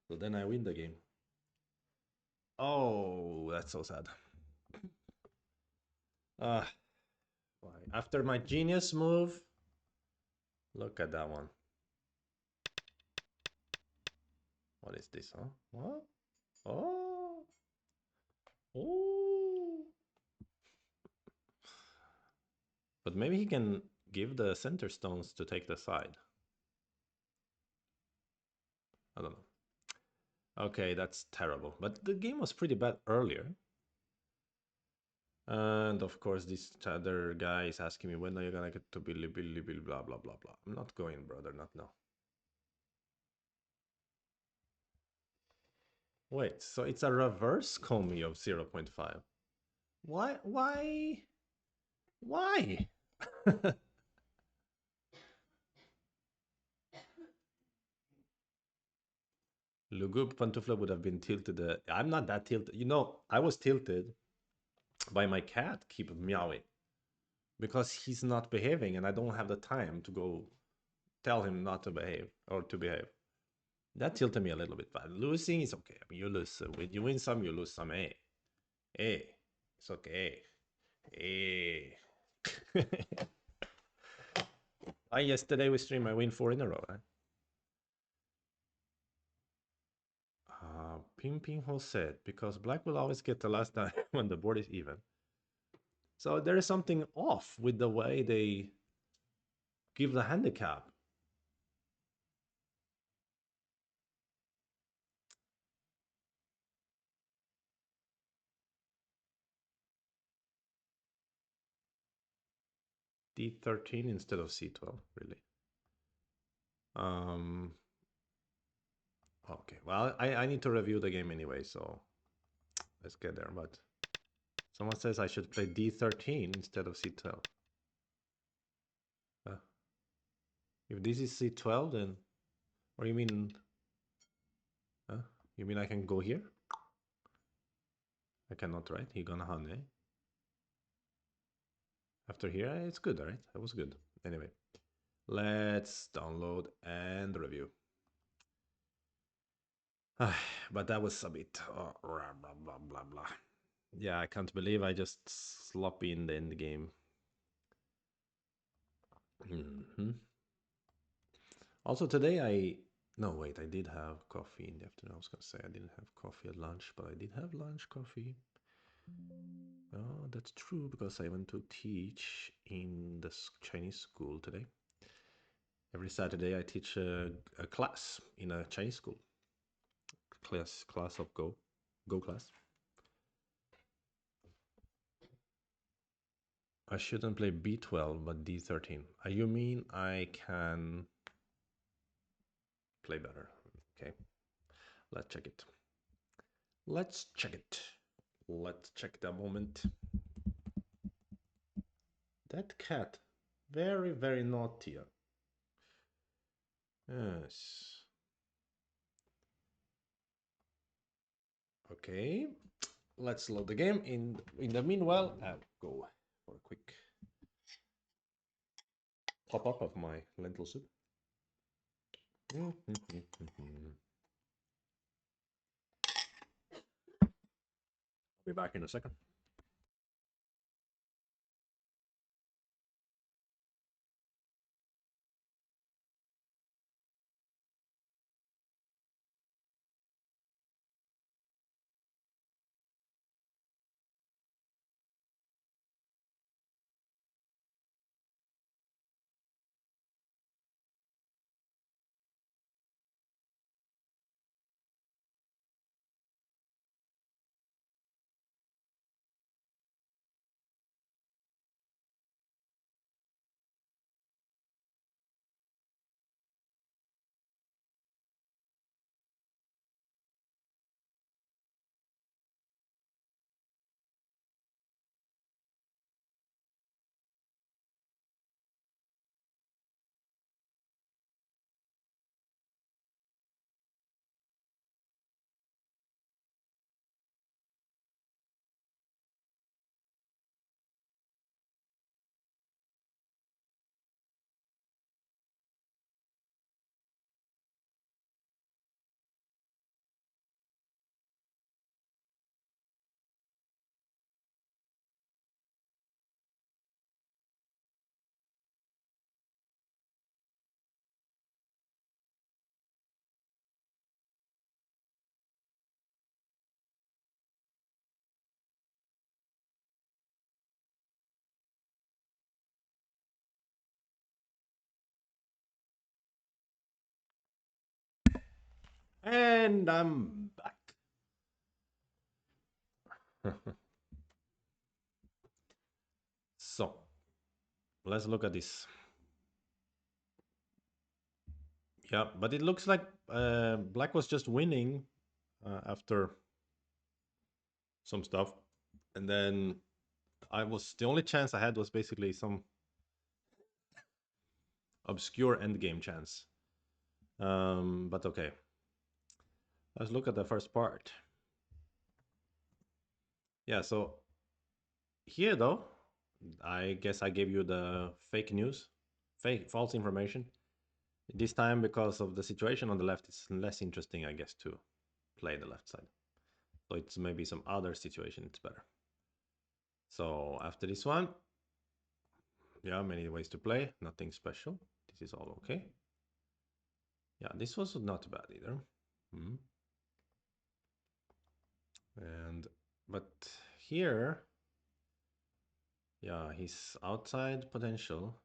So then I win the game. Oh, that's so sad. After my genius move, look at that one. What is this, huh? What? Oh. Oh. But maybe he can give the center stones to take the side. I don't know. Okay, that's terrible. But the game was pretty bad earlier. And of course, this other guy is asking me, when are you gonna get to Billy, blah, blah, blah, blah. I'm not going, brother, not now. Wait, so it's a reverse Komi of 0.5. Why? Why? Why? Lugub Pantufla would have been tilted. I'm not that tilted. You know, I was tilted by my cat keep meowing because he's not behaving and I don't have the time to go tell him not to behave or to behave. That tilted me a little bit, but losing is okay. I mean, you lose. When you win some, you lose some. Hey, hey, it's okay. Hey. Yesterday we streamed. I win 4 in a row. Right? Ping Ho said, because black will always get the last time when the board is even. So there is something off with the way they give the handicap. D13 instead of C12, really. Okay, well, I need to review the game anyway, so let's get there. But someone says I should play D13 instead of C12. If this is C12, then... Or you mean... You mean I can go here? I cannot, right? He gonna hane. After here, it's good, right? That was good. Anyway, let's download and review. But that was a bit... blah, blah, blah, blah. Yeah, I can't believe I just sloppy in the end game. Also today no, wait, I did have coffee in the afternoon. I was gonna say I didn't have coffee at lunch, but I did have lunch coffee. Oh, that's true, because I went to teach in the Chinese school today. Every Saturday I teach a class in a Chinese school. Class of Go class. I shouldn't play B12, but D13. You mean I can play better? Okay, let's check it. Let's check it. Let's check the moment. That cat, very, very naughty. Yes. Okay, let's load the game. In the meanwhile, I'll go for a quick top up of my lentil soup. Be back in a second. And I'm back. So let's look at this. Yeah, but it looks like black was just winning after some stuff, and then I was the only chance I had was basically some obscure endgame chance. But okay, let's look at the first part. Yeah, so here though, I guess I gave you the fake news, false information. This time, because of the situation on the left, it's less interesting, I guess, to play the left side. So it's maybe some other situation, it's better. So after this one, yeah, many ways to play, nothing special. This is all okay. Yeah, this was not bad either. And but here, yeah, he's outside potential.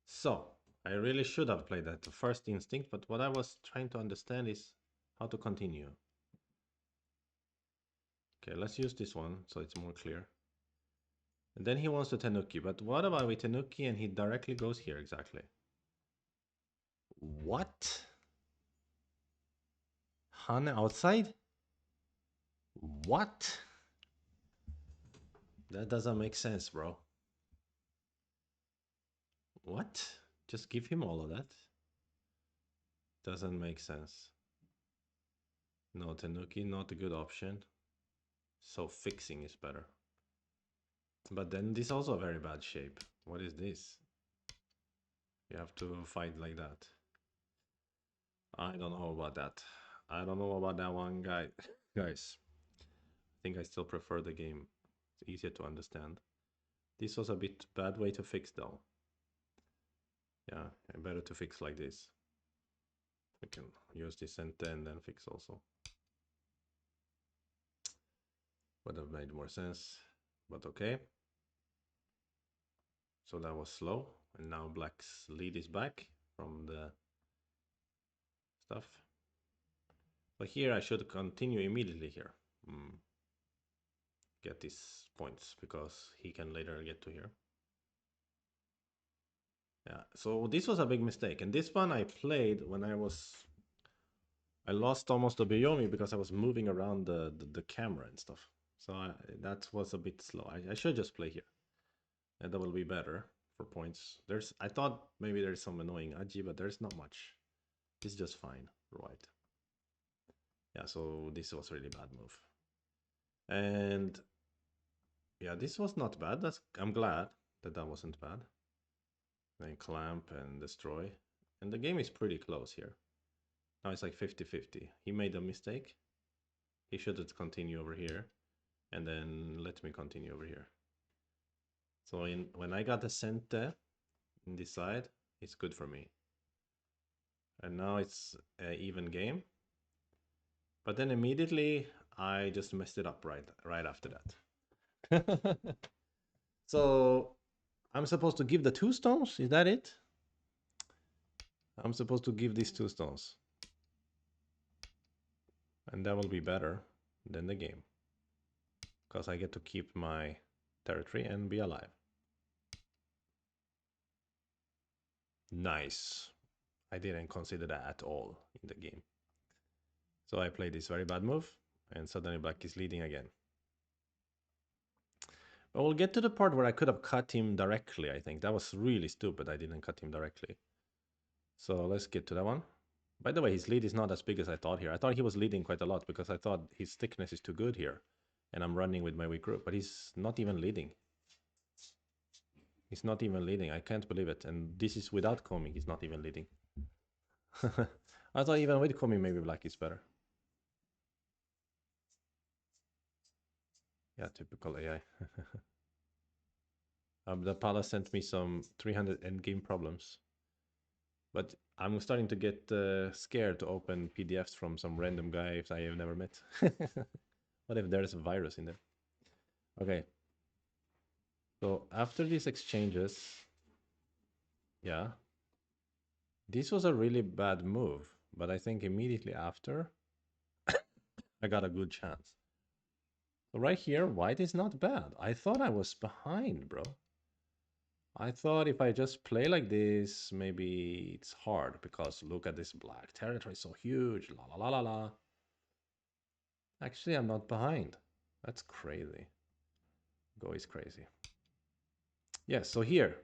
So I really should have played that the first instinct, but what I was trying to understand is how to continue. Okay, let's use this one so it's more clear. And then he wants to Tenuki, but what about with Tenuki and he directly goes here exactly? What? Han outside? What? That doesn't make sense, bro. What? Just give him all of that? Doesn't make sense. No, Tenuki, not a good option. So fixing is better. But then this is also a very bad shape. What is this? You have to fight like that. I don't know about that. I don't know about that one, guy. Guys, I think I still prefer the game. It's easier to understand. This was a bit bad way to fix though. Yeah, better to fix like this. I can use this and then fix also. Would have made more sense, but okay. So that was slow, and now black's lead is back from the stuff. But here I should continue immediately here. Get these points because he can later get to here. Yeah, so this was a big mistake. And this one I played when I lost almost a Biyomi because I was moving around the camera and stuff. So that was a bit slow. I should just play here. And that will be better for points. I thought maybe there's some annoying Aji, but there's not much. It's just fine, right? Yeah, so this was really bad move. And yeah, this was not bad. I'm glad that that wasn't bad. Then clamp and destroy. And the game is pretty close here. Now it's like 50-50. He made a mistake. He should have continued over here. And then let me continue over here. So when I got the center in this side, it's good for me. And now it's an even game. But then immediately I just messed it up right after that. So I'm supposed to give the 2 stones? Is that it? I'm supposed to give these 2 stones. And that will be better than the game. Because I get to keep my territory and be alive. Nice. I didn't consider that at all in the game. So I played this very bad move, and suddenly black is leading again. But we'll get to the part where I could have cut him directly, I think. That was really stupid, I didn't cut him directly. So let's get to that one. By the way, his lead is not as big as I thought here. I thought he was leading quite a lot because I thought his thickness is too good here. And I'm running with my weak group, but he's not even leading. He's not even leading. I can't believe it. And this is without Komi. He's not even leading. I thought even with Komi, maybe black is better. Yeah, typical AI. The palace sent me some 300 endgame problems. But I'm starting to get scared to open PDFs from some random guys I have never met. What if there's a virus in there? Okay. So after these exchanges, yeah, this was a really bad move. But I think immediately after, I got a good chance. So right here, white is not bad. I thought I was behind, bro. I thought if I just play like this, maybe it's hard because look at this black territory, so huge, la la la la la. Actually, I'm not behind. That's crazy. Go is crazy. Yeah, so here.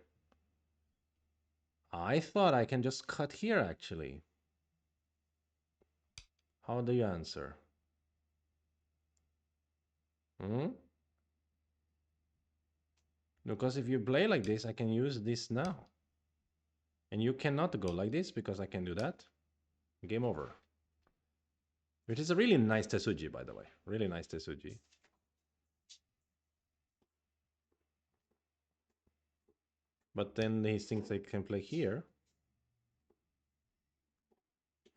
I thought I can just cut here, actually. How do you answer? Hmm? Because if you play like this, I can use this now. And you cannot go like this because I can do that. Game over. Which is a really nice Tesuji, by the way. Really nice Tesuji. But then he thinks they can play here.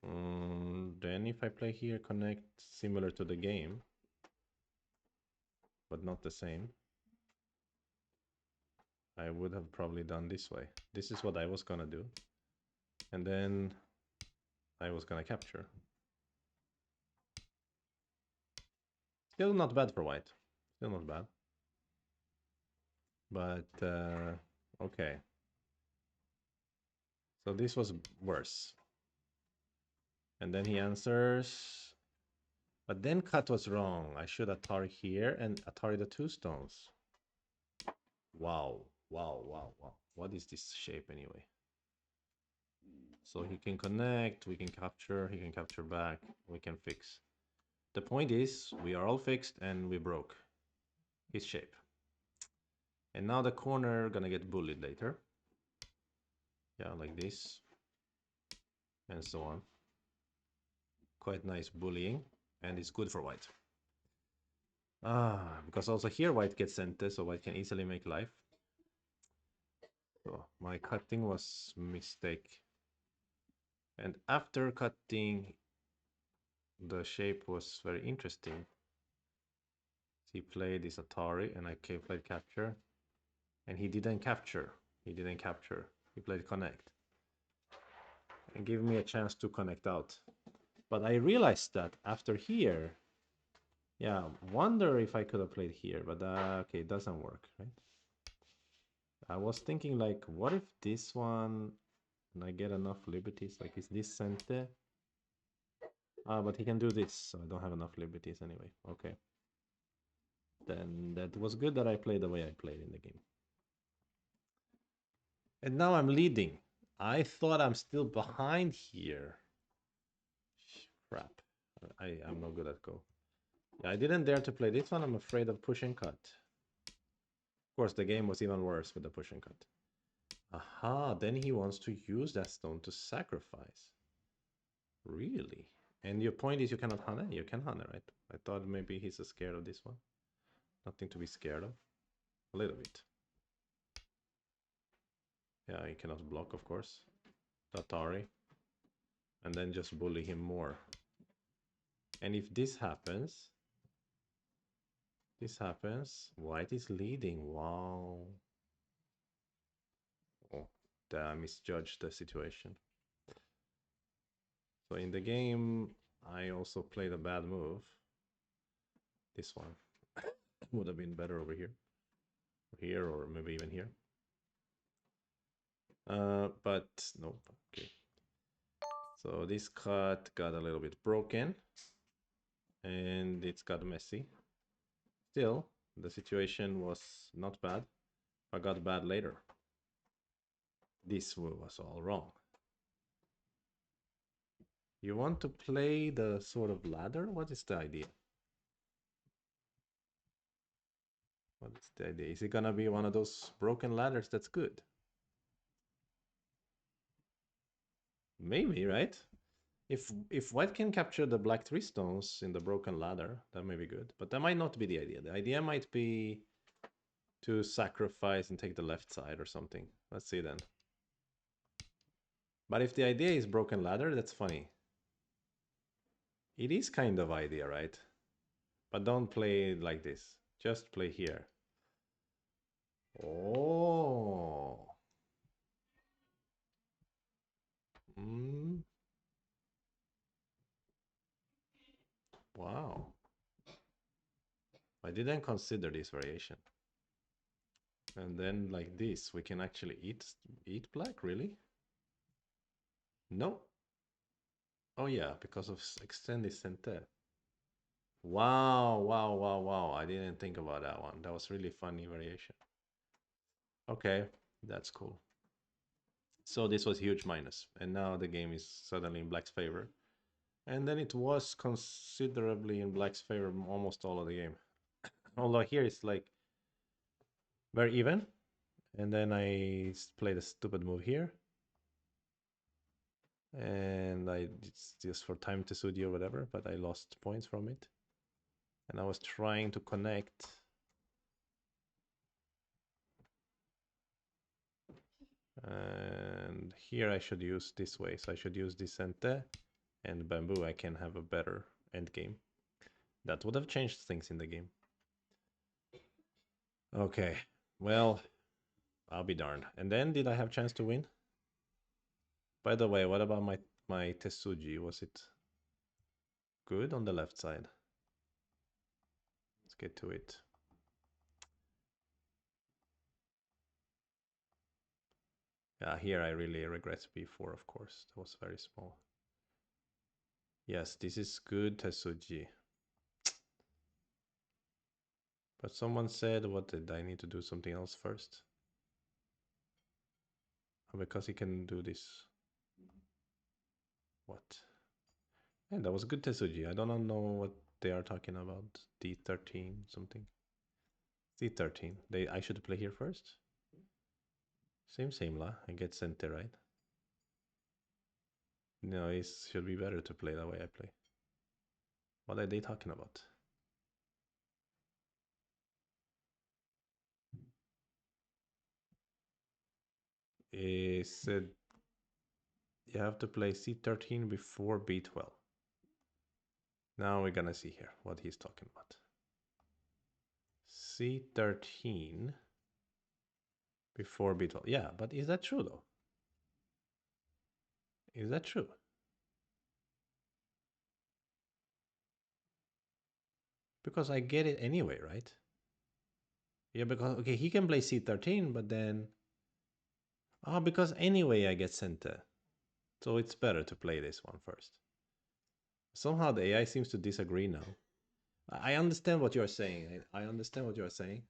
Then if I play here, connect similar to the game, but not the same, I would have probably done this way. This is what I was gonna do. And then I was gonna capture. Still not bad for white. Still not bad. But, okay. So this was worse. And then he answers. But then cut was wrong. I should Atari here and Atari the 2 stones. Wow. Wow, wow, wow. What is this shape anyway? So he can connect, we can capture, he can capture back, we can fix. The point is, we are all fixed and we broke his shape. And now the corner gonna get bullied later. Yeah, like this. And so on. Quite nice bullying. And it's good for white. Because also here white gets center, so white can easily make life. So my cutting was mistake. And after cutting, the shape was very interesting. He played this Atari and I played capture. And he didn't capture. He didn't capture. He played connect. And gave me a chance to connect out. But I realized that after here, yeah, wonder if I could have played here, but okay, it doesn't work, right? I was thinking like, what if this one, and I get enough liberties, like is this center? But he can do this, so I don't have enough liberties anyway. Okay. Then that was good that I played the way I played in the game. And now I'm leading. I thought I'm still behind here. Crap. I'm not good at Go. Yeah, I didn't dare to play this one. I'm afraid of push and cut. Of course, the game was even worse with the push and cut. Aha, then he wants to use that stone to sacrifice. Really? And your point is you cannot Hane? You can Hane, right? I thought maybe he's scared of this one. Nothing to be scared of. A little bit. Yeah, he cannot block, of course. Tatari. And then just bully him more. And if this happens, white is leading. Wow. Oh, I misjudged the situation. So in the game, I also played a bad move. This one would have been better over here. Here, or maybe even here. But nope. Okay. So this cut got a little bit broken. And it's got messy. Still, the situation was not bad. I got bad later. This was all wrong. You want to play the sort of ladder? What is the idea? What is the idea? Is it gonna be one of those broken ladders that's good? Maybe, right? If white can capture the black 3 stones in the broken ladder, that may be good. But that might not be the idea. The idea might be to sacrifice and take the left side or something. Let's see then. But if the idea is broken ladder, that's funny. It is kind of idea, right? But don't play like this. Just play here. Oh. Mm. Wow. I didn't consider this variation. And then like this, we can actually eat black, really? No. Oh yeah, because of extended center. Wow, wow, wow, wow. I didn't think about that one. That was really funny variation. Okay, that's cool. So this was huge minus. And now the game is suddenly in black's favor. And then it was considerably in black's favor almost all of the game. Although here it's like very even. And then I played a stupid move here. And it's just for time to suit you or whatever, but I lost points from it. And I was trying to connect. And here I should use this way. So I should use Disente and Bamboo. I can have a better end game. That would have changed things in the game. Okay, well, I'll be darned. And then did I have chance to win? By the way, what about my Tesuji? Was it good on the left side? Let's get to it. Yeah, here I really regret B4, of course. That was very small. Yes, this is good Tesuji. But someone said, what did I need to do something else first? Oh, because he can do this. What? And that was good Tesuji. I don't know what they are talking about. D13 something. D13. I should play here first. Same lah. I get center, right? No, it should be better to play the way I play. What are they talking about? It said you have to play C13 before B12. Now we're gonna see here what he's talking about. C13 before B12. Yeah, but is that true though? Is that true? Because I get it anyway, right? Yeah, because, okay, he can play C13, but then... Oh, because anyway I get center. So it's better to play this one first. Somehow the AI seems to disagree now. I understand what you're saying. I understand what you're saying.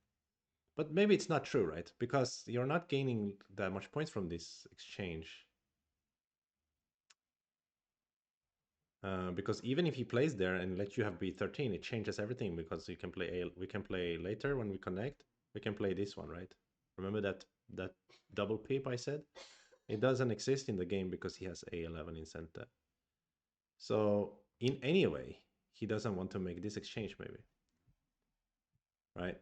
But maybe it's not true, right? Because you're not gaining that much points from this exchange. Because even if he plays there and lets you have b13, it changes everything because you can play we can play later when we connect. We can play this one, right? Remember that double peep I said? It doesn't exist in the game because he has a11 in center. So in any way, he doesn't want to make this exchange, maybe, right?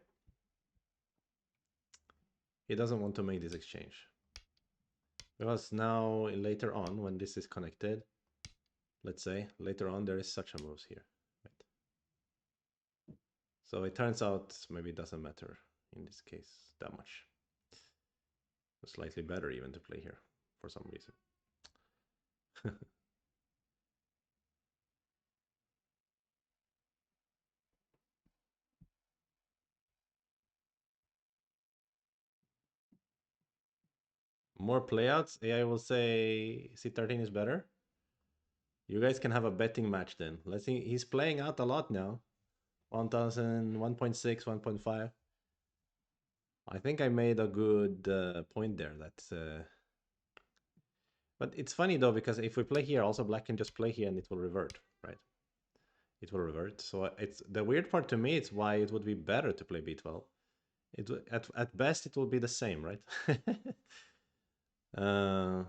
He doesn't want to make this exchange because now later on when this is connected, let's say later on there is such a moves here, right? So it turns out maybe it doesn't matter in this case that much. It's slightly better even to play here for some reason. More playouts, AI will say C13 is better. You guys can have a betting match then. Let's see, he's playing out a lot now. 1000, 1.6, 1.5. I think I made a good point there. But it's funny though, because if we play here, also black can just play here and it will revert, right? It will revert. So it's the weird part to me. It's why it would be better to play b12. At best it will be the same, right? uh,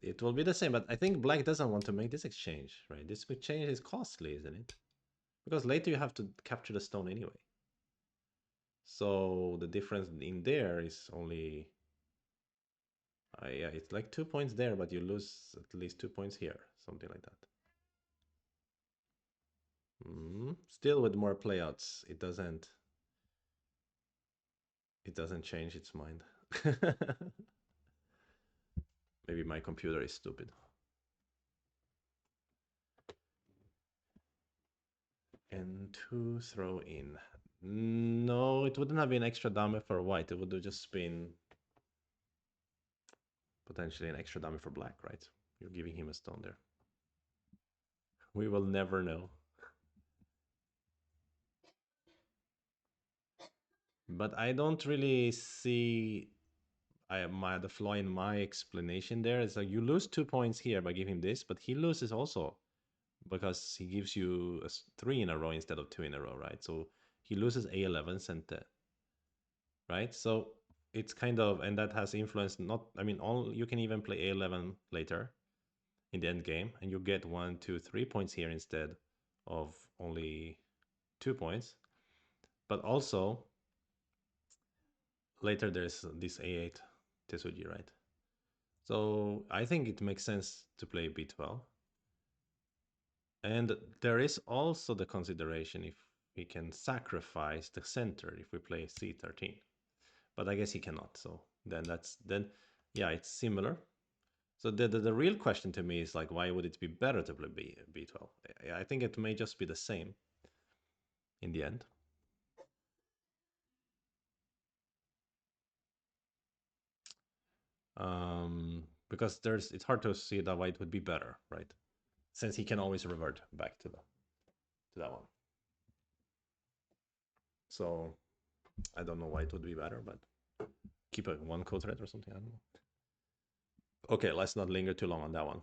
it will be the same, but I think black doesn't want to make this exchange, right? This exchange is costly, isn't it? Because later you have to capture the stone anyway. So the difference in there is only yeah, it's like 2 points there, but you lose at least 2 points here, something like that. Still with more playouts, it doesn't change its mind. Maybe my computer is stupid. And to throw in. No, it wouldn't have been extra damage for white. It would have just been potentially an extra damage for black, right? You're giving him a stone there. We will never know. But I don't really see the flaw in my explanation there. Is like you lose 2 points here by giving this, but he loses also because he gives you 3 in a row instead of 2 in a row, right? So he loses a11 center, right? So it's kind of, and that has influenced not, I mean, all you can even play a11 later in the end game, and you get 1, 2, 3 points here instead of only 2 points. But also later there's this a8 Tesuji, right? So I think it makes sense to play b12. And there is also the consideration if we can sacrifice the center if we play c13. But I guess he cannot. So then yeah, it's similar. So the real question to me is like, why would it be better to play b12? I think it may just be the same in the end. Because it's hard to see that white would be better, right? Since he can always revert back to that one. So I don't know why it would be better, but keep a one code thread or something. I don't know. Okay, let's not linger too long on that one.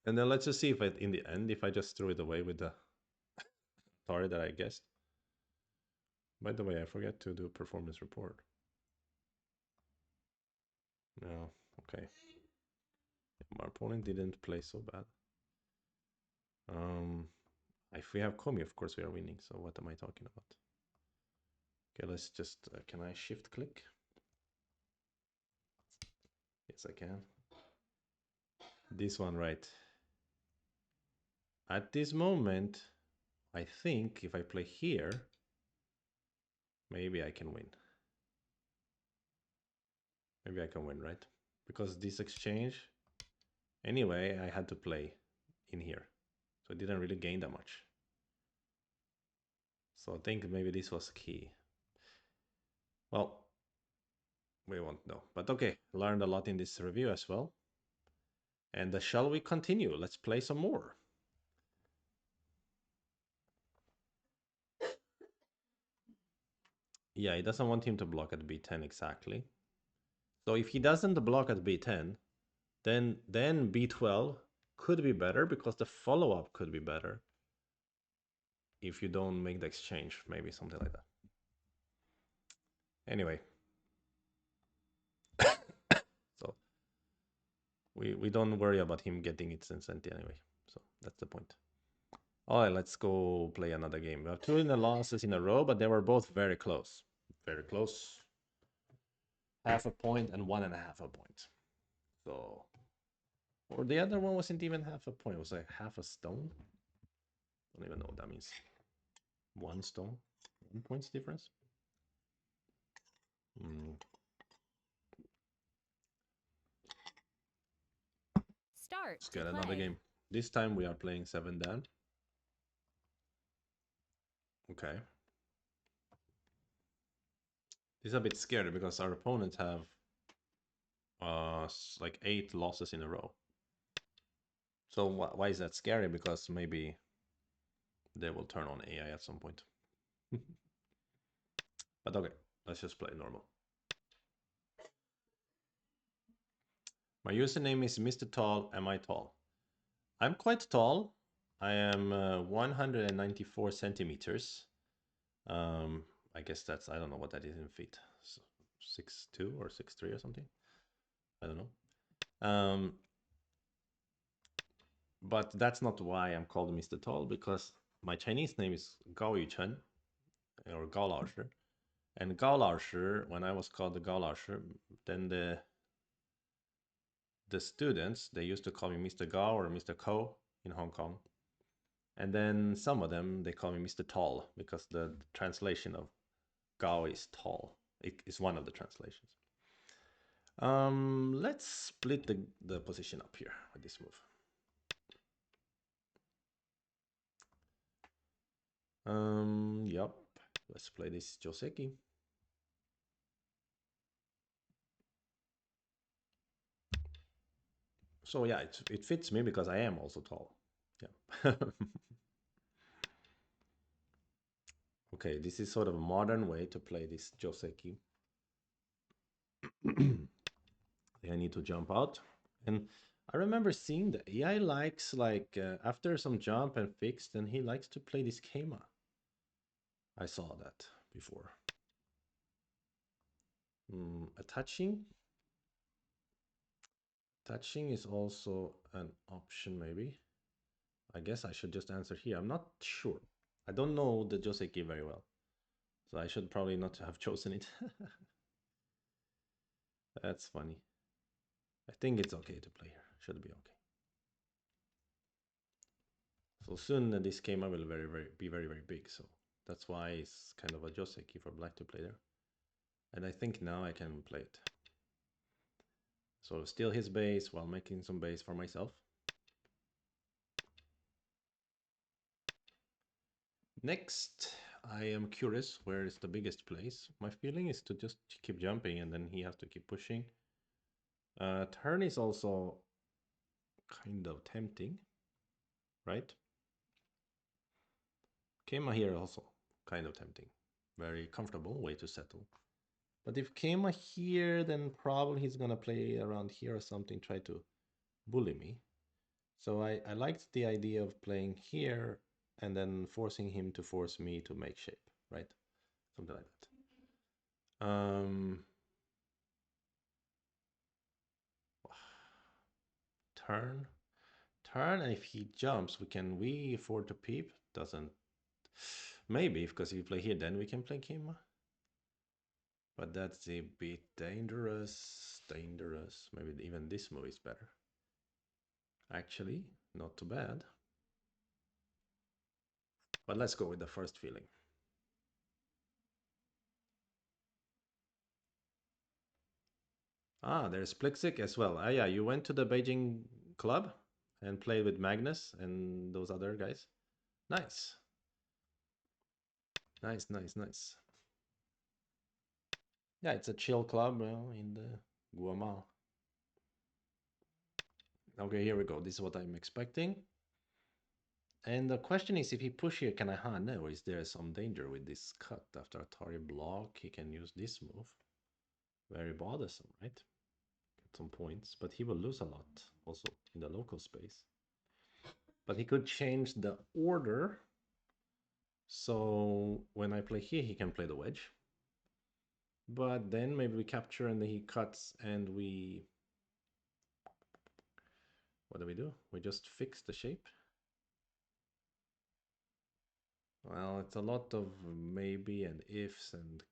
And then let's just see if in the end, if I just threw it away with the target that I guessed. By the way, I forget to do performance report. No, okay. My opponent didn't play so bad. If we have Komi, of course we are winning. So what am I talking about? Okay, let's just, can I shift click? Yes, I can. This one, right? At this moment, I think if I play here, maybe I can win. Maybe I can win, right? Because this exchange, anyway, I had to play in here. So I didn't really gain that much. So I think maybe this was key. Well, we won't know. But okay, learned a lot in this review as well. And shall we continue? Let's play some more. Yeah, he doesn't want him to block at b10 exactly. So if he doesn't block at b10, Then b12 could be better because the follow-up could be better if you don't make the exchange, maybe something like that. Anyway, so we don't worry about him getting it since anyway. So that's the point. All right, let's go play another game. We have two losses in a row, but they were both very close. Very close. Half a point and 1.5 a point. So, or the other one wasn't even half a point. It was like half a stone. Don't even know what that means. 1 stone, 1 points difference. Start. Let's get another game. This time we are playing 7 Dan. Okay. This is a bit scary because our opponents have like 8 losses in a row. So why is that scary? Because maybe they will turn on AI at some point. But okay, let's just play normal. My username is Mr. Tall. Am I tall? I'm quite tall. I am 194 centimeters. I guess that's, I don't know what that is in feet. So 6'2" or 6'3" or something. I don't know. But that's not why I'm called Mr. Tall, because my Chinese name is Gao Yuchen, or Gao Laoshi. And Gao Laoshi, when I was called the Gao Laoshi, then the students, they used to call me Mr. Gao or Mr. Ko in Hong Kong. And then some of them, they call me Mr. Tall, because the translation of Gao is tall. It is one of the translations. Let's split the position up here with this move. Yep. Let's play this Joseki. So yeah, it fits me because I am also tall. Yeah. Okay, this is sort of a modern way to play this Joseki. I need to jump out. And I remember seeing the AI likes, like, after some jump and fix, then he likes to play this Keima. I saw that before. Attaching. Touching is also an option, maybe. I guess I should just answer here. I'm not sure. I don't know the Joseki very well. So I should probably not have chosen it. That's funny. I think it's okay to play here. Should be okay. So soon this Keima will be very big. So that's why it's kind of a Joseki for black to play there. And I think now I can play it. So steal his base while making some base for myself. Next, I am curious where is the biggest place. My feeling is to just keep jumping and then he has to keep pushing. Turn is also kind of tempting, right? Keima here also kind of tempting. Very comfortable way to settle. But if Keima here, then probably he's gonna play around here or something, try to bully me. So I liked the idea of playing here and then forcing him to force me to make shape, right? Something like that. Turn. Turn, and if he jumps, we afford to peep? Doesn't. Maybe, because if we play here, then we can play Keima. But that's a bit dangerous. Dangerous. Maybe even this move is better. Actually, not too bad. But let's go with the first feeling. Ah, there's Plixik as well. Ah, yeah, you went to the Beijing club and played with Magnus and those other guys. Nice. Nice, nice, nice. Yeah, it's a chill club in the Guamal. Okay, here we go. This is what I'm expecting. And the question is, if he push here, can I Han? Or is there some danger with this cut? After Atari block, he can use this move. Very bothersome, right? some points, but he will lose a lot also in the local space. But he could change the order. So when I play here, he can play the wedge. But then maybe we capture and then he cuts and we... What do? We just fix the shape. Well, it's a lot of maybe and ifs and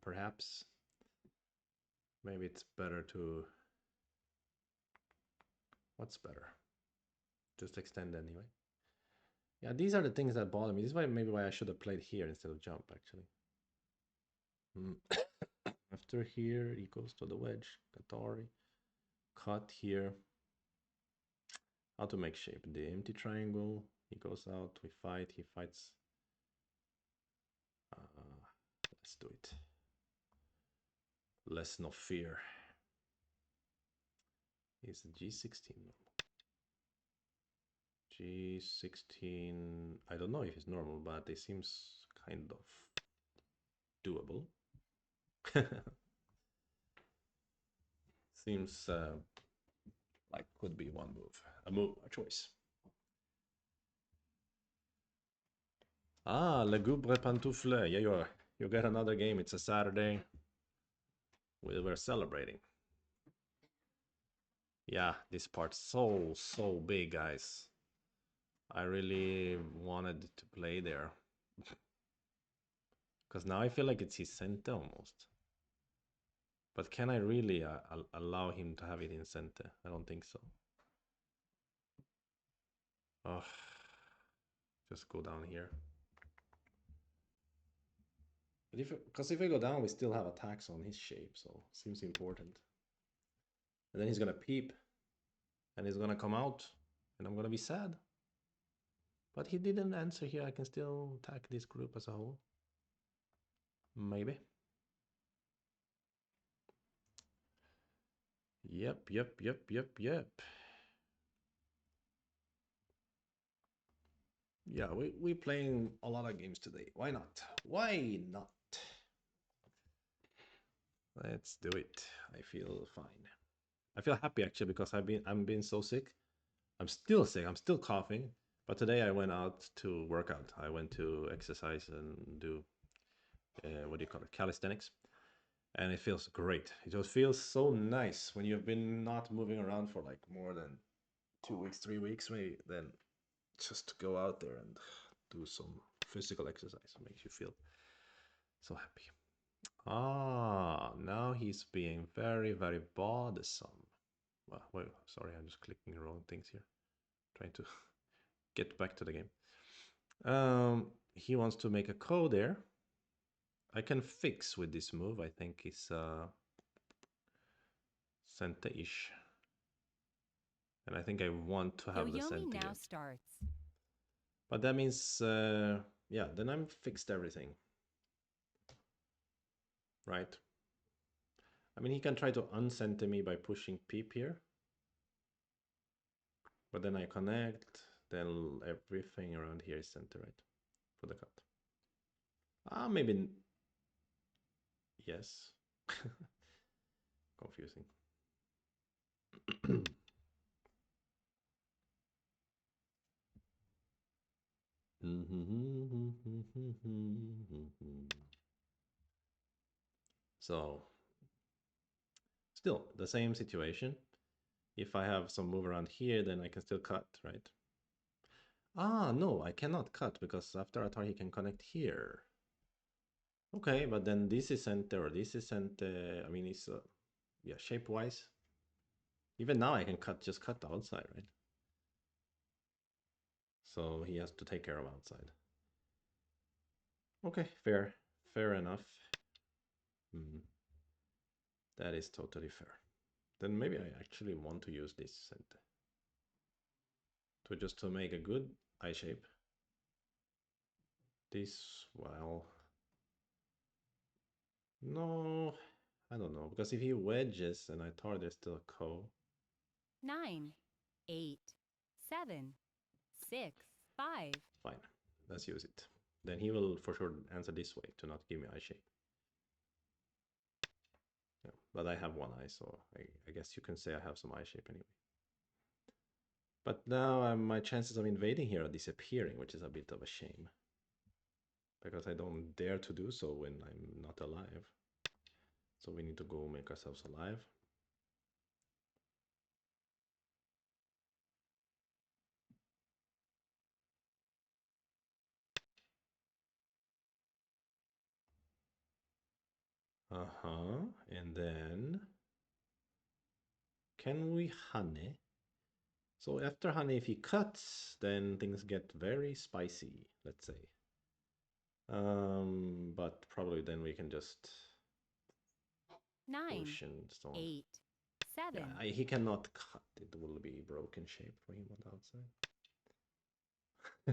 perhaps. Maybe it's better to... What's better? Just extend anyway. Yeah, these are the things that bother me. This is why maybe why I should have played here instead of jump, actually. After here, he goes to the wedge. Qatari. Cut here. How to make shape? The empty triangle. He goes out. We fight. He fights. Let's do it. Less no fear. Is G16 normal? G16. I don't know if it's normal, but it seems kind of doable. Seems like could be one move, a choice. Ah, Le Gubre Pantoufle. Yeah, you get another game. It's a Saturday. We're celebrating. Yeah, this part's so big, guys. I really wanted to play there. Because now I feel like it's his center almost. But can I really allow him to have it in center? I don't think so. Oh, just go down here. But because if we go down, we still have attacks on his shape, so seems important. And then he's gonna peep, and he's gonna come out, and I'm gonna be sad. But he didn't answer here. I can still attack this group as a whole. Maybe. Yep. Yeah, we playing a lot of games today. Why not? Why not? Let's do it. I feel fine. I feel happy actually because I'm been so sick. I'm still sick. I'm still coughing. But today I went out to work out. I went to exercise and do what do you call it? Calisthenics. And it feels great. It just feels so nice when you've been not moving around for like more than 2 weeks, 3 weeks, maybe. Then just go out there and do some physical exercise. It makes you feel so happy. Ah, now he's being very bothersome. Well, wait, sorry, I'm just clicking the wrong things here. Trying to get back to the game. He wants to make a code there. I can fix with this move. I think it's center-ish. And I think I want to have the center now again. starts. But that means, yeah, then I'm fixed everything. Right? I mean, he can try to uncenter me by pushing peep here. But then I connect, then everything around here is center, right? For the cut. Ah, maybe... Yes. Confusing. So, still the same situation. If I have some move around here, then I can still cut, right? Ah, no, I cannot cut because after Atar he can connect here. Okay, but then this is center or this is center. I mean, it's yeah, shape-wise. Even now I can just cut the outside, right? So he has to take care of outside. Okay, fair enough. That is totally fair. Then maybe I actually want to use this center to make a good eye shape. This, well, no, I don't know, because if he wedges and I tar, there's still a ko. 9, 8, 7, 6, 5. Fine, let's use it. Then he will for sure answer this way to not give me eye shape. Yeah, But I have one eye, so I guess you can say I have some eye shape anyway. But now my chances of invading here are disappearing, which is a bit of a shame. Because I don't dare to do so when I'm not alive. So we need to go make ourselves alive. Uh-huh. And then can we honey? So after honey, if he cuts, then things get very spicy, let's say. But probably then we can just 9, push and so on. 8, 7. Yeah, he cannot cut. It will be broken shape for him on the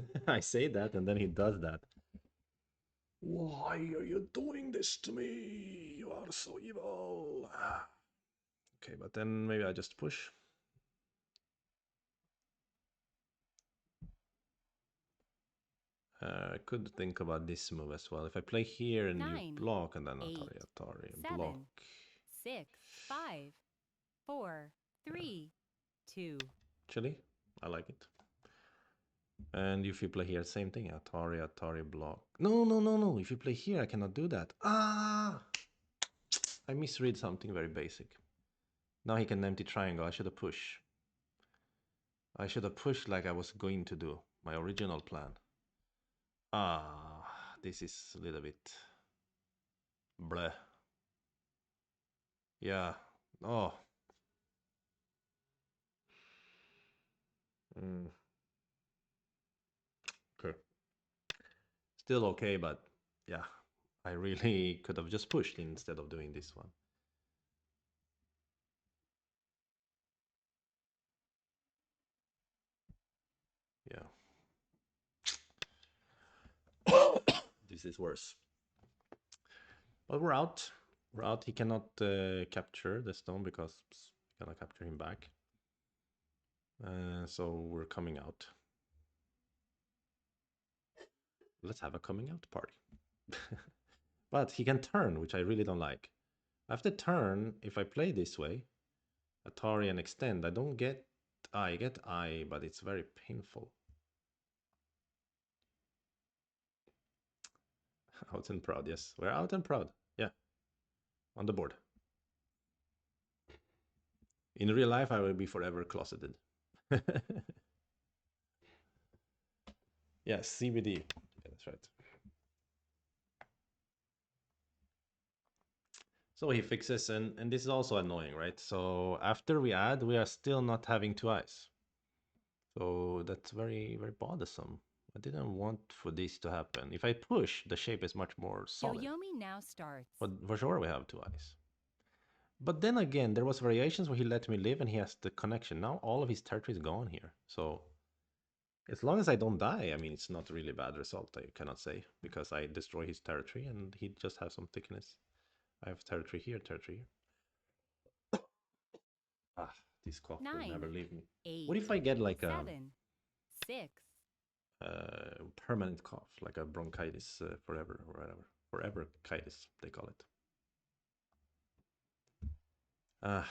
outside. I say that, and then he does that. Why are you doing this to me? You are so evil. Okay, but then maybe I just push. I could think about this move as well. If I play here and you 9, block, and then 8, Atari, 7, block. 6, 5, 4, 3, 2. Actually, I like it. And if you play here, same thing. Atari, block. No, no, no, no. If you play here, I cannot do that. Ah! I misread something very basic. Now he can empty triangle. I should have pushed. I should have pushed like I was going to do. My original plan. Ah, this is a little bit bleh. Yeah. Oh. Mm. Okay. Still okay, but yeah, I really could have just pushed instead of doing this one. Yeah. This is worse. But we're out. We're out. He cannot capture the stone because we cannot capture him back. So we're coming out. Let's have a coming out party. But he can turn, which I really don't like. After turn, if I play this way, Atari and extend, I don't get I get I, but it's very painful. Out and proud, yes. We're out and proud. Yeah. On the board. In real life, I will be forever closeted. Yes, CBD. Yeah, that's right. So he fixes, and this is also annoying, right? So after we add, we are still not having two eyes. So that's very, very bothersome. I didn't want for this to happen. If I push, the shape is much more solid. Yoyomi now starts. But for sure, we have two eyes. But then again, there was variations where he let me live and he has the connection. Now all of his territory is gone here. So as long as I don't die, I mean, it's not really bad result, I cannot say, because I destroy his territory and he just has some thickness. I have territory here, territory here. Ah, this cough will 9, never leave me. 8, What if I get like 7, 6. Permanent cough, like a bronchitis forever or whatever? Forever chitis, they call it.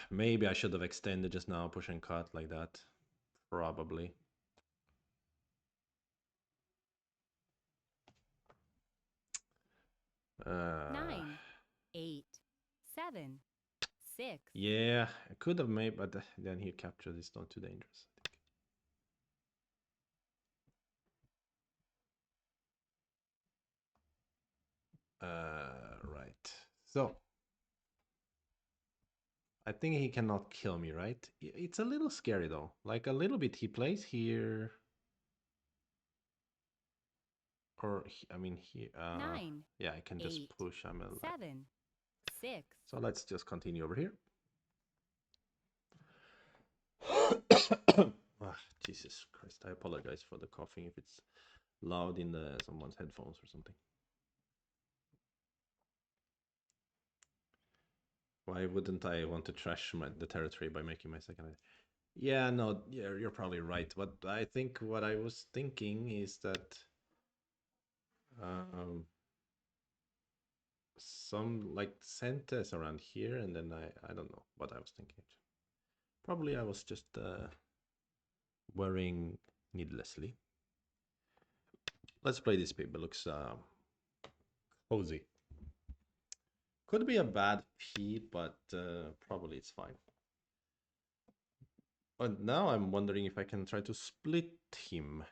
Maybe I should have extended just now, push and cut like that. Probably. Uh, 9, 8, 7, 6. Yeah, I could have made, but then he captured it's not too dangerous, I think. Right. So I think he cannot kill me, right? It's a little scary though. Like a little bit he plays here. Or, I mean, he, 9, yeah, I can just 8, push. I'm alive. 7, 6. So let's just continue over here. Ah, Jesus Christ, I apologize for the coughing if it's loud in someone's headphones or something. Why wouldn't I want to trash the territory by making my second? Yeah, no, yeah, you're probably right. But I think what I was thinking is that some like sentence around here, and then I don't know what I was thinking. Probably I was just worrying needlessly. Let's play this paper. Looks cozy. Could be a bad P, but probably it's fine. But now I'm wondering if I can try to split him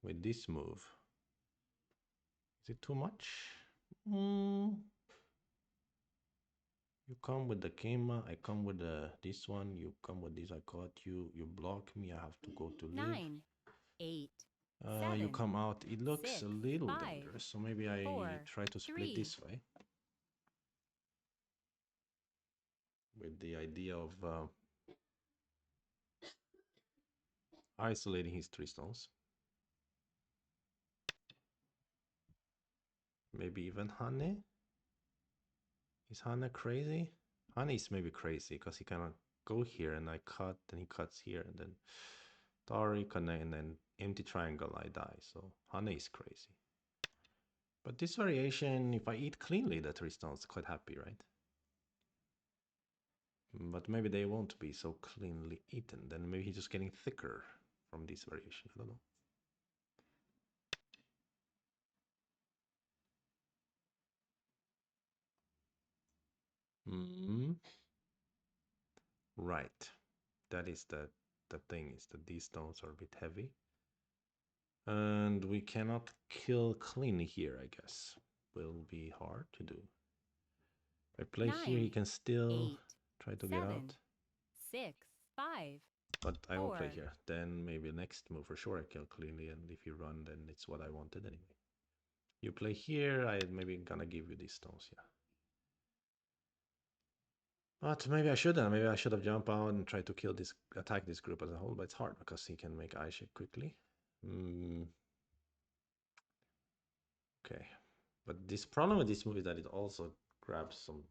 with this move. Is it too much? You come with the Kema, I come with this one, you come with this, I caught you, you block me, I have to go to leave. 9, 8, 7, you come out, it looks 6, a little 5, dangerous, so maybe I 4, try to split 3. this way. With the idea of isolating his 3 stones. Maybe even Hane? Is Hane crazy? Hane is maybe crazy because he cannot go here and I cut, then he cuts here and then Tari, connect, and then empty triangle, I die. So Hane is crazy. But this variation, if I eat cleanly, the 3 stones, quite happy, right? But maybe they won't be so cleanly eaten. Then maybe he's just getting thicker from this variation. I don't know. Right. That is the thing, is that these stones are a bit heavy. And we cannot kill clean here, I guess. Will be hard to do. If I play 9, here, he can still 8, try to 7, get out. 6, 5. But I won't play 4. here. Then maybe next move for sure I kill cleanly, and if you run, then it's what I wanted anyway. You play here, I maybe gonna give you these stones, yeah. But maybe I shouldn't. Maybe I should have jumped out and tried to kill this, attack this group as a whole. But it's hard because he can make eye shape quickly. Okay, but this problem with this move is that it also grabs some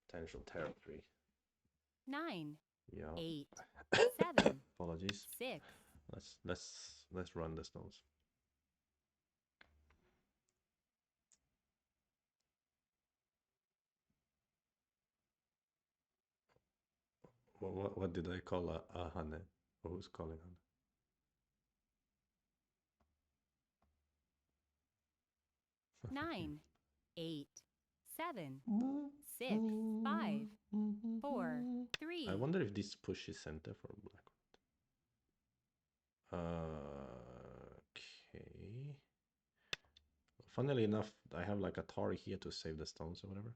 potential territory. 9, Yeah. 8, 7. Apologies. 6. Let's run the stones. What did I call a Hane? Or who's calling Hane? 9, 8, 7, 6, 5, 4, 3. I wonder if this pushes center for black. Okay. Funnily enough, I have like a Tari here to save the stones or whatever.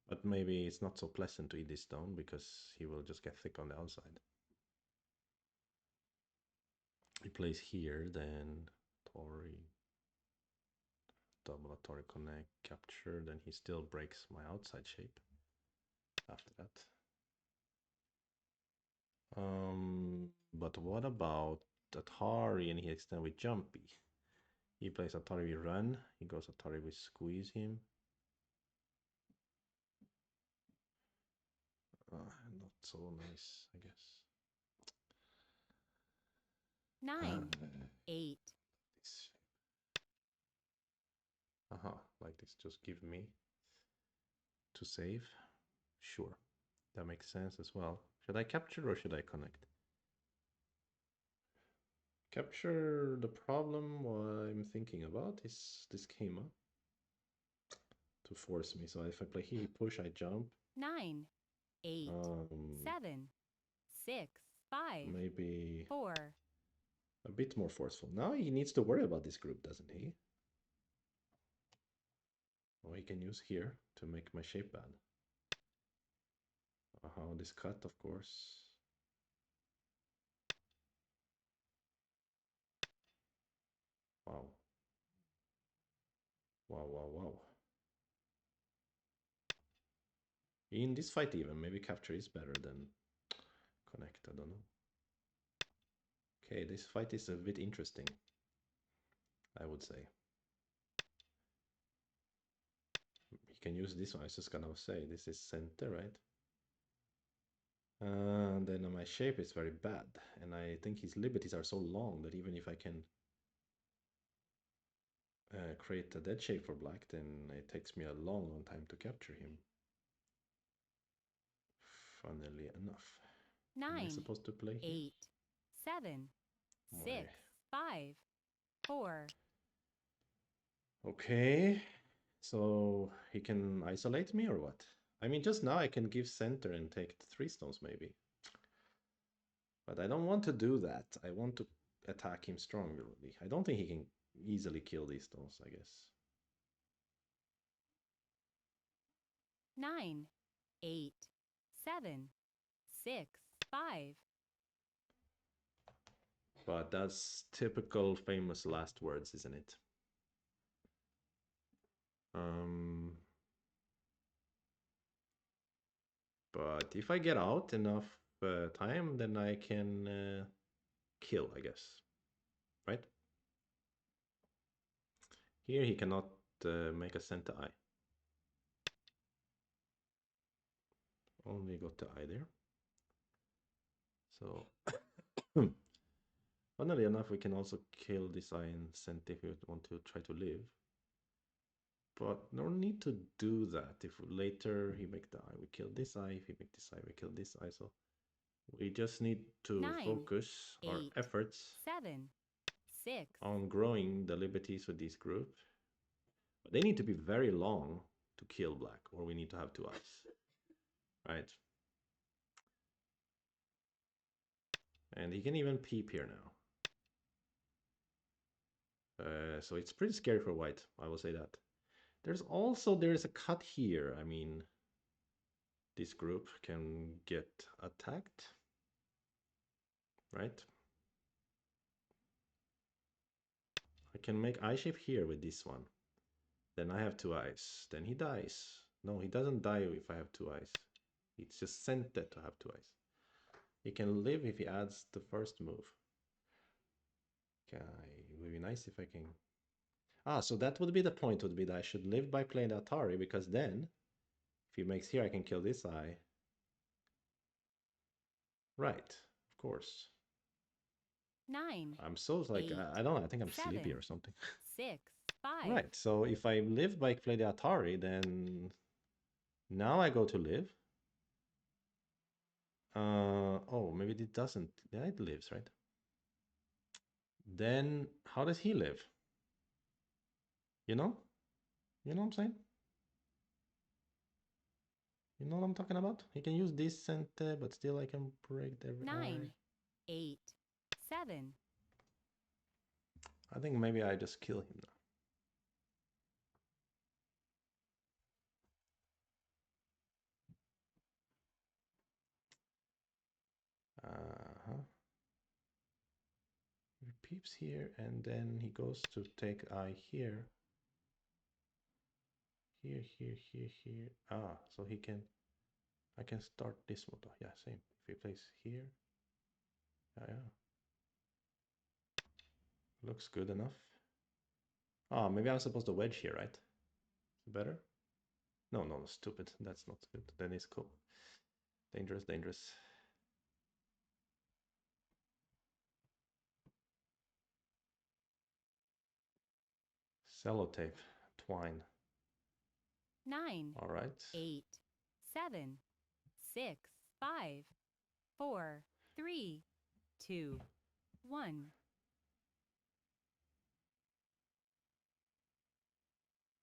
But maybe it's not so pleasant to eat this stone because he will just get thick on the outside. He plays here, then Tori, double a Tori connect, capture, then he still breaks my outside shape after that. But what about Atari and he extend with Jumpy? He plays Atari with run, he goes Atari with squeeze him. Not so nice, I guess. 9, 8. Like this, just give me to save. Sure, that makes sense as well. Should I capture or should I connect? Capture, the problem what I'm thinking about is this Kema to force me. So if I play here, push, I jump. 9, 8, 7, 6, 5. Maybe 4. A bit more forceful. Now he needs to worry about this group, doesn't he? Oh, he can use here to make my shape bad. This cut, of course. Wow. Wow. In this fight even, maybe capture is better than connect, I don't know. Okay, this fight is a bit interesting, I would say. He can use this one, I was just gonna say, this is center, right? And then my shape is very bad, and I think his liberties are so long that even if I can create a dead shape for black, then it takes me a long, long time to capture him. Funnily enough. Am I supposed to play here? 8, 7, 6, 5, 4. Okay, so he can isolate me or what? I mean, just now I can give center and take the 3 stones maybe. But I don't want to do that. I want to attack him strongly. I don't think he can easily kill these stones, I guess. 9, 8, 7, 6, 5. But that's typical famous last words, isn't it? But if I get out enough time, then I can kill, I guess. Right? Here he cannot make a center eye. Only got the eye there. So, funnily enough, we can also kill this eye and center if we want to try to live. But no need to do that. If later he make the eye, we kill this eye. If he make this eye, we kill this eye. So we just need to 9, focus 8, our efforts 7, 6. on growing the liberties with this group. But they need to be very long to kill black, or we need to have 2 eyes. Right? And he can even peep here now. So it's pretty scary for white, I will say that. There's a cut here. I mean, this group can get attacked, right? I can make eye shape here with this one. Then I have 2 eyes. Then he dies. No, he doesn't die if I have 2 eyes. It's just sent that to have 2 eyes. He can live if he adds the first move. Okay, it would be nice if I can. So that would be the point, would be that I should live by playing the Atari, because then if he makes here, I can kill this eye. Right, of course. 9. I'm so like, 8, I don't know, I think I'm 7, sleepy or something. 6, 5. Right, so if I live by play the Atari, then now I go to live. Oh, maybe it doesn't. Yeah, it lives, right? Then how does he live? You know? You know what I'm saying? You know what I'm talking about? He can use this center, but still I can break the 9, 8, 7. I think maybe I just kill him now. He peeps here, and then he goes to take eye here. Here, here, here, here. So he can, I can start this one. Yeah, same. If he plays here. Yeah. Looks good enough. Maybe I'm supposed to wedge here, right? Better? No, stupid. That's not good. Then it's cool. Dangerous, dangerous. Sellotape, twine. 9. All right. 8, 7, 6, 5, 4, 3, 2, 1.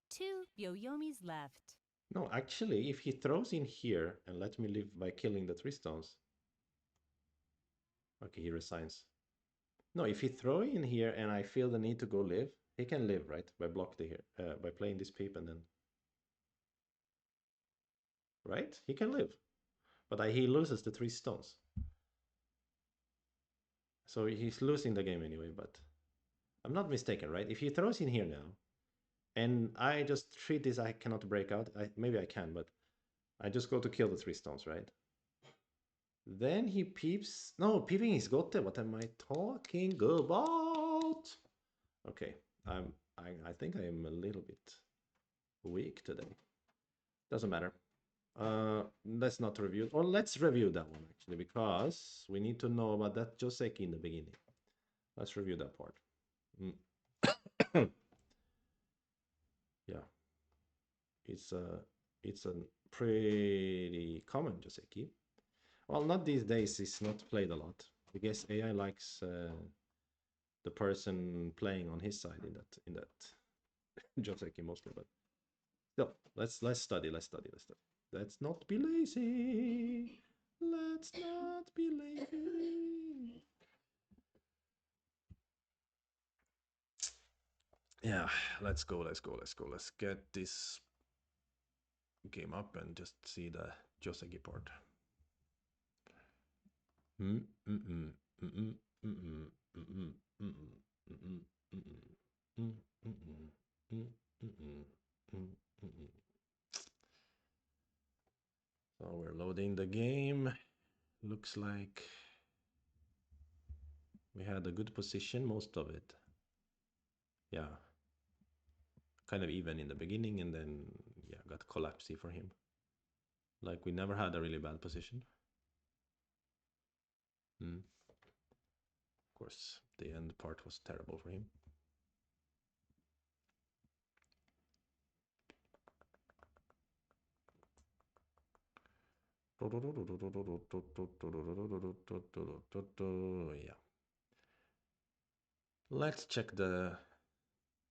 Two Yoyomis left. No, actually, if he throws in here and let me live by killing the 3 stones. Okay, he resigns. No, if he throw in here and I feel the need to go live, he can live, right? By block the here, by playing this peep and then. Right? He can live. But he loses the 3 stones. So he's losing the game anyway, but I'm not mistaken, right? If he throws in here now, and I just treat this, I cannot break out. Maybe I can, but I just go to kill the 3 stones, right? Then he peeps. No, peeping is gotte. What am I talking about? Okay, I think I am a little bit weak today. Doesn't matter. Let's not review, or let's review that one actually, because we need to know about that joseki in the beginning. Let's review that part. It's a pretty common Joseki. Well, not these days. It's not played a lot. I guess AI likes the person playing on his side in that Joseki mostly. But still, let's study. Let's study. Let's study. Let's not be lazy. Let's not be lazy. Yeah, let's go. Let's go. Let's go. Let's get this game up and just see the Joseki part. So we're loading the game. Looks like we had a good position, most of it. Yeah. Kind of even in the beginning, and then, yeah, got collapsy for him. Like, we never had a really bad position. Of course, the end part was terrible for him. Yeah. Let's check the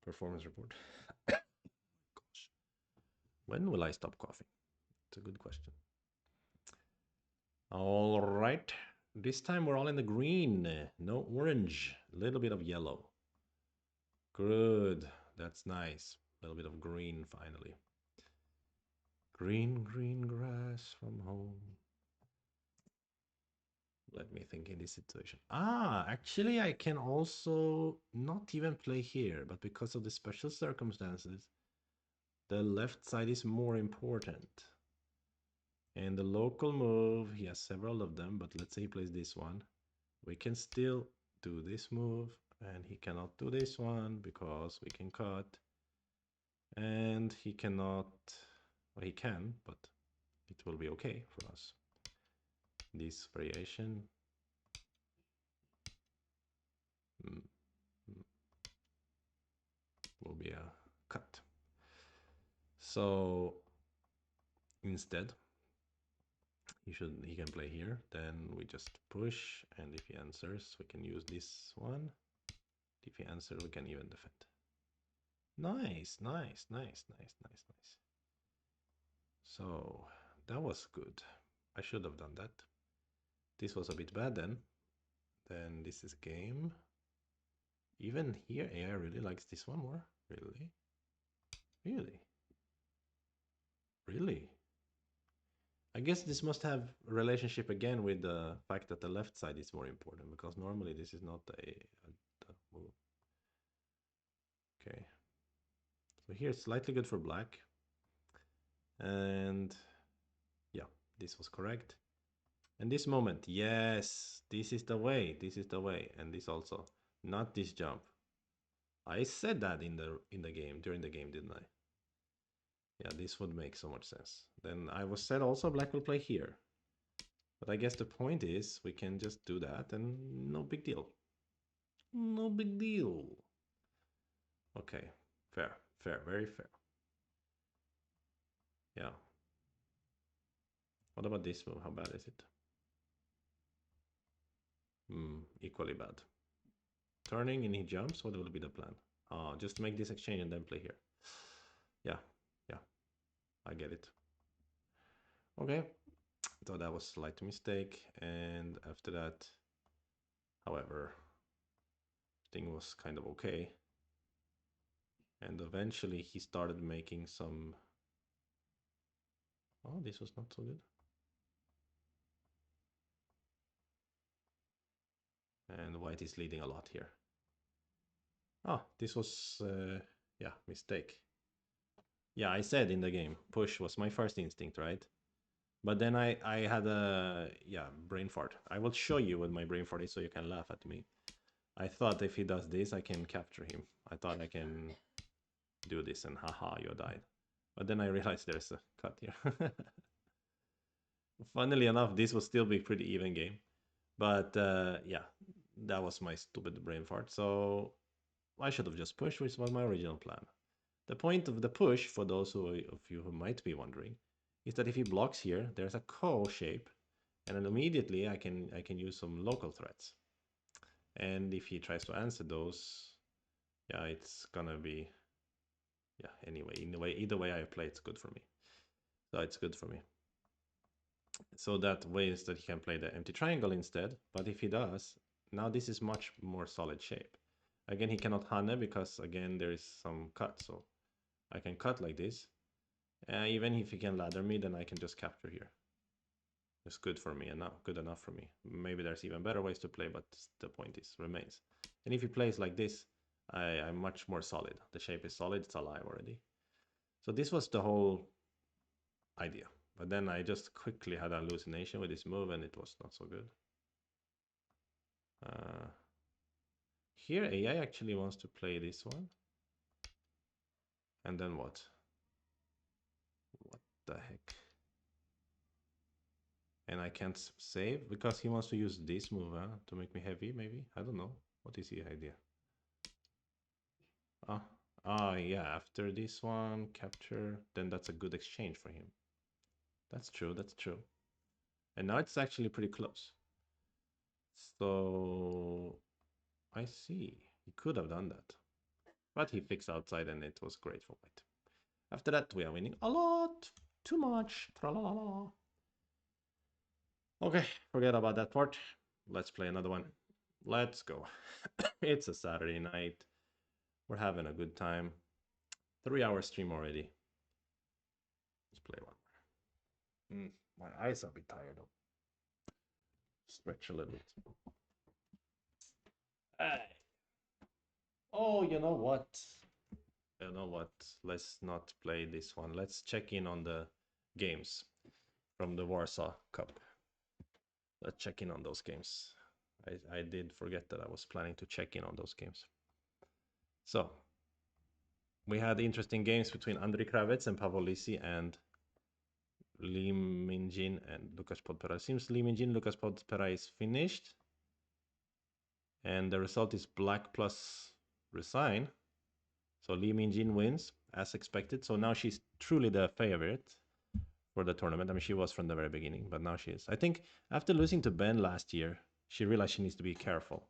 performance report. Gosh. When will I stop coughing? It's a good question. All right. This time we're all in the green. No orange. A little bit of yellow. Good. That's nice. A little bit of green finally. Green, green grass from home. Let me think in this situation. Actually, I can also not even play here, but because of the special circumstances, the left side is more important. And the local move, he has several of them, but let's say he plays this one. We can still do this move, and he cannot do this one because we can cut. And he cannot, well, he can, but it will be okay for us. This variation. Will be a cut. So instead, he can play here. Then we just push, and if he answers, we can use this one. If he answers, we can even defend. Nice, nice, nice, nice, nice, nice. So that was good. I should have done that. This was a bit bad then. Then this is game. Even here, AI really likes this one more. Really? Really? Really? I guess this must have a relationship again with the fact that the left side is more important, because normally this is not a move. Okay. So here it's slightly good for black. And yeah, this was correct. And this moment, yes, this is the way. This is the way. And this also, not this jump. I said that in the game, during the game, didn't I? Yeah, this would make so much sense. Then I was said also black will play here. But I guess the point is we can just do that and no big deal. No big deal. Okay, fair, fair, very fair. Yeah. What about this move? How bad is it? Equally bad. Turning and he jumps, what will be the plan? Just make this exchange and then play here. Yeah, yeah, I get it. Okay, so that was a slight mistake. And after that, however, thing was kind of okay. And eventually he started making some... Oh, this was not so good. And white is leading a lot here. Oh, this was, yeah, mistake. Yeah, I said in the game, push was my first instinct, right? But then I had a, yeah, brain fart. I will show you what my brain fart is so you can laugh at me. I thought if he does this, I can capture him. I thought I can do this and haha, you died. But then I realized there's a cut here. Funnily enough, this will still be pretty even game. But yeah, that was my stupid brain fart. So I should have just pushed, which was my original plan. The point of the push, for those of you who might be wondering, is that if he blocks here, there's a ko shape, and then immediately I can use some local threats. And if he tries to answer those, yeah, it's gonna be, yeah. Anyway, either way I play, it's good for me. So it's good for me. So that ways that he can play the empty triangle instead. But if he does, now this is much more solid shape. Again, he cannot hane because again there is some cut. So I can cut like this. Even if he can ladder me, then I can just capture here. It's good for me enough, good enough for me. Maybe there's even better ways to play, but the point is remains. And if he plays like this, I'm much more solid. The shape is solid, it's alive already. So this was the whole idea. But then I just quickly had a hallucination with this move and it was not so good. Here AI actually wants to play this one. And then what? What the heck? And I can't save because he wants to use this move to make me heavy, maybe? I don't know. What is the idea? Yeah, after this one, capture, then that's a good exchange for him. That's true, that's true. And now it's actually pretty close. So, I see. He could have done that. But he fixed outside and it was great for white. After that, we are winning a lot. Too much. Tra-la-la-la. Okay, forget about that part. Let's play another one. Let's go. It's a Saturday night. We're having a good time. 3-hour stream already. Let's play one. My eyes are a bit tired though. Stretch a little bit. Hey. Oh, you know what? You know what? Let's not play this one. Let's check in on the games from the Warsaw Cup. Let's check in on those games. I did forget that I was planning to check in on those games. So, we had interesting games between Andriy Kravets and Pavlisi and Li Minjin and Lucas Podpera. Seems Li Minjin, Lucas Podpera is finished. And the result is black plus resign. So Li Minjin wins, as expected. So now she's truly the favorite for the tournament. I mean, she was from the very beginning, but now she is. I think after losing to Ben last year, she realized she needs to be careful.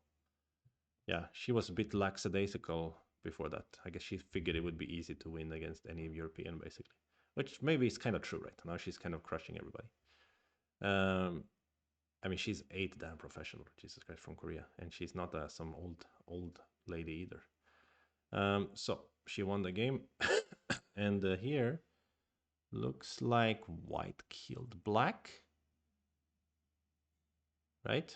Yeah, she was a bit lackadaisical before that. I guess she figured it would be easy to win against any European, basically. Which maybe is kind of true, right? Now she's kind of crushing everybody. I mean, she's 8 damn professional, Jesus Christ, from Korea. And she's not some old lady either. So she won the game. And here looks like white killed black. Right?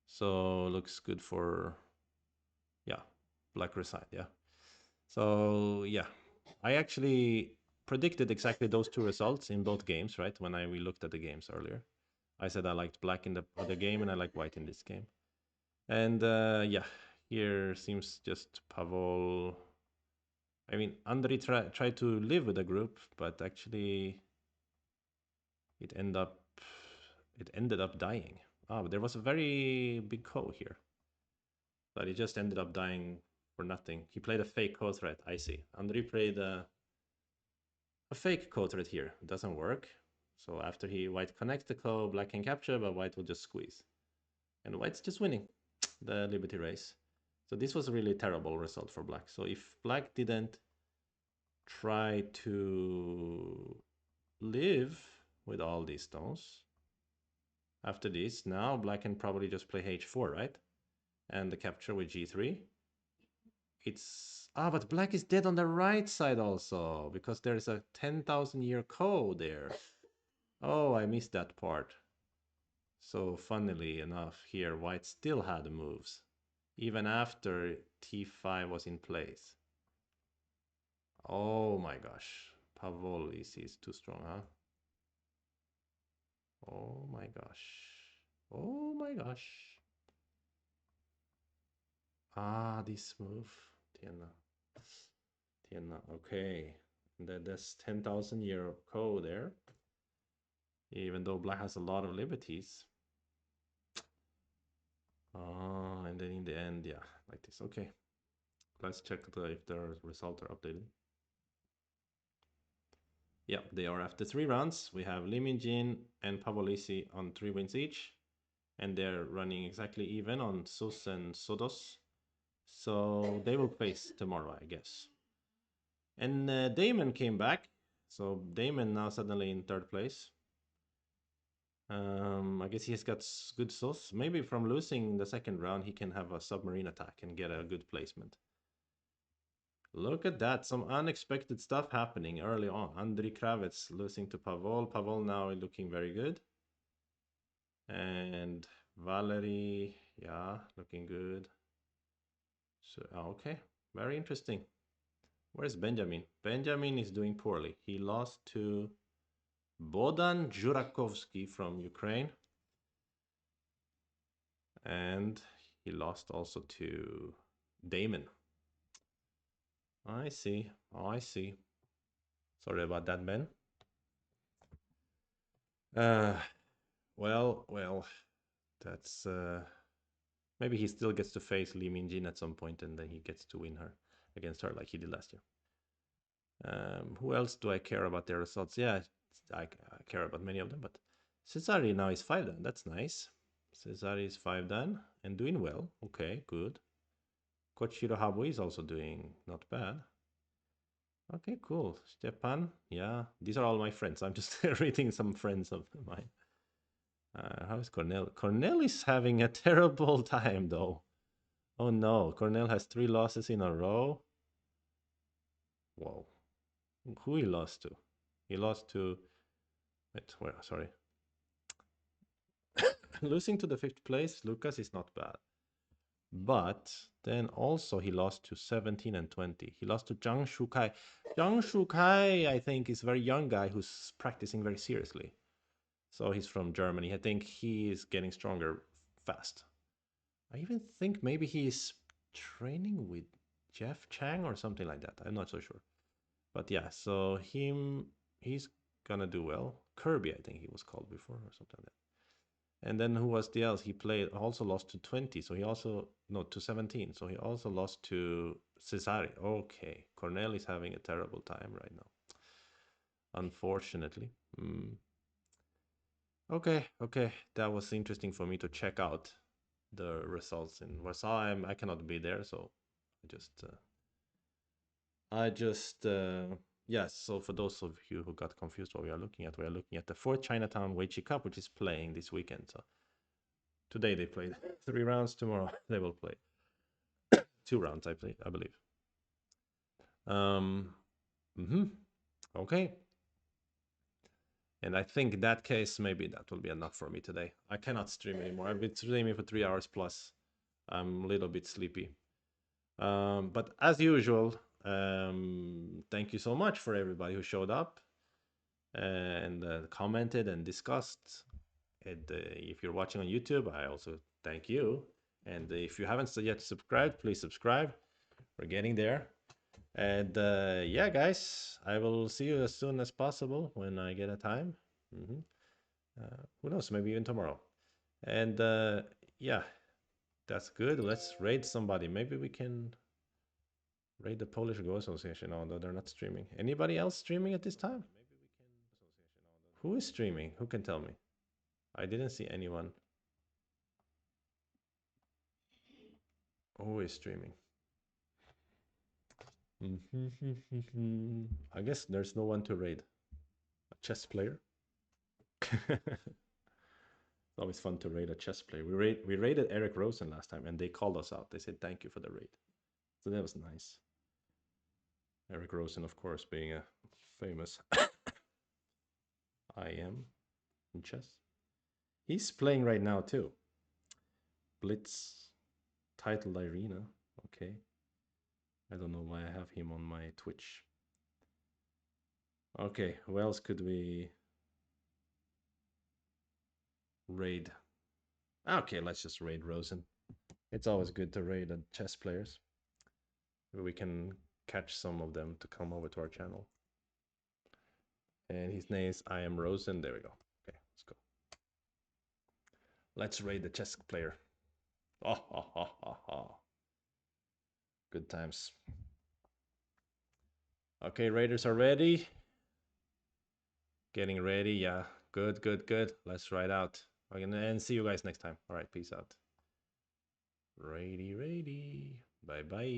So looks good for, yeah, black resigned, yeah. So yeah, I actually predicted exactly those two results in both games, right? When we looked at the games earlier. I said I liked black in the other game and I like white in this game. And yeah, here seems just Pavol. I mean, Andriy tried to live with the group, but actually it ended up dying. But there was a very big ko here. But he just ended up dying for nothing. He played a fake ko threat, I see. Andriy played a fake ko threat here. It doesn't work. So after white connects the ko, black can capture, but white will just squeeze. And white's just winning the Liberty race. So this was a really terrible result for black. So if black didn't try to live with all these stones, after this, now black can probably just play h4, right? And the capture with g3. But black is dead on the right side also, because there's a 10,000 year ko there. Oh, I missed that part. So funnily enough, here white still had moves, even after t5 was in place. Oh my gosh. Pavol is too strong, huh? Oh my gosh. Oh my gosh. This move. Tiena. Tiena. Okay. There's 10,000 year ko there. Even though black has a lot of liberties. And then in the end, yeah, like this. Okay. Let's check if their results are updated. Yeah, they are after 3 rounds. We have Lee Min-jin and Pavolisi on 3 wins each. And they're running exactly even on Sus and Sodos. So they will face tomorrow, I guess. And Damon came back. So Damon now suddenly in 3rd place. I guess he's got good sauce. Maybe from losing the 2nd round, he can have a submarine attack and get a good placement. Look at that. Some unexpected stuff happening early on. Andriy Kravets losing to Pavol. Pavol now looking very good. And Valerie, yeah, looking good. So, okay, very interesting. Where's Benjamin? Benjamin is doing poorly. He lost to Bodan Jurakovsky from Ukraine. And he lost also to Damon. I see. Oh, I see. Sorry about that, Ben. Well, that's maybe he still gets to face Lee Min-jin at some point, and then he gets to win her against her like he did last year. Who else do I care about their results? Yeah, I care about many of them, but Cesari now is 5 dan. That's nice. Cesari is 5 dan and doing well. Okay, good. Kochiro Habu is also doing not bad. Okay, cool. Stepan, yeah. These are all my friends. I'm just reading some friends of mine. How's Cornell? Cornell is having a terrible time, though. Oh no, Cornell has 3 losses in a row. Whoa. Who he lost to? He lost to... Wait, where? Sorry. Losing to the 5th place, Lucas, is not bad. But then also he lost to 17 and 20. He lost to Zhang Shukai. Zhang Shukai, I think, is a very young guy who's practicing very seriously. So he's from Germany. I think he is getting stronger fast. I even think maybe he's training with Jeff Chang or something like that. I'm not so sure. But yeah, so he's gonna do well. Kirby, I think he was called before or something like that. And then who was the else? He played also lost to 20. So he also no to 17. So he also lost to Cesare. Okay, Cornell is having a terrible time right now. Unfortunately. Okay, that was interesting for me to check out the results in Warsaw. I cannot be there, so I just yes. So for those of you who got confused, what we are looking at the 4th Chinatown Cup, which is playing this weekend. So today they played 3 rounds. Tomorrow they will play 2 rounds. I believe. Okay. And I think in that case, maybe that will be enough for me today. I cannot stream anymore. I've been streaming for 3 hours plus. I'm a little bit sleepy. But as usual, thank you so much for everybody who showed up and commented and discussed. And if you're watching on YouTube, I also thank you. And if you haven't yet subscribed, please subscribe. We're getting there. And yeah, guys, I will see you as soon as possible when I get a time. Who knows, maybe even tomorrow. And yeah, that's good. Let's raid somebody. Maybe we can raid the Polish Go Association, although they're not streaming. Anybody else streaming at this time? Who is streaming? Who can tell me? I didn't see anyone. Who is streaming? I guess there's no one to raid. A chess player? It's always fun to raid a chess player. We raided Eric Rosen last time, and they called us out. They said thank you for the raid, so that was nice. Eric Rosen, of course, being a famous IM in chess. He's playing right now too. Blitz titled Irina. Okay. I don't know why I have him on my Twitch. Okay, who else could we raid? Okay, let's just raid Rosen. It's always good to raid chess players. We can catch some of them to come over to our channel. And his name is I am Rosen. There we go. Okay, let's go. Let's raid the chess player. Oh, Good times. Okay, Raiders are ready. Getting ready. Yeah. Good, good, good. Let's ride out. And see you guys next time. All right. Peace out. Ready, ready. Bye bye.